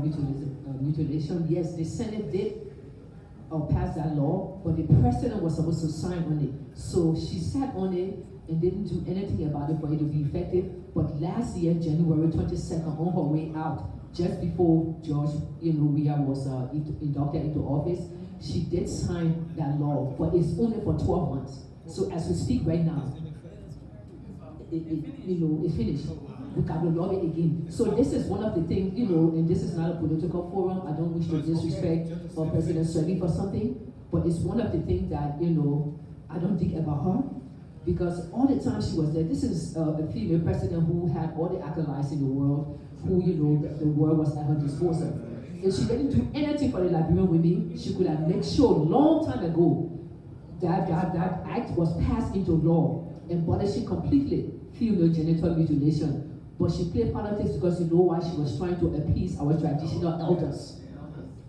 mutilation. Yes, the Senate did pass that law, but the president was supposed to sign on it. So she sat on it and didn't do anything about it for it to be effective. But last year, January 22nd, on her way out, just before George, Weah was inducted into office, she did sign that law, but it's only for 12 months. So as we speak right now, it's finished. We got to lobby again. So this is one of the things, and this is not a political forum. I don't wish to disrespect President Sirleaf for something, but it's one of the things that, I don't think about her, because all the time she was there. This is a female president who had all the accolades in the world, who, the world was at her disposal. If she didn't do anything for the Liberian women, she could have made sure a long time ago that act was passed into law, abolishing completely female genital mutilation. But she played politics because why? She was trying to appease our traditional elders.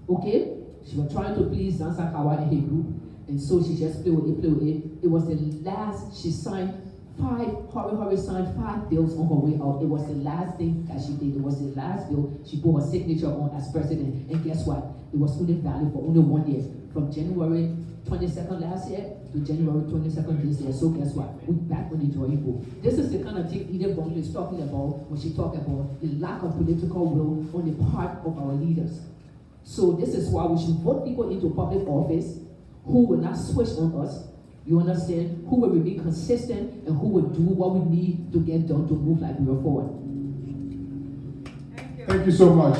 Okay? She was trying to please Zansa Kawa and her group, and so she just played with it. It was the last, she signed signed 5 bills on her way out. It was the last thing that she did. It was the last bill she put her signature on as president. And guess what? It was only valid for only 1 year. From January 22nd last year to January 22nd this year. So guess what? We're back on the drawing board. This is the kind of thing Edith Bunkley is talking about when she talks about the lack of political will on the part of our leaders. So this is why we should vote people into public office who will not switch on us. You understand? Who will remain consistent and who will do what we need to get done to move Liberia forward. Thank you so much.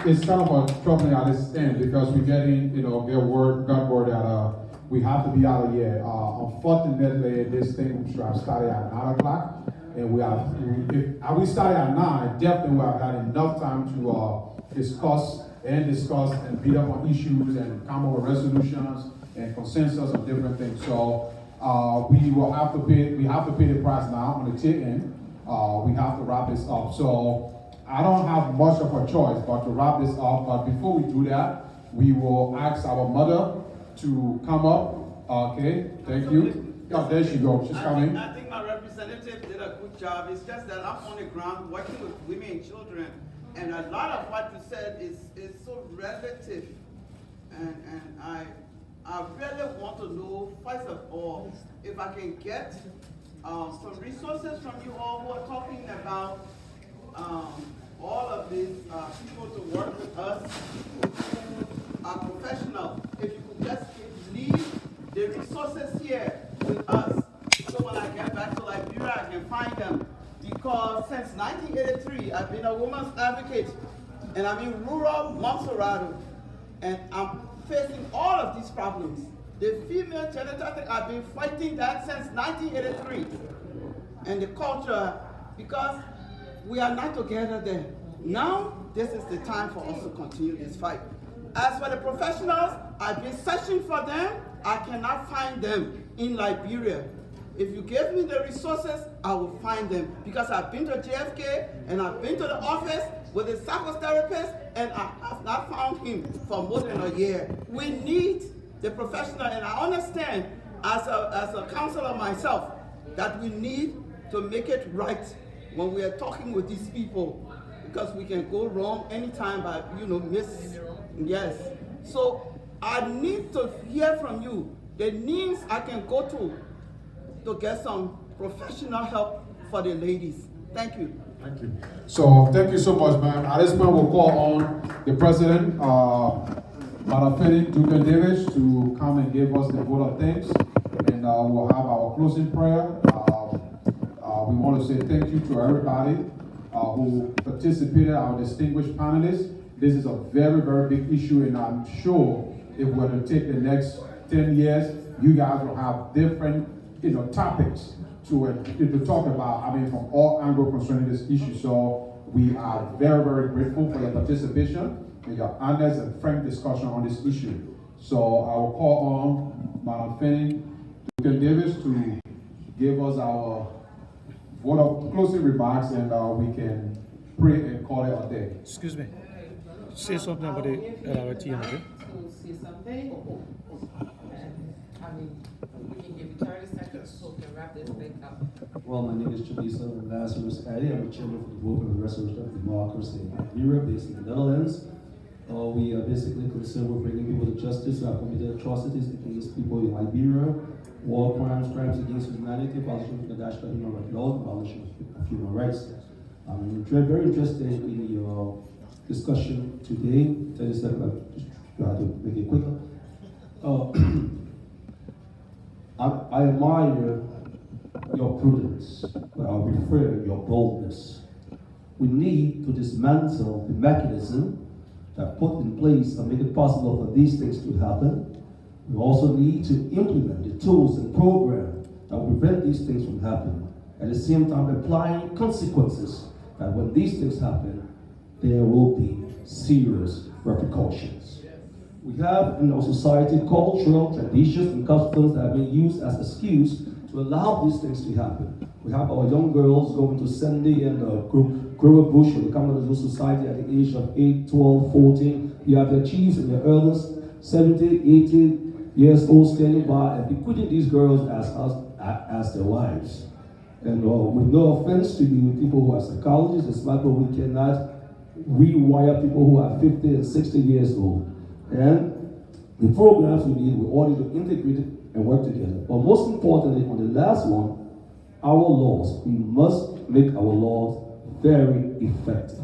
It's kind of a troubling at this end because we're getting, got word that we have to be out of here. Unfortunately, this thing should have started at 9 o'clock, and if we started at 9, definitely we have had enough time to discuss and beat up on issues and come up with resolutions and consensus on different things. So we have to pay the price now on the tail end. We have to wrap this up. So I don't have much of a choice but to wrap this up. But before we do that, we will ask our mother to come up. Okay, thank you. Oh, there she goes. She's coming. I think my representative did a good job. It's just that I'm on the ground working with women and children, and a lot of what you said is so relative, and I really want to know, first of all, if I can get some resources from you all who are talking about all of these people to work with us who are professional. If you could just leave the resources here with us, so when I get back to Liberia, I can find them. Because since 1983, I've been a woman's advocate, and I'm in rural Montserrat, and I'm facing all of these problems. The female genital thing, I've been fighting that since 1983. And the culture, because we are not together there. Now, this is the time for us to continue this fight. As for the professionals, I've been searching for them. I cannot find them in Liberia. If you give me the resources, I will find them. Because I've been to JFK, and I've been to the office with a psychotherapist, and I have not found him for more than a year. We need the professional, and I understand as a counselor myself that we need to make it right when we are talking with these people, because we can go wrong anytime by yes. So I need to hear from you the means I can go to get some professional help for the ladies. Thank you. Thank you. So thank you so much, ma'am. At this point, we'll call on the president, Madam Fanny Dugan Davis, to come and give us the vote of thanks, and we'll have our closing prayer. We want to say thank you to everybody who participated, our distinguished panelists. This is a very, very big issue, and I'm sure if we're to take the next 10 years, you guys will have different topics to talk about, from all angles concerning this issue. So we are very, very grateful for your participation and your honest and frank discussion on this issue. So I will call on Madam Fanny Dugan Davis to give us our vote of closing remarks, and we can pray and call it a day. Excuse me. Say something about the Lrtn, okay? To say something. I mean, we can give you 30 seconds so we can wrap this thing up. Well, my name is Chavisa Lazarus Addy. I'm the chairman for the Movement of Restoration of Democracy in Iberia, based in the Netherlands. We are basically concerned with bringing people to justice who have committed atrocities against people in Liberia, war crimes, crimes against humanity, violation of international human rights laws, violation of human rights. I'm very interested in your discussion today. 30 seconds, I'll just try to make it quicker. I admire your prudence, but I prefer your boldness. We need to dismantle the mechanism that put in place and make it possible for these things to happen. We also need to implement the tools and programs that will prevent these things from happening. At the same time, applying consequences that when these things happen, there will be serious repercussions. We have in our society cultural traditions and customs that have been used as excuse to allow these things to happen. We have our young girls going to Sunday and Grover Bush when they come into the society at the age of 8, 12, 14. You have their chiefs and their elders, 70, 80 years old, standing by and bequeathing these girls as their wives. And with no offense to you people who are psychologists and smart, but we cannot rewire people who are 50 and 60 years old. And the programs we need to integrate it and work together. But most importantly, on the last one, our laws. We must make our laws very effective.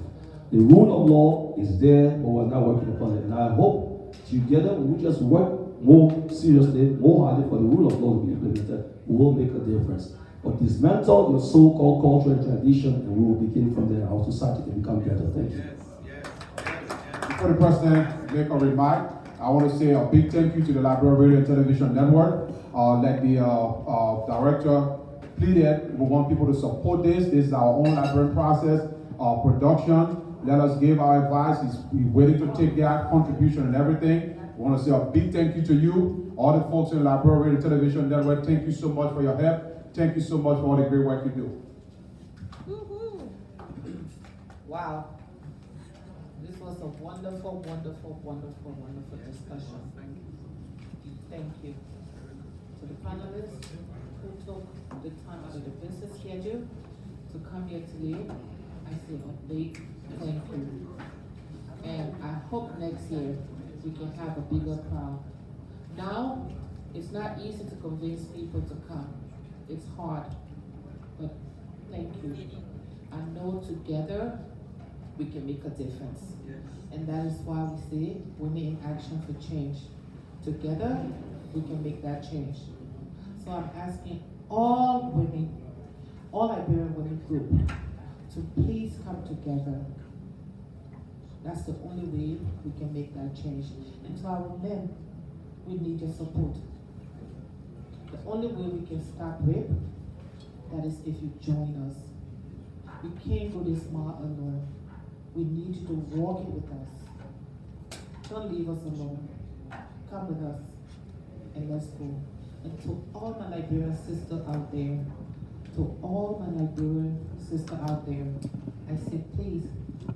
The rule of law is there, but we're not working upon it. And I hope together, when we just work more seriously, more harder for the rule of law to be implemented, we will make a difference. But dismantle your so-called culture and tradition, and we will begin from there. Our society can become better. Thank you. Before the president make a remark, I want to say a big thank you to the Liberia Radio and Television Network. Like the director pleaded, we want people to support this. This is our own Liberian process production. Let us give our advice. We're willing to take their contribution and everything. We want to say a big thank you to you, all the folks in the Liberia Radio and Television Network. Thank you so much for your help. Thank you so much for all the great work you do. Woo-hoo. Wow. This was a wonderful, wonderful, wonderful, wonderful discussion. Thank you. To the panelists who took the time out of the business schedule to come here today, I say a big thank you. And I hope next year we can have a bigger crowd. Now, it's not easy to convince people to come. It's hard, but thank you. I know together we can make a difference. And that is why we say Women in Action for Change. Together, we can make that change. So I'm asking all women, all Liberian women group, to please come together. That's the only way we can make that change. And to our men, we need your support. The only way we can stop rape, that is if you join us. We can't go this mile alone. We need you to walk it with us. Don't leave us alone. Come with us and let's go. And to all my Liberian sisters out there, to all my Liberian sisters out there, I say please,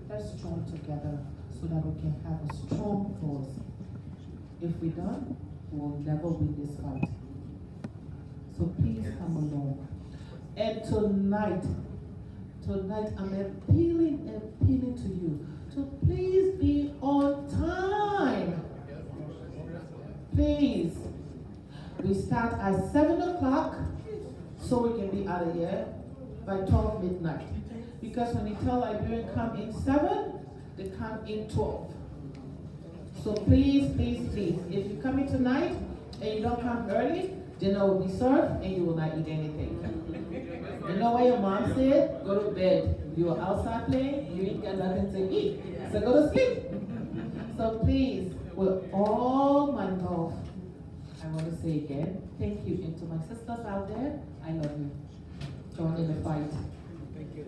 let's join together so that we can have a strong cause. If we don't, we will never win this fight. So please come along. And tonight I'm appealing to you to please be on time. Please. We start at 7 o'clock so we can be out of here by 12 midnight. Because when you tell Liberians come in 7, they come in 12. So please, please, please, if you come in tonight and you don't come early, dinner will be served and you will not eat anything. You know what your mom said? Go to bed. You are outside playing, you ain't got nothing to eat. So go to sleep. So please, with all my love, I want to say again, thank you. And to my sisters out there, I love you. Join in the fight. Thank you.